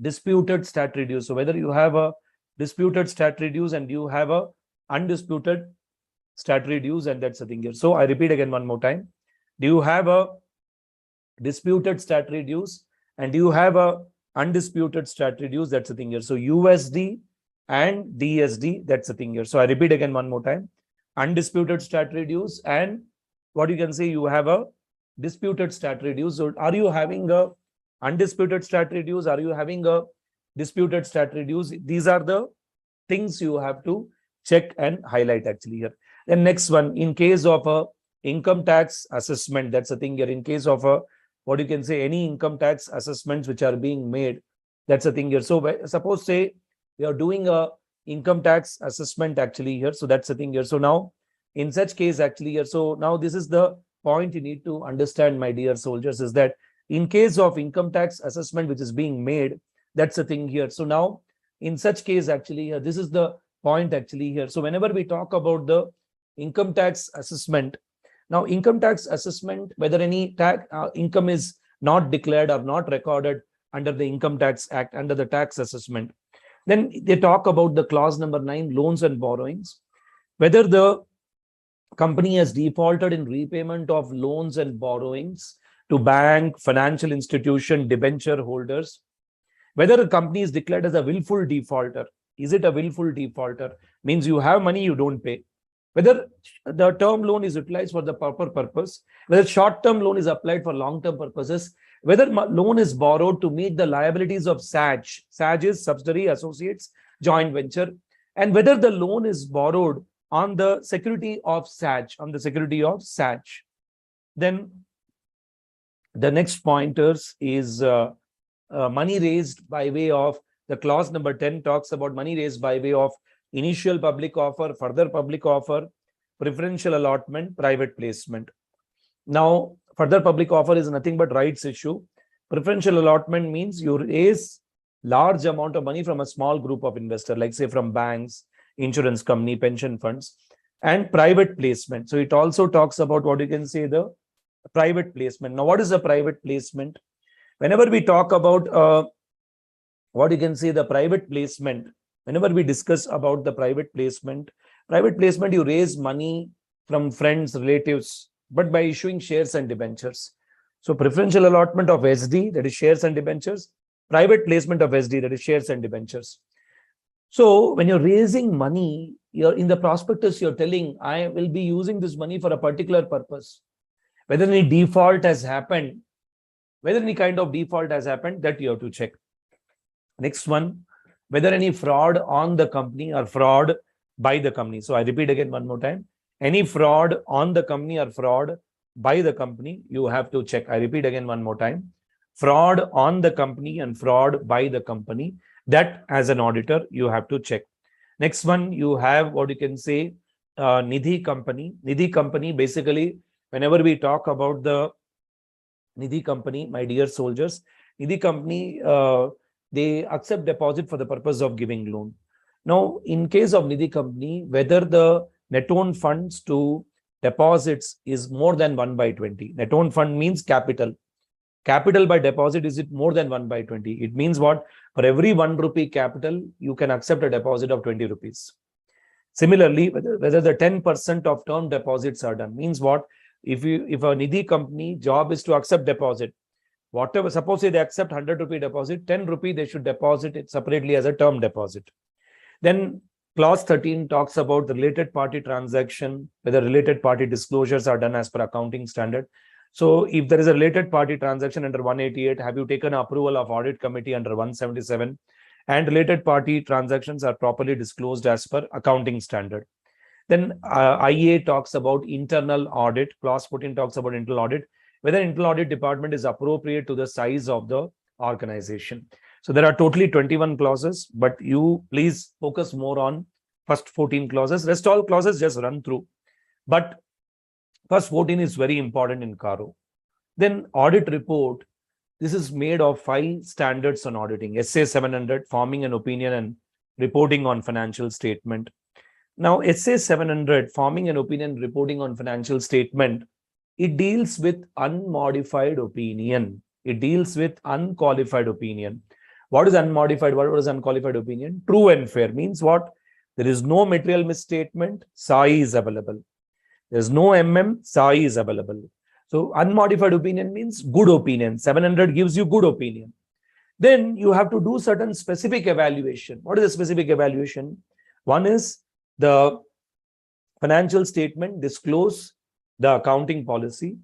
disputed statutory dues. So whether you have a disputed statutory dues and you have a undisputed statutory dues, and that's the thing here. So I repeat again one more time. Do you have a disputed statutory dues and do you have a undisputed statutory dues? That's the thing here. So USD and DSD, that's the thing here. So I repeat again one more time. Undisputed statutory dues and what you can say, you have a disputed statutory dues. So are you having a undisputed statutory dues? Are you having a disputed statutory dues? These are the things you have to check and highlight actually here. Then next one, in case of a income tax assessment, that's the thing here. In case of a, what you can say, any income tax assessments which are being made, that's the thing here. So suppose say we are doing a income tax assessment actually here. So that's the thing here. So now in such case actually here, so now this is the point you need to understand, my dear soldiers, is that in case of income tax assessment which is being made, that's the thing here. So now in such case actually here, this is the point actually here. So whenever we talk about the income tax assessment, now income tax assessment, whether any tax income is not declared or not recorded under the Income Tax Act, under the tax assessment, then they talk about the clause number 9, loans and borrowings. Whether the company has defaulted in repayment of loans and borrowings to bank, financial institution, debenture holders, whether a company is declared as a willful defaulter. Is it a willful defaulter? Means you have money, you don't pay. Whether the term loan is utilized for the proper purpose, whether short-term loan is applied for long-term purposes, whether loan is borrowed to meet the liabilities of SAG. SAG is subsidiary, associates, joint venture, and whether the loan is borrowed on the security of SAG, Then the next pointers is money raised by way of, the clause number 10 talks about money raised by way of initial public offer, further public offer, preferential allotment, private placement. Now, further public offer is nothing but rights issue. Preferential allotment means you raise large amount of money from a small group of investors, like say from banks, insurance company, pension funds, and private placement. So it also talks about what you can say, the private placement. Now, what is a private placement? Whenever we talk about what you can say, the private placement, whenever we discuss about the private placement, you raise money from friends, relatives, but by issuing shares and debentures. So preferential allotment of SD, that is shares and debentures, private placement of SD, that is shares and debentures. So when you're raising money, you're in the prospectus, you're telling, I will be using this money for a particular purpose. Whether any default has happened, whether any kind of default has happened, that you have to check. Next one, whether any fraud on the company or fraud by the company. So I repeat again one more time. Any fraud on the company or fraud by the company, you have to check. I repeat again one more time. Fraud on the company and fraud by the company, that as an auditor, you have to check. Next one, you have what you can say, Nidhi company. Nidhi company, basically, whenever we talk about the Nidhi company, my dear soldiers, Nidhi company, they accept deposit for the purpose of giving loan. Now, in case of Nidhi company, whether the net own funds to deposits is more than 1/20. Net own fund means capital. Capital by deposit, is it more than 1/20? It means what? For every 1 rupee capital, you can accept a deposit of 20 rupees. Similarly, whether the 10% of term deposits are done, means what? If a Nidhi company job is to accept deposit, whatever, suppose they accept 100 rupee deposit, 10 rupee they should deposit it separately as a term deposit. Then clause 13 talks about the related party transaction, whether related party disclosures are done as per accounting standard. So if there is a related party transaction under 188, have you taken approval of audit committee under 177? And related party transactions are properly disclosed as per accounting standard. Then IA talks about internal audit. Clause 14 talks about internal audit, whether internal audit department is appropriate to the size of the organization. So there are totally 21 clauses, but you please focus more on first 14 clauses. Rest all clauses just run through. But first 14 is very important in CARO. Then audit report. This is made of 5 standards on auditing. SA 700, forming an opinion and reporting on financial statement. Now, SA 700, forming an opinion, reporting on financial statement, it deals with unmodified opinion. It deals with unqualified opinion. What is unmodified? What is unqualified opinion? True and fair means what? There is no material misstatement, SAI is available. There is no SAI is available. So unmodified opinion means good opinion. 700 gives you good opinion. Then you have to do certain specific evaluation. What is the specific evaluation? One is the financial statement disclose the accounting policy.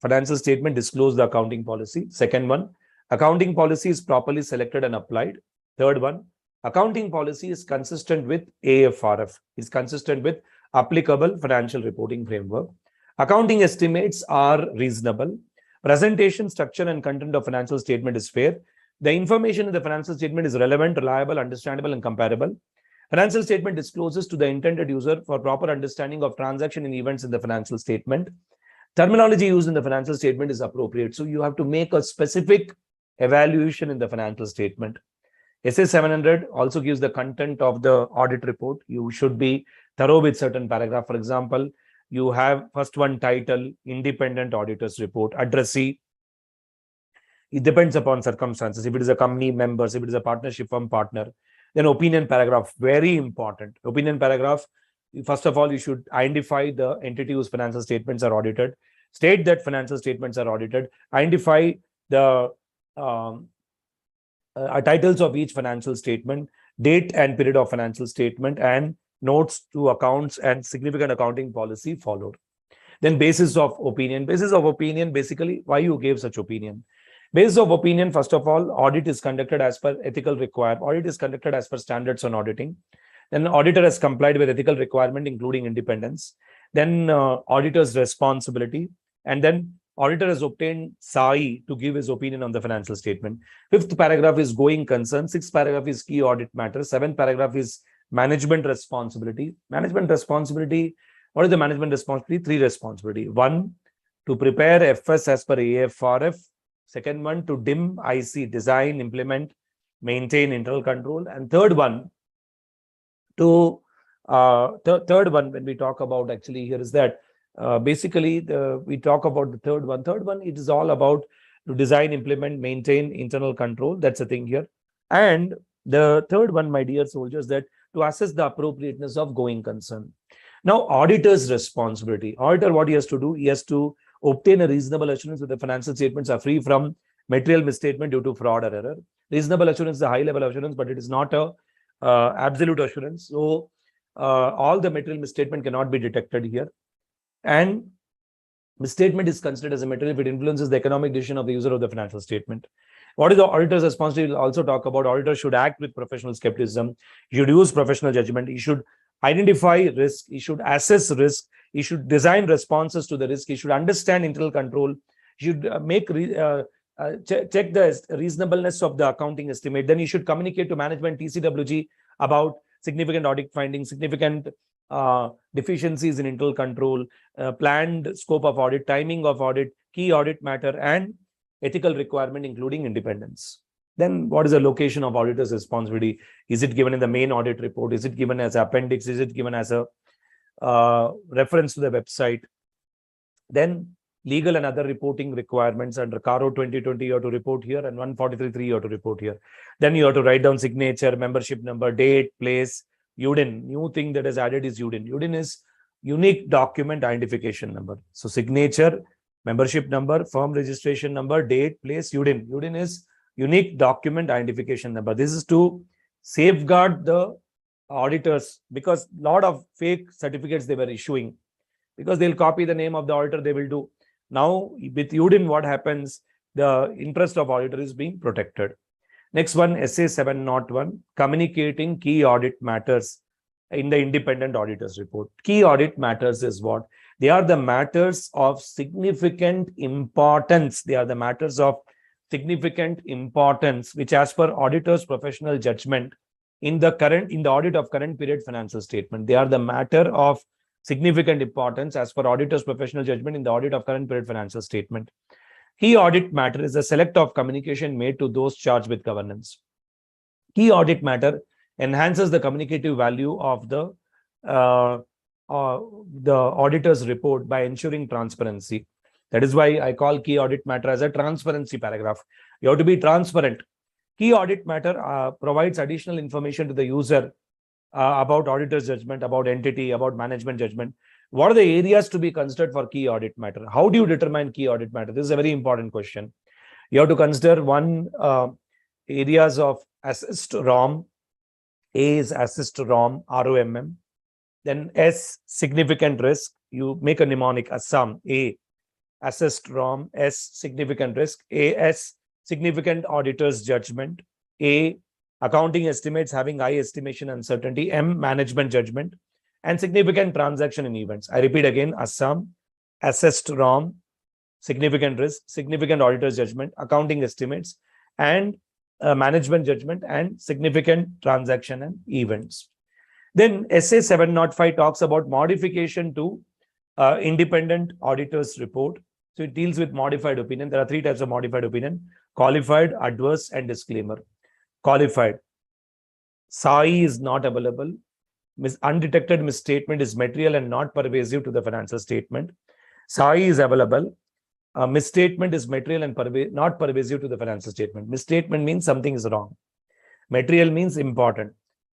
Financial statement disclose the accounting policy. Second one, accounting policy is properly selected and applied. Third one, accounting policy is consistent with AFRF, is consistent with applicable financial reporting framework. Accounting estimates are reasonable. Presentation, structure, and content of financial statement is fair. The information in the financial statement is relevant, reliable, understandable, and comparable. Financial statement discloses to the intended user for proper understanding of transaction and events in the financial statement. Terminology used in the financial statement is appropriate. So you have to make a specific evaluation in the financial statement. SA 700 also gives the content of the audit report. You should be thorough with certain paragraph. For example, you have first one title, Independent Auditors Report, addressee. It depends upon circumstances. If it is a company members, if it is a partnership firm partner, then opinion paragraph, very important. Opinion paragraph, first of all, you should identify the entity whose financial statements are audited, state that financial statements are audited, identify the titles of each financial statement, date and period of financial statement, and notes to accounts and significant accounting policy followed. Then basis of opinion. Basis of opinion, basically, why you gave such opinion. Basis of opinion, first of all, audit is conducted as per ethical requirement. Audit is conducted as per standards on auditing. Then auditor has complied with ethical requirement, including independence. Then auditor's responsibility. And then auditor has obtained SAI to give his opinion on the financial statement. Fifth paragraph is going concern. Sixth paragraph is key audit matters. Seventh paragraph is management responsibility. Management responsibility. What is the management responsibility? Three responsibility. One, to prepare FS as per AFRF. Second one, to DIM, IC, design, implement, maintain internal control. And third one, to third one, when we talk about actually here is that basically we talk about the third one. Third one, it is all about to design, implement, maintain internal control. That's the thing here. And the third one, my dear soldiers, that to assess the appropriateness of going concern. Now, auditor's responsibility. Auditor, what he has to do? He has to obtain a reasonable assurance that the financial statements are free from material misstatement due to fraud or error. Reasonable assurance is a high level assurance, but it is not a absolute assurance. So all the material misstatement cannot be detected here. And misstatement is considered as a material if it influences the economic decision of the user of the financial statement. What is the auditor's responsibility? We'll also talk about auditor should act with professional skepticism. He should use professional judgment. He should identify risk. He should assess risk. He should design responses to the risk. He should understand internal control. He should check the reasonableness of the accounting estimate. Then he should communicate to management, TCWG, about significant audit findings, significant deficiencies in internal control, planned scope of audit, timing of audit, key audit matter, and ethical requirement, including independence. Then what is the location of auditor's responsibility? Is it given in the main audit report? Is it given as appendix? Is it given as a reference to the website? Then legal and other reporting requirements under CARO 2020, you have to report here, and 143.3 you have to report here. Then you have to write down signature, membership number, date, place, UDIN. New thing that is added is UDIN. UDIN is unique document identification number. So signature, membership number, firm registration number, date, place, UDIN. UDIN is unique document identification number. This is to safeguard the auditors, because a lot of fake certificates they were issuing, because they'll copy the name of the auditor, they will do. Now with UDIN, what happens? The interest of auditor is being protected. Next one, SA 701, communicating key audit matters in the independent auditors report. Key audit matters is what? They are the matters of significant importance. They are the matters of significant importance, which as per auditor's professional judgment in the audit of current period financial statement, they are the matter of significant importance as per auditor's professional judgment in the audit of current period financial statement. Key audit matter is a select of communication made to those charged with governance. Key audit matter enhances the communicative value of the auditor's report by ensuring transparency. That is why I call key audit matter as a transparency paragraph. You have to be transparent. Key audit matter provides additional information to the user about auditor's judgment, about entity, about management judgment. What are the areas to be considered for key audit matter? How do you determine key audit matter? This is a very important question. You have to consider one areas of assessed ROM. A is assessed ROM, ROMM. Then S, significant risk. You make a mnemonic, ASSAM, A, assessed ROM, S, significant risk, AS, significant auditor's judgment, A, accounting estimates having high estimation uncertainty, M, management judgment, and significant transaction in events. I repeat again, ASSAM, assessed ROM, significant risk, significant auditor's judgment, accounting estimates, and management judgment, and significant transaction and events. Then SA 705 talks about modification to independent auditor's report. So it deals with modified opinion. There are three types of modified opinion: qualified, adverse, and disclaimer. Qualified. SAI is not available. Undetected misstatement is material and not pervasive to the financial statement. SAI is available. Misstatement is material and not pervasive to the financial statement. Misstatement means something is wrong. Material means important.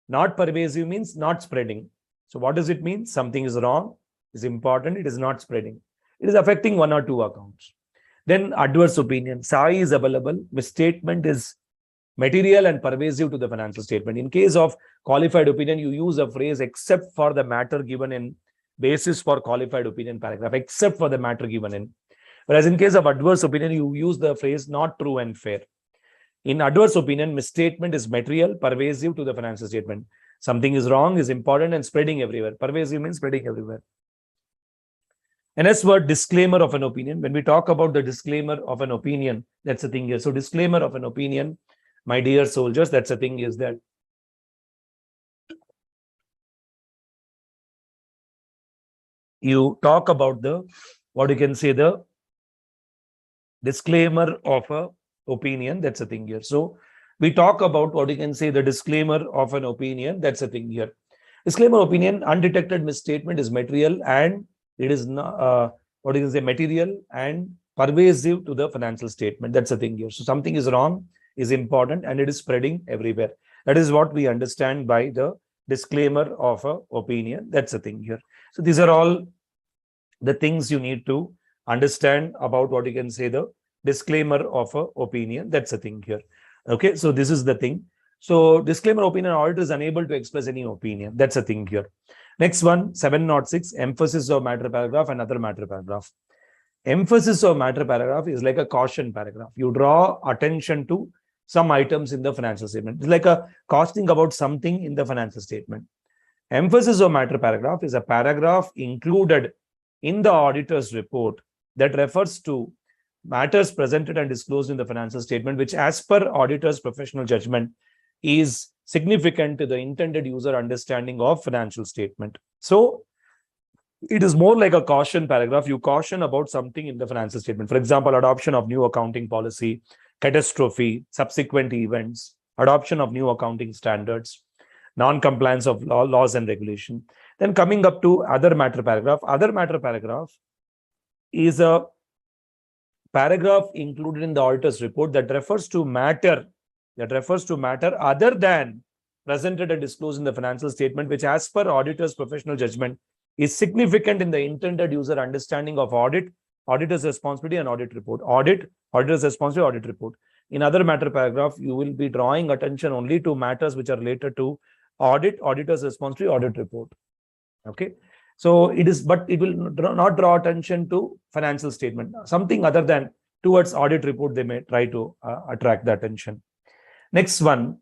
Not pervasive means not spreading. So what does it mean? Something is wrong, is important, it is not spreading. It is affecting one or two accounts. Then adverse opinion. SAI is available. Misstatement is material and pervasive to the financial statement. In case of qualified opinion, you use a phrase except for the matter given in basis for qualified opinion paragraph, except for the matter given in. Whereas in case of adverse opinion, you use the phrase not true and fair. In adverse opinion, misstatement is material, pervasive to the financial statement. Something is wrong, is important, and spreading everywhere. Pervasive means spreading everywhere. And as word disclaimer of an opinion, when we talk about the disclaimer of an opinion, that's the thing here. So disclaimer of an opinion, my dear soldiers, that's the thing is that you talk about the, what you can say, the disclaimer of a opinion, that's a thing here. So we talk about what you can say, the disclaimer of an opinion, that's a thing here. Disclaimer opinion, undetected misstatement is material and it is not, what you can say, material and pervasive to the financial statement. That's a thing here. So something is wrong, is important, and it is spreading everywhere. That is what we understand by the disclaimer of a opinion. That's a thing here. So these are all the things you need to understand about what you can say, the disclaimer of a opinion. That's a thing here. Okay, so this is the thing. So disclaimer opinion, auditor is unable to express any opinion. That's a thing here. Next one, 706, emphasis of matter paragraph and other matter paragraph. Emphasis of matter paragraph is like a caution paragraph. You draw attention to some items in the financial statement. It's like a cautioning about something in the financial statement. Emphasis of matter paragraph is a paragraph included in the auditor's report that refers to matters presented and disclosed in the financial statement, which as per auditor's professional judgment is significant to the intended user understanding of financial statement. So it is more like a caution paragraph. You caution about something in the financial statement. For example, adoption of new accounting policy, catastrophe, subsequent events, adoption of new accounting standards, non-compliance of laws and regulation. Then coming up to other matter paragraph. Other matter paragraph is a paragraph included in the auditor's report that refers to matter other than presented and disclosed in the financial statement, which as per auditor's professional judgment is significant in the intended user understanding of audit, auditor's responsibility, and audit report. Auditor's responsibility, audit report. In other matter paragraph, you will be drawing attention only to matters which are related to audit, auditor's responsibility, audit report. Okay. So it is, but it will not draw attention to financial statement. Something other than towards audit report, they may try to attract the attention. Next one,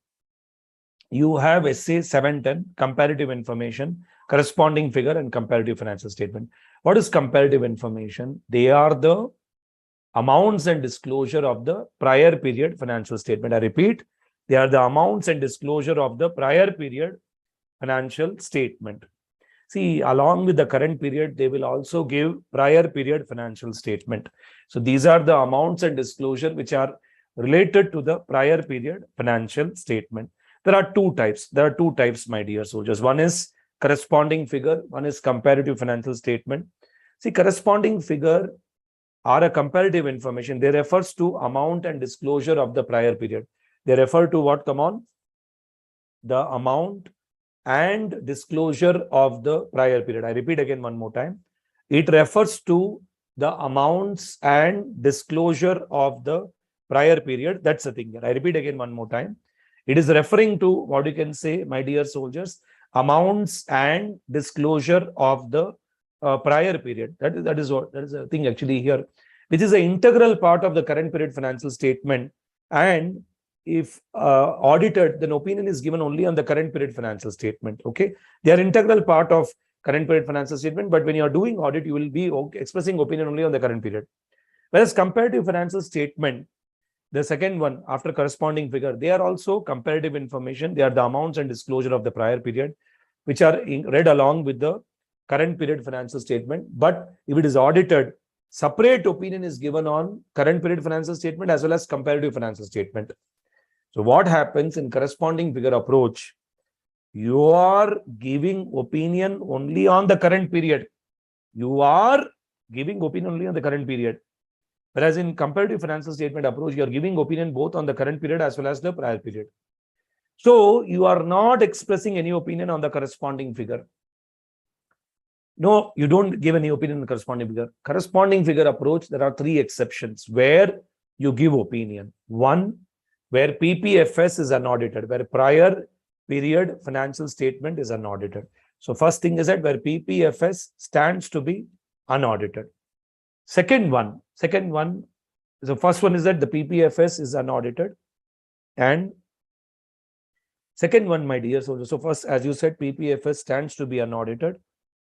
you have SA 710, comparative information, corresponding figure, and comparative financial statement. What is comparative information? They are the amounts and disclosure of the prior period financial statement. I repeat, they are the amounts and disclosure of the prior period financial statement. See, along with the current period, they will also give prior period financial statement. So these are the amounts and disclosure which are related to the prior period financial statement. There are two types. There are two types, my dear soldiers. One is corresponding figure. One is comparative financial statement. See, corresponding figure are a comparative information. They refers to amount and disclosure of the prior period. They refer to what? Come on. The amount and disclosure of the prior period. I repeat again one more time. It refers to the amounts and disclosure of the prior period. That's the thing. I repeat again one more time. It is referring to what you can say, my dear soldiers, amounts and disclosure of the prior period. That is the thing actually here, which is an integral part of the current period financial statement. And if audited, then opinion is given only on the current period financial statement. Okay, they are integral part of current period financial statement, but when you are doing audit, you will be expressing opinion only on the current period. Whereas comparative financial statement, the second one after corresponding figure, they are also comparative information. They are the amounts and disclosure of the prior period, which are read along with the current period financial statement. But if it is audited, separate opinion is given on current period financial statement as well as comparative financial statement. So what happens in corresponding figure approach? You are giving opinion only on the current period. You are giving opinion only on the current period. Whereas in comparative financial statement approach, you are giving opinion both on the current period as well as the prior period. So you are not expressing any opinion on the corresponding figure. No, you don't give any opinion on the corresponding figure. Corresponding figure approach, there are three exceptions where you give opinion. One, where PPFS is unaudited, where prior period financial statement is unaudited. So first thing is that where PPFS stands to be unaudited. Second one, the first one is that the PPFS is unaudited. And second one, my dear soldiers, so first, as you said, PPFS stands to be unaudited.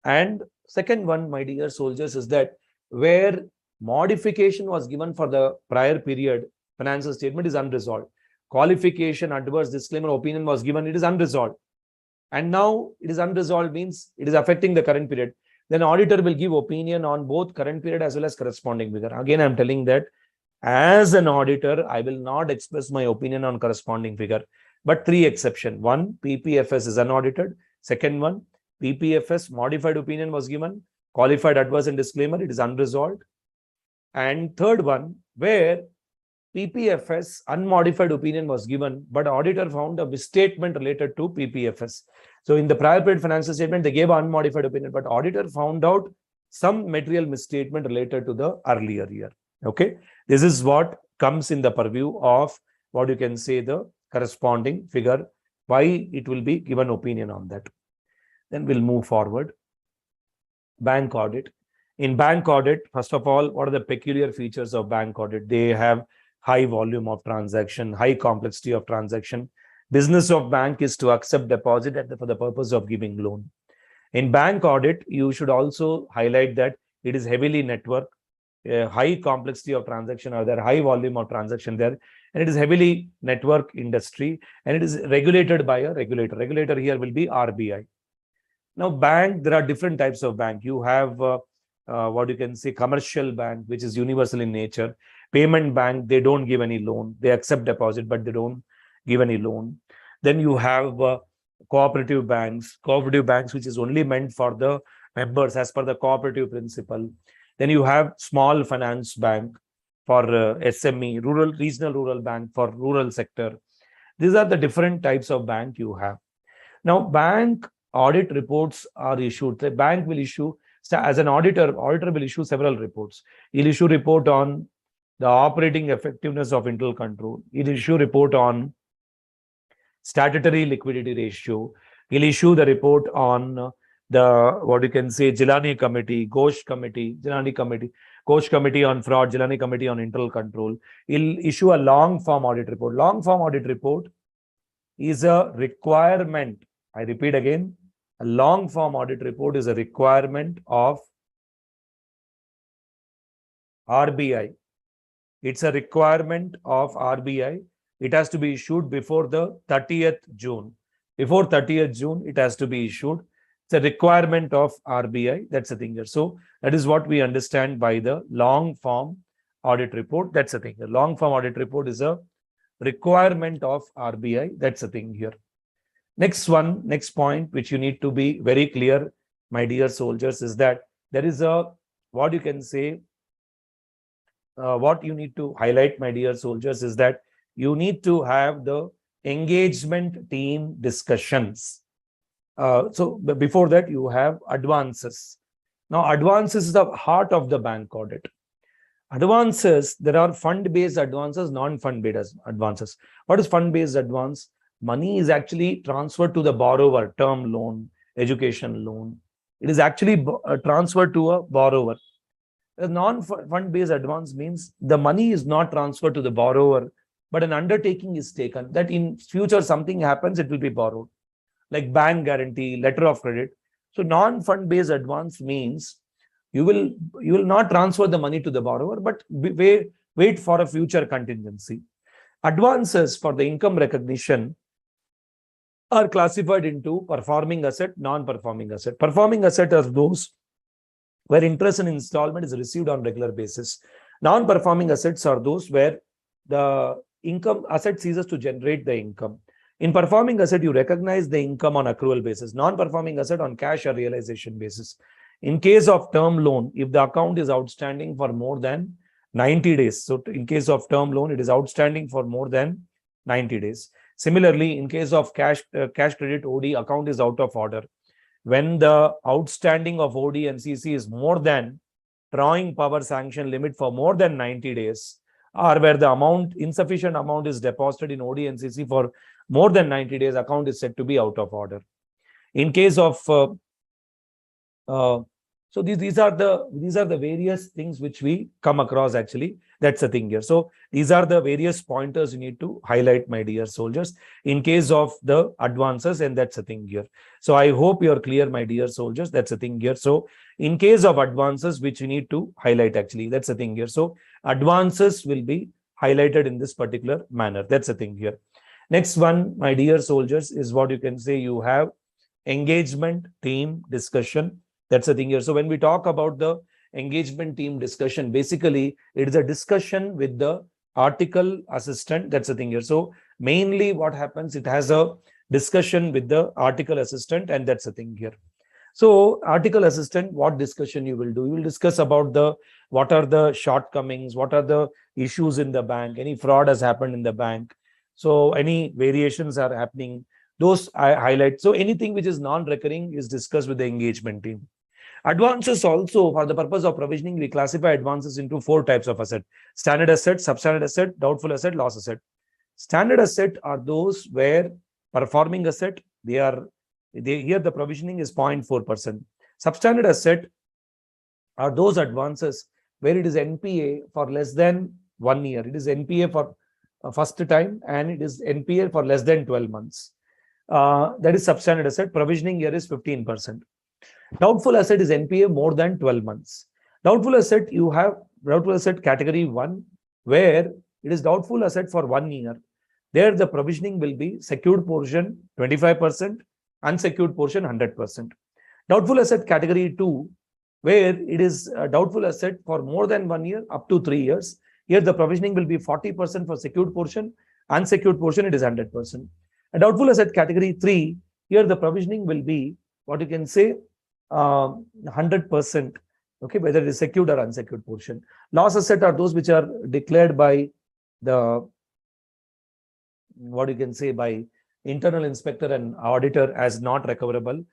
And second one, my dear soldiers, is that where modification was given for the prior period financial statement is unresolved. Qualification, adverse, disclaimer, opinion was given, it is unresolved. And now it is unresolved means it is affecting the current period. Then auditor will give opinion on both current period as well as corresponding figure. Again, I'm telling that as an auditor, I will not express my opinion on corresponding figure. But three exceptions. One, PPFS is unaudited. Second one, PPFS modified opinion was given. Qualified adverse and disclaimer, it is unresolved. And third one, where PPFS unmodified opinion was given, but auditor found a misstatement related to PPFS. So in the prior period financial statement, they gave unmodified opinion, but auditor found out some material misstatement related to the earlier year. Okay, this is what comes in the purview of what you can say the corresponding figure, why it will be given opinion on that. Then we'll move forward. Bank audit. In bank audit, first of all, what are the peculiar features of bank audit? They have high volume of transaction, high complexity of transaction. Business of bank is to accept deposit for the purpose of giving loan. In bank audit, you should also highlight that it is heavily network, high complexity of transaction are there, high volume of transaction there, and it is heavily network industry, and it is regulated by a regulator. Regulator here will be RBI. Now, bank, there are different types of bank. You have what you can say commercial bank, which is universal in nature. Payment bank, they don't give any loan. They accept deposit, but they don't give any loan. Then you have cooperative banks, which is only meant for the members as per the cooperative principle. Then you have small finance bank for SME, regional rural bank for rural sector. These are the different types of bank you have. Now, bank audit reports are issued. The bank will issue, as an auditor will issue several reports. He'll issue report on the operating effectiveness of internal control. He'll issue report on statutory liquidity ratio. He'll issue the report on the, what you can say, Jilani committee, Ghosh committee, Ghosh committee on fraud, Jilani committee on internal control. He'll issue a long form audit report. Long form audit report is a requirement. I repeat again, a long form audit report is a requirement of RBI. It's a requirement of RBI. It has to be issued before the 30th June. Before 30th June, it has to be issued. It's a requirement of RBI. That's the thing here. So that is what we understand by the long form audit report. That's the thing. The long form audit report is a requirement of RBI. That's the thing here. Next point, which you need to be very clear, my dear soldiers, is that there is a, what you can say, what you need to highlight, my dear soldiers, is that you need to have the engagement team discussions. So before that, you have advances. Now, advances is the heart of the bank audit. Advances, there are fund-based advances, non-fund-based advances. What is fund-based advance? Money is actually transferred to the borrower, term loan, education loan. It is actually transferred to a borrower. A non-fund-based advance means the money is not transferred to the borrower, but an undertaking is taken that in future something happens, it will be borrowed, like bank guarantee, letter of credit. So non-fund-based advance means you will not transfer the money to the borrower, but wait for a future contingency. Advances for the income recognition are classified into performing asset, non-performing asset. Performing asset are those where interest and installment is received on regular basis. Non-performing assets are those where the income asset ceases to generate the income. In performing asset, you recognize the income on accrual basis. Non-performing asset on cash or realization basis. In case of term loan, if the account is outstanding for more than 90 days. So in case of term loan, it is outstanding for more than 90 days. Similarly, in case of cash credit OD, account is out of order. When the outstanding of OD and CC is more than drawing power sanction limit for more than 90 days, or where the insufficient amount is deposited in OD and CC for more than 90 days, account is said to be out of order. In case of so these are the various things which we come across actually. That's the thing here. So these are the various pointers you need to highlight, my dear soldiers, in case of the advances, and that's the thing here. So I hope you're clear, my dear soldiers. That's the thing here. So in case of advances, which you need to highlight actually, that's the thing here. So advances will be highlighted in this particular manner. That's the thing here. Next one, my dear soldiers, is what you can say you have engagement team discussion. That's the thing here. So when we talk about the engagement team discussion, basically it is a discussion with the article assistant. That's the thing here. So mainly what happens, it has a discussion with the article assistant, and that's the thing here. So article assistant, what discussion you will do? You will discuss about what are the shortcomings, what are the issues in the bank, any fraud has happened in the bank. So any variations are happening, those I highlight. So anything which is non-recurring is discussed with the engagement team. Advances also, for the purpose of provisioning, we classify advances into 4 types of asset: standard asset, substandard asset, doubtful asset, loss asset. Standard asset are those where performing asset, here the provisioning is 0.4%. Substandard asset are those advances where it is NPA for less than 1 year. It is NPA for first time, and it is NPA for less than 12 months. That is substandard asset. Provisioning here is 15%. Doubtful asset is NPA more than 12 months. Doubtful asset, you have doubtful asset category 1, where it is doubtful asset for 1 year. There the provisioning will be secured portion 25%, unsecured portion 100%. Doubtful asset category 2, where it is a doubtful asset for more than 1 year up to 3 years. Here the provisioning will be 40% for secured portion, unsecured portion it is 100%. A doubtful asset category 3, here the provisioning will be what you can say 100%, okay, whether it is secured or unsecured portion. Loss asset are those which are declared by the, what you can say, by internal inspector and auditor as not recoverable.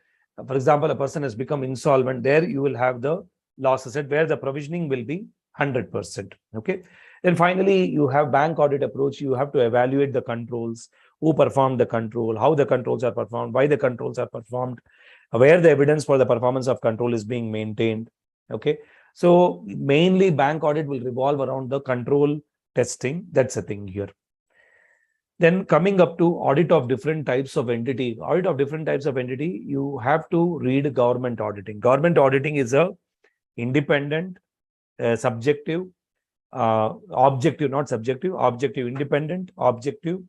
For example, a person has become insolvent, there you will have the loss asset where the provisioning will be 100%. Okay. Then finally, you have bank audit approach. You have to evaluate the controls, who performed the control, how the controls are performed, why the controls are performed, where the evidence for the performance of control is being maintained. Okay. So mainly bank audit will revolve around the control testing. That's the thing here. Then coming up to audit of different types of entity. Audit of different types of entity, you have to read government auditing. Government auditing is a independent, subjective, objective, not subjective, objective, independent, objective,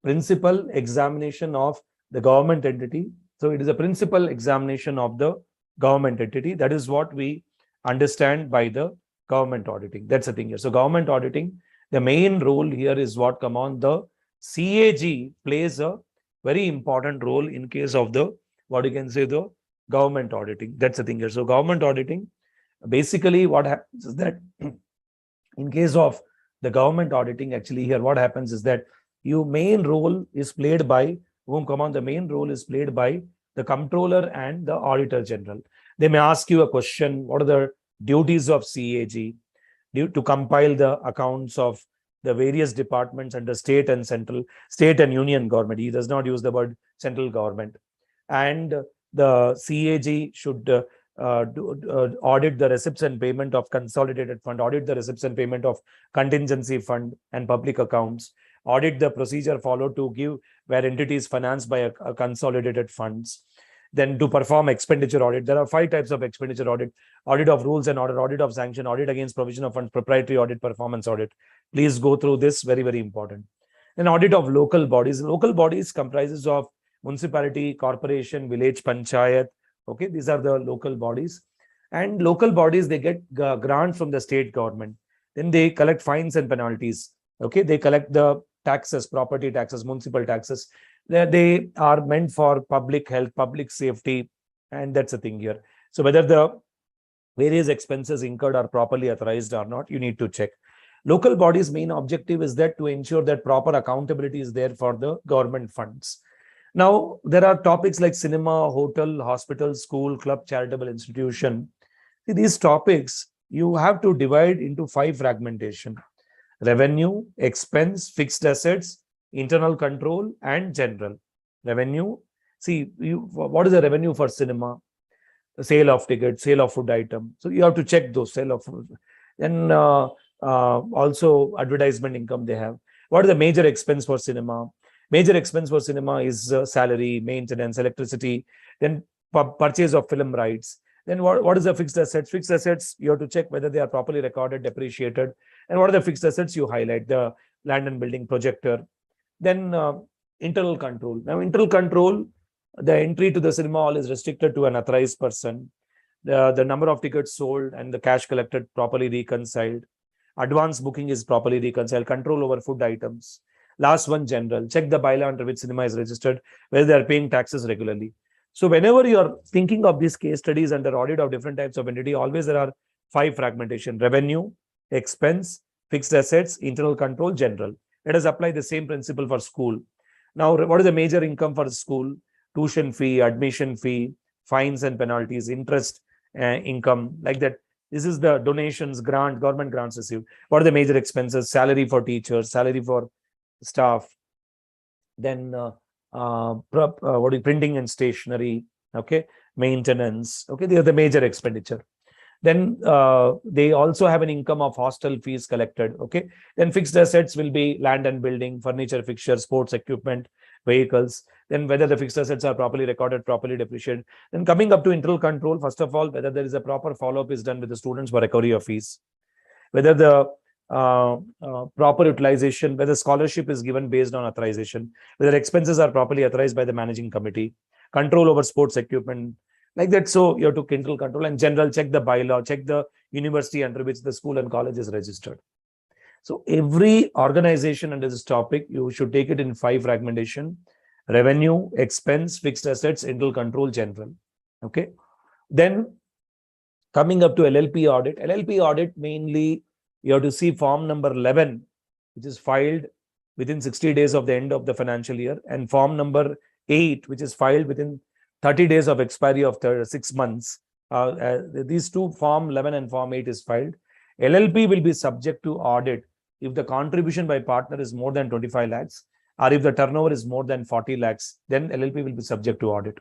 principal examination of the government entity. So it is a principal examination of the government entity. That is what we understand by the government auditing. That's the thing here. So government auditing, the main role here is what come on the CAG plays a very important role in case of the, what you can say, the government auditing. That's the thing here. So government auditing, basically what happens is that In case of the government auditing, actually here what happens is that the main role is played by the controller and the auditor general. They may ask you a question, what are the duties of CAG to compile the accounts of the various departments under state and union government. He does not use the word central government. And the CAG should audit the receipts and payment of consolidated fund, audit the receipts and payment of contingency fund and public accounts, audit the procedure followed to give where entity is financed by a consolidated funds. Then to perform expenditure audit, there are 5 types of expenditure audit: audit of rules and order, audit of sanction, audit against provision of funds, proprietary audit, performance audit. Please go through this, very, very important. Then audit of local bodies. Local bodies comprises of municipality, corporation, village, panchayat. Okay, these are the local bodies. And local bodies, they get grants from the state government. Then they collect fines and penalties. Okay, they collect the taxes, property taxes, municipal taxes. They are meant for public health, public safety, and that's the thing here. So whether the various expenses incurred are properly authorized or not, you need to check. Local bodies' main objective is that to ensure that proper accountability is there for the government funds. Now, there are topics like cinema, hotel, hospital, school, club, charitable institution. See, these topics, you have to divide into 5 fragmentation: revenue, expense, fixed assets, internal control, and general. Revenue, see, what is the revenue for cinema? The sale of tickets, sale of food item. So you have to check those sale of food. Then also advertisement income they have. What is the major expense for cinema? Major expense for cinema is salary, maintenance, electricity, then purchase of film rights. Then what is the fixed assets? Fixed assets, you have to check whether they are properly recorded, depreciated. And what are the fixed assets? You highlight the land and building, projector. Then internal control. Now, internal control, the entry to the cinema hall is restricted to an authorized person. The number of tickets sold and the cash collected properly reconciled. Advance booking is properly reconciled. Control over food items. Last one, general. Check the bylaw under which cinema is registered, whether they are paying taxes regularly. So whenever you are thinking of these case studies under audit of different types of entity, always there are 5 fragmentation: revenue, expense, fixed assets, internal control, general. Let us apply the same principle for school. Now, what is the major income for school? Tuition fee, admission fee, fines and penalties, interest income, like that. This is the donations, government grants received. What are the major expenses? Salary for teachers, salary for staff, then printing and stationery, okay, maintenance, okay, they are the major expenditure. Then they also have an income of hostel fees collected, okay. Then fixed assets will be land and building, furniture, fixtures, sports equipment, vehicles. Then whether the fixed assets are properly recorded, properly depreciated. Then coming up to internal control, first of all, whether there is a proper follow-up is done with the students for recovery of fees, whether the proper utilization, whether scholarship is given based on authorization, whether expenses are properly authorized by the managing committee, control over sports equipment, like that. So you have to internal control, and general, check the bylaw, check the university under which the school and college is registered. So every organization under this topic, you should take it in 5 fragmentation: revenue, expense, fixed assets, internal control, general. Okay. Then coming up to LLP audit. LLP audit, mainly you have to see form number 11, which is filed within 60 days of the end of the financial year, and form number 8, which is filed within 30 days of expiry of 6 months. These two, form 11 and form 8, is filed. LLP will be subject to audit if the contribution by partner is more than 25 lakhs, or if the turnover is more than 40 lakhs, then LLP will be subject to audit.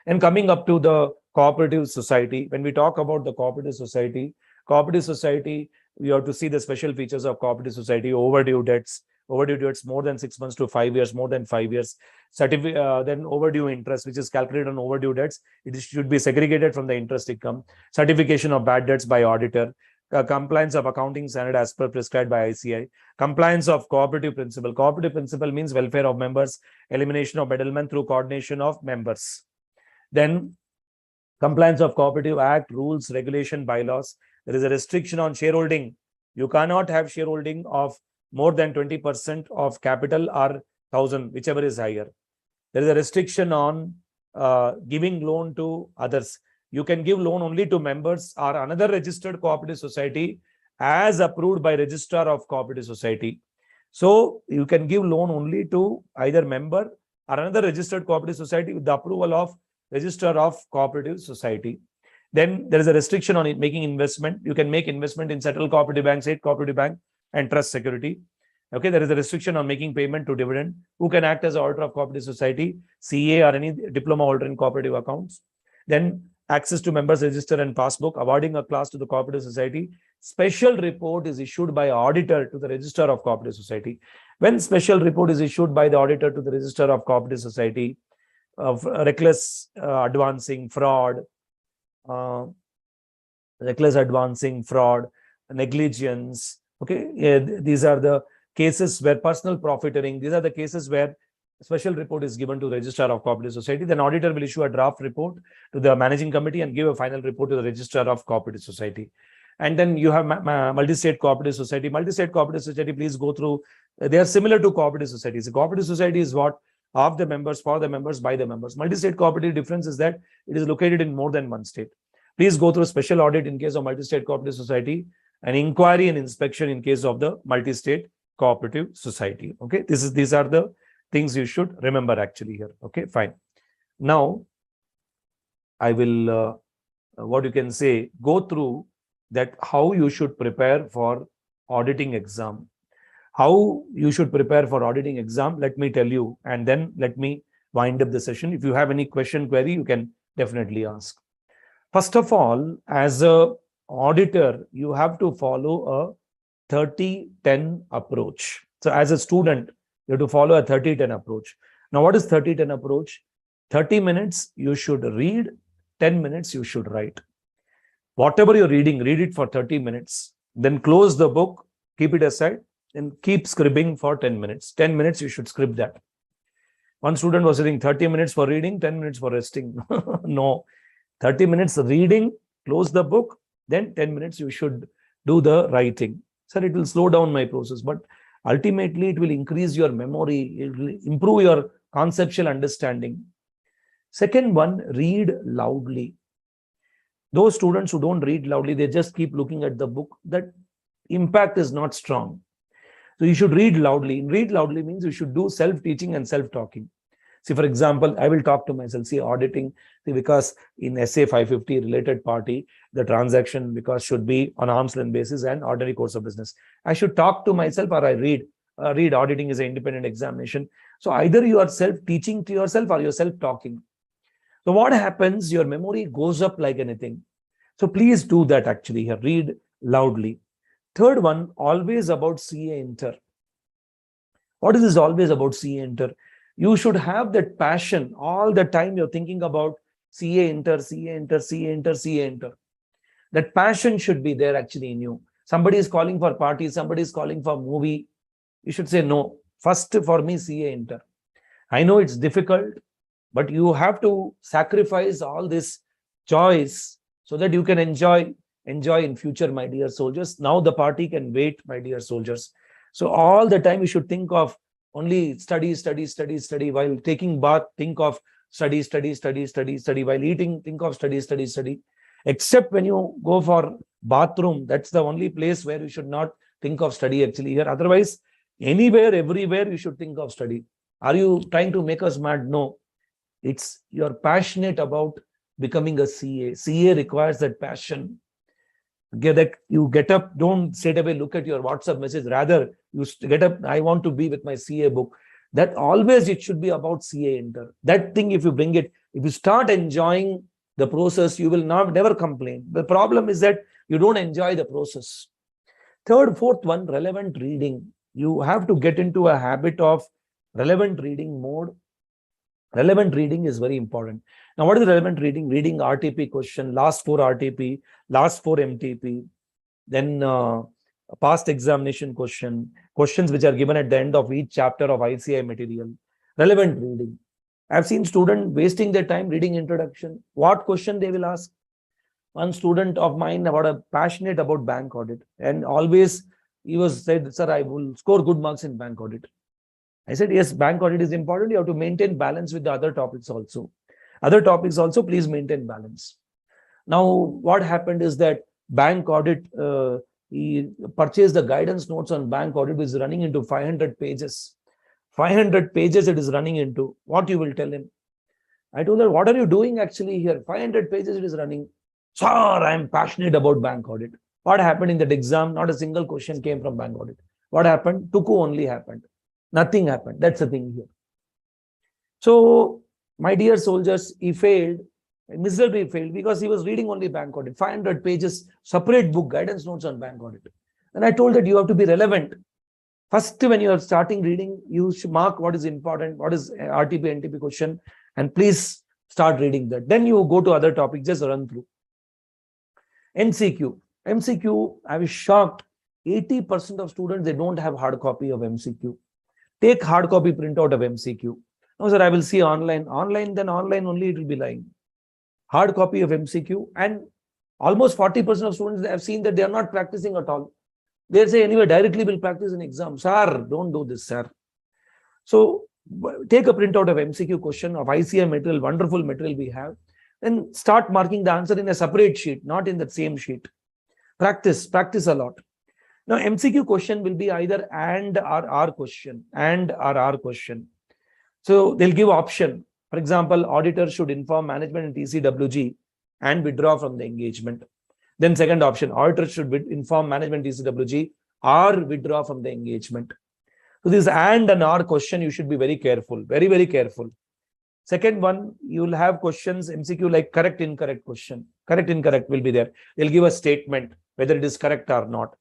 And coming up to the cooperative society, when we talk about the cooperative society, you have to see the special features of cooperative society: overdue debts more than 6 months to 5 years, more than 5 years. Then overdue interest, which is calculated on overdue debts, it should be segregated from the interest income. Certification of bad debts by auditor. Compliance of accounting standard as per prescribed by ICAI. Compliance of cooperative principle. Cooperative principle means welfare of members, elimination of middlemen through coordination of members. Then compliance of Cooperative Act, rules, regulation, bylaws. There is a restriction on shareholding. You cannot have shareholding of more than 20% of capital or 1,000, whichever is higher. There is a restriction on giving loan to others. You can give loan only to members or another registered cooperative society as approved by Registrar of Cooperative Society. So you can give loan only to either member or another registered cooperative society with the approval of Registrar of Cooperative Society. Then there is a restriction on it making investment. You can make investment in settled cooperative bank, state cooperative bank, and trust security. Okay, there is a restriction on making payment to dividend. Who can act as auditor of cooperative society, CA or any diploma holder in cooperative accounts. Then access to members register and passbook, awarding a class to the cooperative society. Special report is issued by auditor to the Registrar of Cooperative Society. When special report is issued by the auditor to the Registrar of Cooperative Society of reckless advancing, fraud, negligence. Okay, these are the cases where personal profiteering. These are the cases where special report is given to Registrar of Cooperative Society. Then auditor will issue a draft report to the managing committee and give a final report to the Registrar of Cooperative Society. And then you have multi-state cooperative society. Multi-state cooperative society, please go through. They are similar to cooperative societies. A cooperative society is what? Of the members, for the members, by the members. Multi-state cooperative difference is that it is located in more than one state. Please go through special audit in case of multi-state cooperative society, and inquiry and inspection in case of the multi-state cooperative society. Okay, these are the things you should remember actually here. Okay, fine. Now, I will, what you can say, go through that how you should prepare for auditing exam. How you should prepare for auditing exam, let me tell you, and then let me wind up the session. If you have any question, query, you can definitely ask. First of all, as a auditor, you have to follow a 30-10 approach. So as a student, you have to follow a 30-10 approach. Now, what is 30-10 approach? 30 minutes you should read, 10 minutes you should write. Whatever you're reading, read it for 30 minutes. Then close the book, keep it aside, and keep scribbing for 10 minutes. 10 minutes you should scribble that. One student was saying 30 minutes for reading, 10 minutes for resting. No, 30 minutes reading, close the book, then 10 minutes you should do the writing. Sir, it will slow down my process, but ultimately it will increase your memory, it will improve your conceptual understanding. Second one, read loudly. Those students who don't read loudly, they just keep looking at the book, that impact is not strong. So you should read loudly. Read loudly means you should do self-teaching and self-talking. See, for example, I will talk to myself, see auditing, because in SA 550 related party, the transaction because should be on arm's length basis and ordinary course of business. I should talk to myself or I read. Read auditing is an independent examination. So either you are self-teaching to yourself or you're self-talking. So what happens? Your memory goes up like anything. So please do that actually here. Read loudly. Third one, always about CA Inter. What is this always about CA Inter? You should have that passion all the time. You're thinking about CA Inter, CA Inter, CA Inter, CA Inter. That passion should be there actually in you. Somebody is calling for party, somebody is calling for movie. You should say, no, first for me, CA Inter. I know it's difficult, but you have to sacrifice all this choice so that you can enjoy in future, my dear soldiers. Now the party can wait, my dear soldiers. So all the time you should think of only study. While taking bath, think of study. While eating, think of study. Except when you go for bathroom, that's the only place where you should not think of study actually here. Otherwise, anywhere, everywhere, you should think of study. Are you trying to make us mad? No. It's you're passionate about becoming a CA. CA requires that passion. You get up, don't straight away look at your WhatsApp message. Rather, you get up, I want to be with my CA book. That always it should be about CA Inter. That thing, if you bring it, if you start enjoying the process, you will never complain. The problem is that you don't enjoy the process. Third, fourth one, relevant reading. You have to get into a habit of relevant reading mode. Relevant reading is very important. Now, what is relevant reading? Reading RTP question, last 4 RTP, last 4 MTP, then past examination questions which are given at the end of each chapter of ICAI material. Relevant reading. I've seen students wasting their time reading introduction. What question they will ask? One student of mine passionate about bank audit, and always he was said, sir, I will score good marks in bank audit. I said, yes, bank audit is important. You have to maintain balance with the other topics also. Other topics also, please maintain balance. Now, what happened is that bank audit he purchased the guidance notes on bank audit, which is running into 500 pages. 500 pages it is running into. What you will tell him? I told her, what are you doing actually here? 500 pages it is running. Sir, I am passionate about bank audit. What happened in that exam? Not a single question came from bank audit. What happened? Tuku only happened. Nothing happened. That's the thing here. So, my dear soldiers, he failed. Miserably failed because he was reading only bank audit. 500 pages, separate book, guidance notes on bank audit. And I told that you have to be relevant. First, when you are starting reading, you should mark what is important, what is RTP, NTP question, and please start reading that. Then you go to other topics, just run through. MCQ. MCQ, I was shocked. 80% of students, they don't have hard copy of MCQ. Take hard copy printout of MCQ. No, sir, I will see online. Online, then online only it will be lying. Hard copy of MCQ, and almost 40% of students, they have seen that they are not practicing at all. They say, anyway, directly will practice in exam. Sir, don't do this, sir. So, take a printout of MCQ question of ICAI material, wonderful material we have, and start marking the answer in a separate sheet, not in the same sheet. Practice a lot. Now, MCQ question will be either and or R question, and or R question. So, they'll give option. For example, auditor should inform management and TCWG and withdraw from the engagement. Then second option, auditor should inform management TCWG or withdraw from the engagement. So this and or question, you should be very careful, very, very careful. Second one, you will have questions, MCQ like correct, incorrect question. Correct, incorrect will be there. They'll give a statement, whether it is correct or not.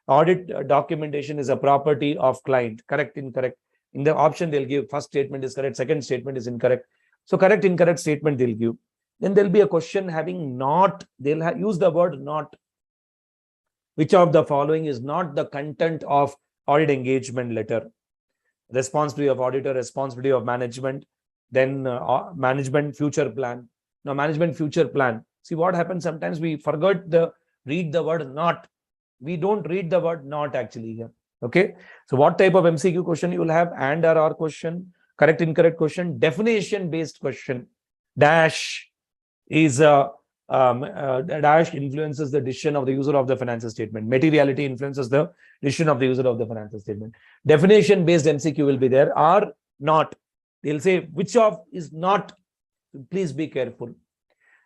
Audit documentation is a property of client. Correct, incorrect. In the option, they'll give first statement is correct, second statement is incorrect. So correct, incorrect statement they'll give. Then there'll be a question having not, they'll use the word not. Which of the following is not the content of audit engagement letter? Responsibility of auditor, responsibility of management, then management future plan. Now, management future plan. See what happens, sometimes we forgot the read the word not. We don't read the word not actually here. Okay. So what type of MCQ question you will have? And or question, correct, incorrect question, definition based question. Dash is dash influences the decision of the user of the financial statement. Materiality influences the decision of the user of the financial statement. Definition based MCQ will be there or not. They'll say which of is not. Please be careful.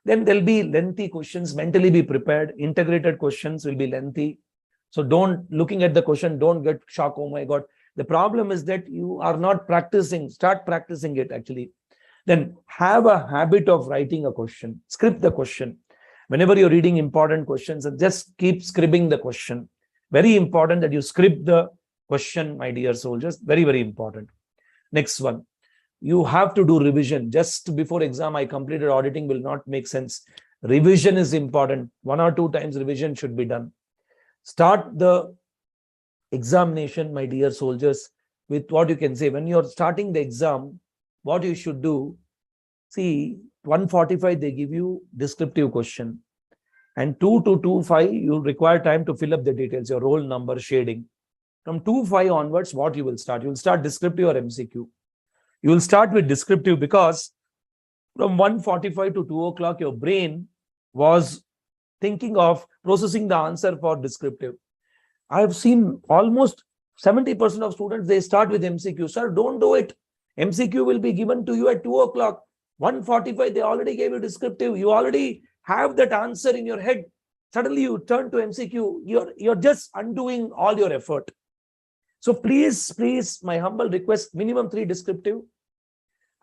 Then there'll be lengthy questions. Mentally be prepared. Integrated questions will be lengthy. So don't, looking at the question, don't get shocked. Oh my God. The problem is that you are not practicing. Start practicing it actually. Then have a habit of writing a question. Script the question. Whenever you're reading important questions, and just keep scribbling the question. Very important that you script the question, my dear soldiers. Very, very important. Next one. You have to do revision. Just before exam, I completed auditing will not make sense. Revision is important. 1 or 2 times revision should be done. Start the examination, my dear soldiers, with what you can say. When you're starting the exam, what you should do, see, 145, they give you descriptive question. And 2 to 2.5, you require time to fill up the details, your roll number, shading. From 2.5 onwards, what you will start? You will start descriptive or MCQ. You will start with descriptive because from 1:45 to 2 o'clock, your brain was thinking of processing the answer for descriptive. I have seen almost 70% of students, they start with MCQ. Sir, don't do it. MCQ will be given to you at 2 o'clock. 1:45, they already gave you descriptive. You already have that answer in your head. Suddenly you turn to MCQ. You're just undoing all your effort. So please, my humble request, minimum 3 descriptive.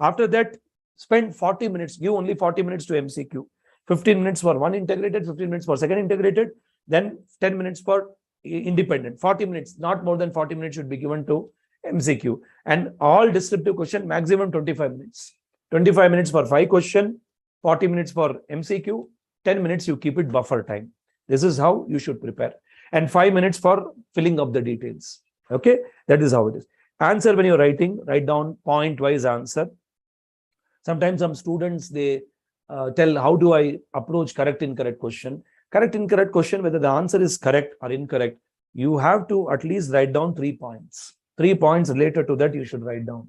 After that, spend 40 minutes. Give only 40 minutes to MCQ. 15 minutes for one integrated, 15 minutes for second integrated, then 10 minutes for independent. 40 minutes, not more than 40 minutes should be given to MCQ. And all descriptive question, maximum 25 minutes. 25 minutes for 5 question, 40 minutes for MCQ, 10 minutes you keep it buffer time. This is how you should prepare. And 5 minutes for filling up the details. Okay, that is how it is. Answer when you're writing, write down point-wise answer. Sometimes some students, they tell, how do I approach correct, incorrect question? Correct, incorrect question, whether the answer is correct or incorrect, you have to at least write down 3 points. 3 points related to that you should write down.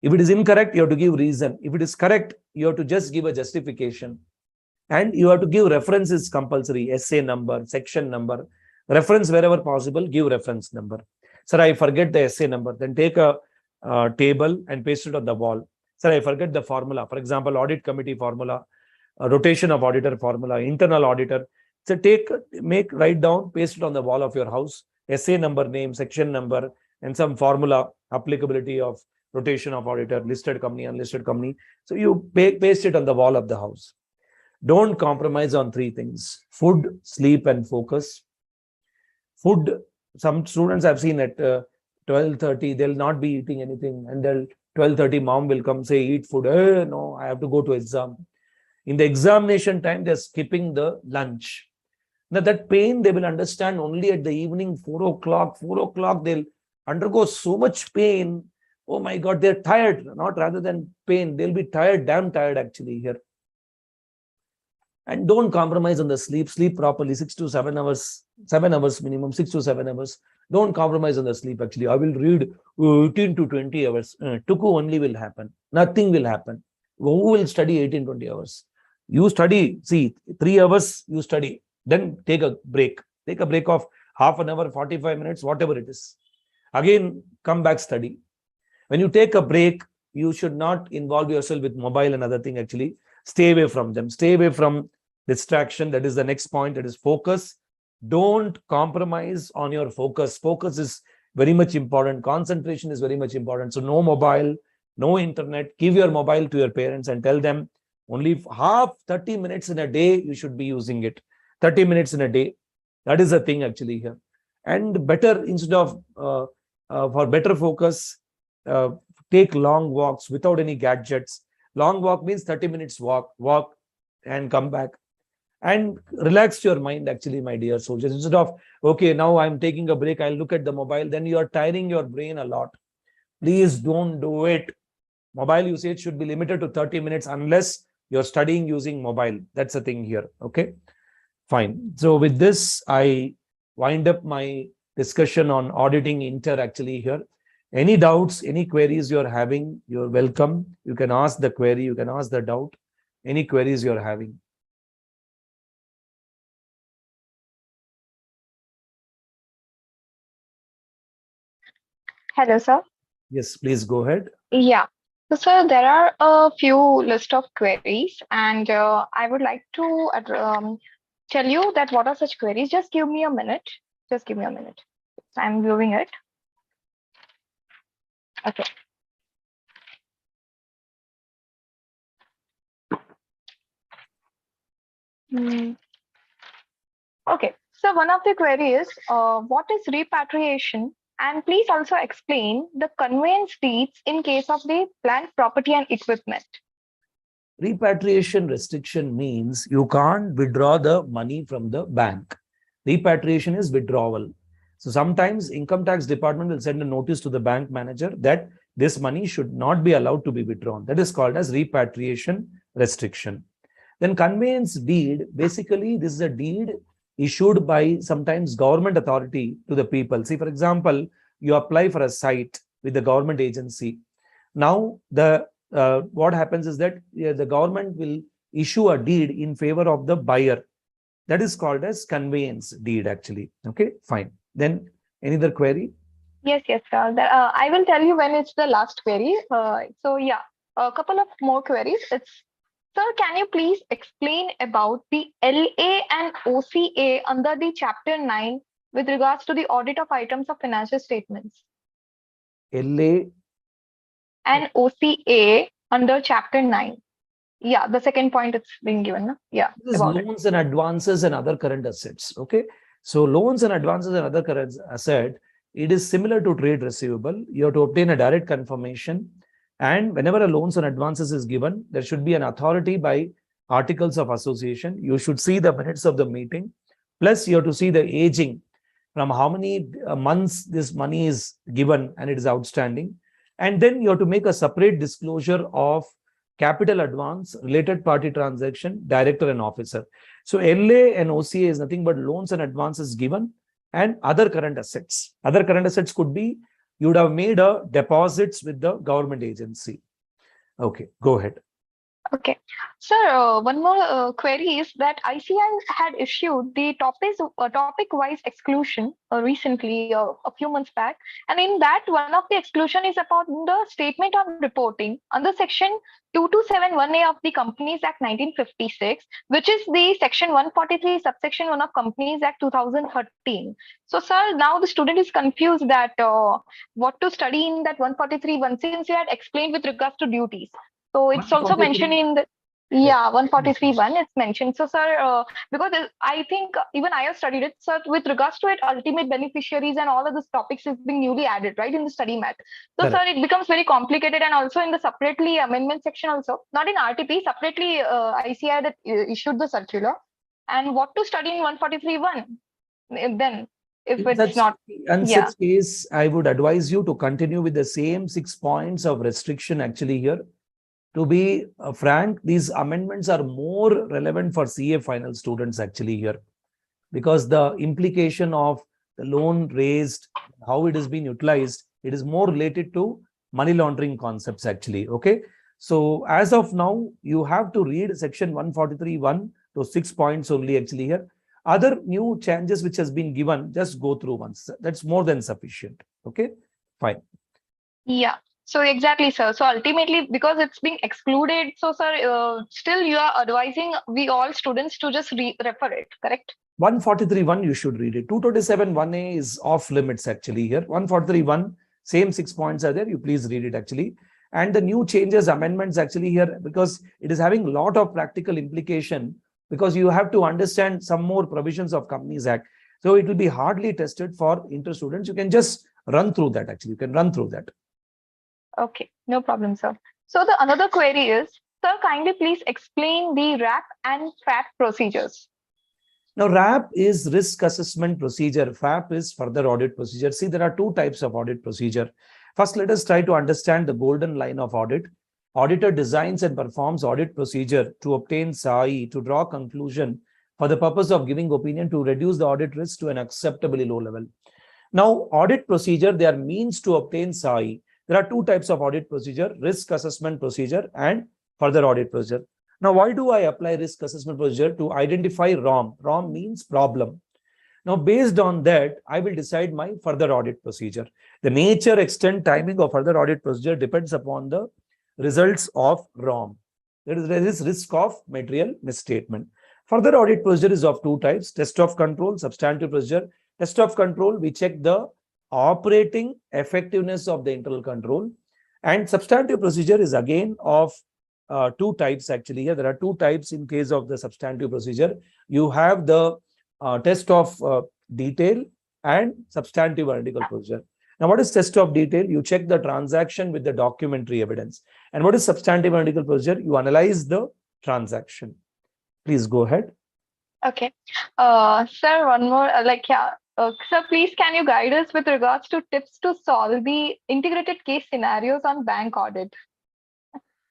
If it is incorrect, you have to give reason. If it is correct, you have to just give a justification. And you have to give references compulsory, essay number, section number. Reference wherever possible, give reference number. Sir, I forget the SA number. Then take a table and paste it on the wall. Sir, I forget the formula. For example, audit committee formula, rotation of auditor formula, internal auditor. So write down, paste it on the wall of your house. SA number, name, section number, and some formula, applicability of rotation of auditor, listed company, unlisted company. So you paste it on the wall of the house. Don't compromise on three things: food, sleep, and focus. Food, some students I've seen at 12:30, they'll not be eating anything, and 12:30 mom will come say, eat food. No, I have to go to exam. In the examination time, they're skipping the lunch. Now that pain they will understand only at the evening, 4 o'clock. 4 o'clock, they'll undergo so much pain. Oh my God, they're tired, not rather than pain. They'll be tired, damn tired actually here. And don't compromise on the sleep. Sleep properly, 6 to 7 hours, 7 hours minimum, 6 to 7 hours. Don't compromise on the sleep actually. I will read 18 to 20 hours. Tuku only will happen. Nothing will happen. Who will study 18, 20 hours? You study, see, 3 hours you study. Then take a break. Take a break of half an hour, 45 minutes, whatever it is. Again, come back, study. When you take a break, you should not involve yourself with mobile and other thing actually. Stay away from them. Stay away from distraction. That is the next point. That is focus. Don't compromise on your focus. Focus is very much important. Concentration is very much important. So no mobile, no internet. Give your mobile to your parents and tell them only 30 minutes in a day you should be using it. 30 minutes in a day. That is the thing actually here. And better, instead of for better focus, take long walks without any gadgets. Long walk means 30 minutes walk and come back. And relax your mind actually, my dear soldiers. Instead of, okay, now I'm taking a break, I'll look at the mobile, then you are tiring your brain a lot. Please don't do it. Mobile usage should be limited to 30 minutes unless you're studying using mobile. That's the thing here. Okay, fine. So with this, I wind up my discussion on auditing inter actually here. Any doubts, any queries you're having, you're welcome. You can ask the query, you can ask the doubt, any queries you're having. Hello, sir. Yes, please go ahead. Yeah. So, sir, there are a few list of queries, and I would like to tell you that what are such queries. Just give me a minute. Just give me a minute. I'm viewing it. Okay. Okay. So one of the queries is, what is repatriation? And please also explain the conveyance deeds in case of the plant, property, and equipment. Repatriation restriction means you can't withdraw the money from the bank. Repatriation is withdrawal. So sometimes income tax department will send a notice to the bank manager that this money should not be allowed to be withdrawn. That is called as repatriation restriction. Then conveyance deed, basically this is a deed issued by sometimes government authority to the people. See, for example, you apply for a site with the government agency. Now, what happens is that the government will issue a deed in favor of the buyer. That is called as conveyance deed actually. Okay, fine. Then any other query? Yes, sir. I will tell you when it's the last query. So yeah, a couple of more queries. Sir, can you please explain about the LA and OCA under the Chapter 9 with regards to the audit of items of financial statements? LA and OCA under Chapter 9. Yeah, the second point it's been given. No? Yeah. This is loans and advances and other current assets. Okay. So loans and advances and other current asset, it is similar to trade receivable. You have to obtain a direct confirmation. And whenever a loans and advances is given, there should be an authority by articles of association. You should see the minutes of the meeting. Plus, you have to see the aging from how many months this money is given and it is outstanding. And then you have to make a separate disclosure of capital advance, related party transaction, director and officer. So LA and OCA is nothing but loans and advances given and other current assets. Other current assets could be you would have made a deposits with the government agency. Okay, go ahead. Okay. Sir, one more query is that ICI had issued the topic-wise exclusion recently, a few months back. And in that, one of the exclusion is about the statement on reporting under section 2271A of the Companies Act 1956, which is the section 143 subsection 1 of Companies Act 2013. So, sir, now the student is confused that what to study in that 143 since you had explained with regards to duties. So it's also mentioned 143. in the 143.1 it's mentioned. So sir, because I think even I have studied it, sir, with regards to it, ultimate beneficiaries and all of these topics is being newly added, right, in the study mat. So Correct. sir, it becomes very complicated, and also in the separately amendment section also, not in RTP, separately ICI that issued the circular. And what to study in 143.1 then if In it's such, not, in yeah. such case, I would advise you to continue with the same 6 points of restriction actually here. To be frank, these amendments are more relevant for CA final students actually here, because the implication of the loan raised, how it has been utilized, it is more related to money laundering concepts actually. Okay. So as of now, you have to read section 143.1 to 6 points only actually here. Other new changes which has been given, just go through once. That's more than sufficient. Okay, fine. Yeah. So exactly, sir. So ultimately, because it's being excluded, so sir, still you are advising we all students to just refer it, correct? 143.1 you should read it. 227.1a is off limits actually here. 143.1, same 6 points are there. You please read it actually. And the new changes, amendments actually here, because it is having a lot of practical implication, because you have to understand some more provisions of Companies Act. So it will be hardly tested for inter students. You can just run through that actually. You can run through that. Okay, no problem, sir. So the another query is, sir, kindly please explain the RAP and FAP procedures. Now, RAP is risk assessment procedure. FAP is further audit procedure. See, there are two types of audit procedure. First, let us try to understand the golden line of audit. Auditor designs and performs audit procedure to obtain SAI, to draw conclusion for the purpose of giving opinion to reduce the audit risk to an acceptably low level. Now, audit procedure, they are means to obtain SAI. There are two types of audit procedure: risk assessment procedure and further audit procedure. Now, why do I apply risk assessment procedure? To identify ROM. ROM means problem. Now, based on that, I will decide my further audit procedure. The nature, extent, timing of further audit procedure depends upon the results of ROM. There is risk of material misstatement. Further audit procedure is of two types: test of control, substantive procedure. Test of control, we check the operating effectiveness of the internal control. And substantive procedure is again of two types actually. Here there are two types in case of the substantive procedure. You have the test of detail and substantive analytical procedure. Now, what is test of detail? You check the transaction with the documentary evidence. And what is substantive analytical procedure? You analyze the transaction. Please go ahead. Okay. Sir, one more, sir, please can you guide us with regards to tips to solve the integrated case scenarios on bank audit?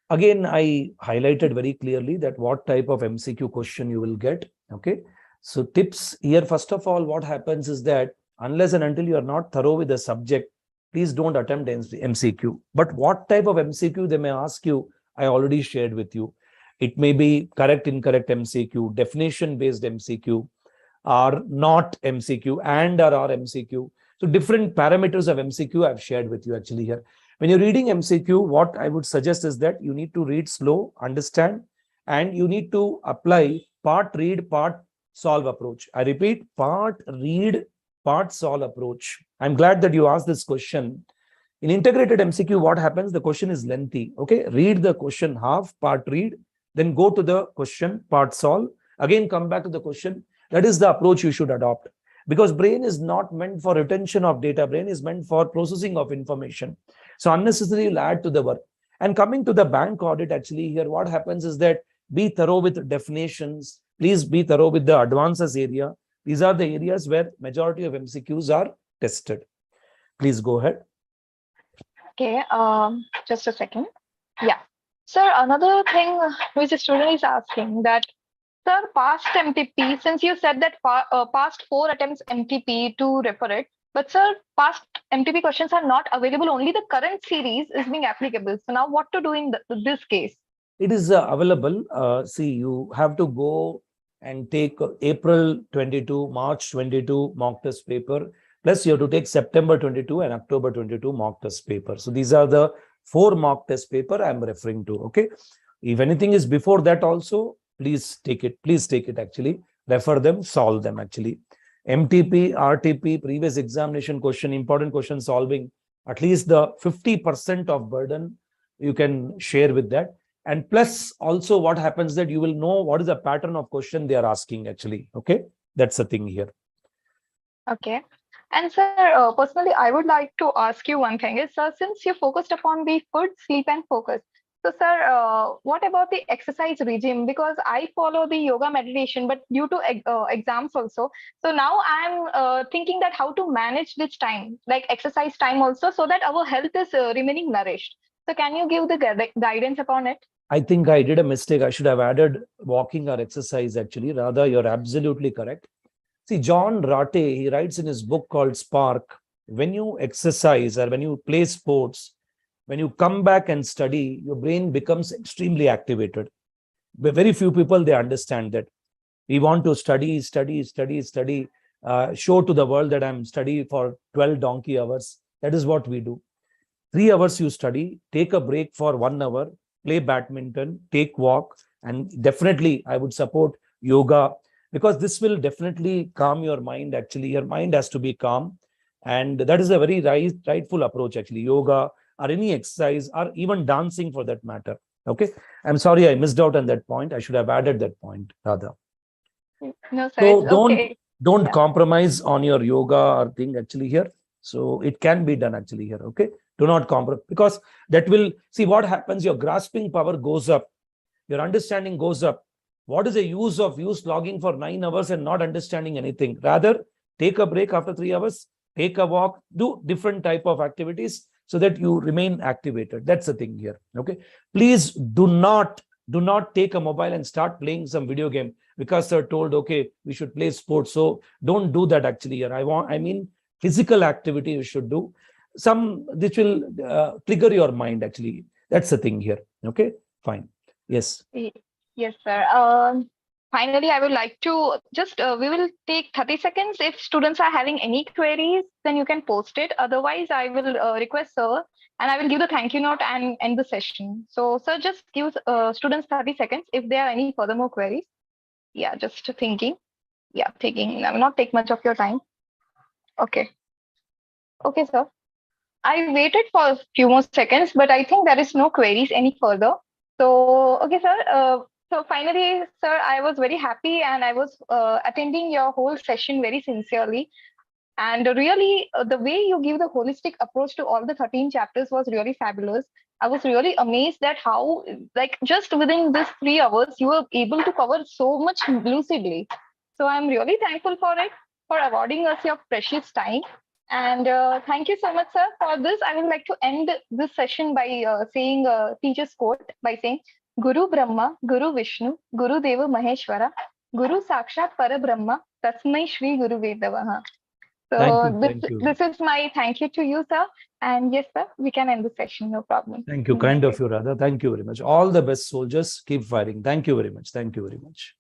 Again, I highlighted very clearly that what type of MCQ question you will get. Okay. So tips here, first of all, what happens is that unless and until you are not thorough with the subject, please don't attempt MCQ. But what type of MCQ they may ask you, I already shared with you. It may be correct, incorrect MCQ, definition-based MCQ, or not MCQ, and or MCQ. So different parameters of MCQ I've shared with you actually here. When you're reading MCQ, what I would suggest is that you need to read slow, understand, and you need to apply part read, part solve approach. I repeat, part read, part solve approach. I'm glad that you asked this question. In integrated MCQ, what happens? The question is lengthy. Okay, read the question half, part read, then go to the question, part solve. Again, come back to the question. That is the approach you should adopt. Because brain is not meant for retention of data. Brain is meant for processing of information. So unnecessarily you'll add to the work. And coming to the bank audit, actually here, what happens is that be thorough with definitions. Please be thorough with the advances area. These are the areas where majority of MCQs are tested. Please go ahead. Okay, just a second. Yeah. Sir, another thing which the student is asking that, sir, past MTP, since you said that past 4 attempts MTP to refer it, but sir, past MTP questions are not available, only the current series is being applicable. So now what to do in this case? It is available. See, you have to go and take April 22, March 22 mock test paper. Plus, you have to take September 22 and October 22 mock test paper. So these are the 4 mock test paper I'm referring to. Okay. If anything is before that also, please take it. Please take it actually. Refer them, solve them actually. MTP, RTP, previous examination question, important question solving, at least the 50% of burden you can share with that. And plus also what happens that you will know what is the pattern of question they are asking actually. Okay. That's the thing here. Okay. And sir, personally, I would like to ask you one thing is, sir, since you focused upon the food, sleep and focus. So sir, what about the exercise regime? Because I follow the yoga meditation, but due to exams also. So now I'm thinking that how to manage this time, like exercise time also, so that our health is remaining nourished. So can you give the guidance upon it? I think I did a mistake. I should have added walking or exercise actually. Rather, you're absolutely correct. See, John Rate, he writes in his book called Spark, when you exercise or when you play sports, when you come back and study, your brain becomes extremely activated. But very few people, they understand that. We want to study, show to the world that I'm studying for 12 donkey hours. That is what we do. 3 hours you study, take a break for 1 hour, play badminton, take walk, and definitely I would support yoga, because this will definitely calm your mind. Actually, your mind has to be calm. And that is a very rightful approach, actually, yoga or any exercise or even dancing for that matter. Okay. I'm sorry, I missed out on that point. I should have added that point rather. No, sir. So don't compromise on your yoga or thing actually here. So it can be done actually here. Okay. Do not compromise, because that will see what happens. Your grasping power goes up. Your understanding goes up. What is the use of logging for 9 hours and not understanding anything? Rather, take a break after 3 hours, take a walk, do different type of activities so that you remain activated. That's the thing here. Okay. Please do not take a mobile and start playing some video game because they're told, okay, we should play sports. So don't do that actually here. I mean, physical activity you should do. This will trigger your mind actually. That's the thing here. Okay, fine. Yes. Yes, sir. Finally, I would like to just, we will take 30 seconds. If students are having any queries, then you can post it. Otherwise, I will request sir, and I will give the thank you note and end the session. So sir, just give students 30 seconds if there are any furthermore queries. Yeah, just thinking. Yeah, I will not take much of your time. Okay. Okay, sir. I waited for a few more seconds, but I think there is no queries any further. So, okay, sir. So finally, sir, I was very happy and I was attending your whole session very sincerely. And really, the way you give the holistic approach to all the 13 chapters was really fabulous. I was really amazed at how, like, just within this 3 hours, you were able to cover so much lucidly. So I'm really thankful for it, for awarding us your precious time. And thank you so much, sir. For this, I would like to end this session by saying a teacher's quote by saying, Guru Brahma, Guru Vishnu, Guru Deva Maheshwara, Guru Sakshat Parabrahma, Tasmai Shri Guru Vedavaha. So this is my thank you to you, sir. And yes, sir, we can end the session, no problem. Thank you. Kind of you, Radha. Thank you very much. All the best, soldiers. Keep firing. Thank you very much. Thank you very much.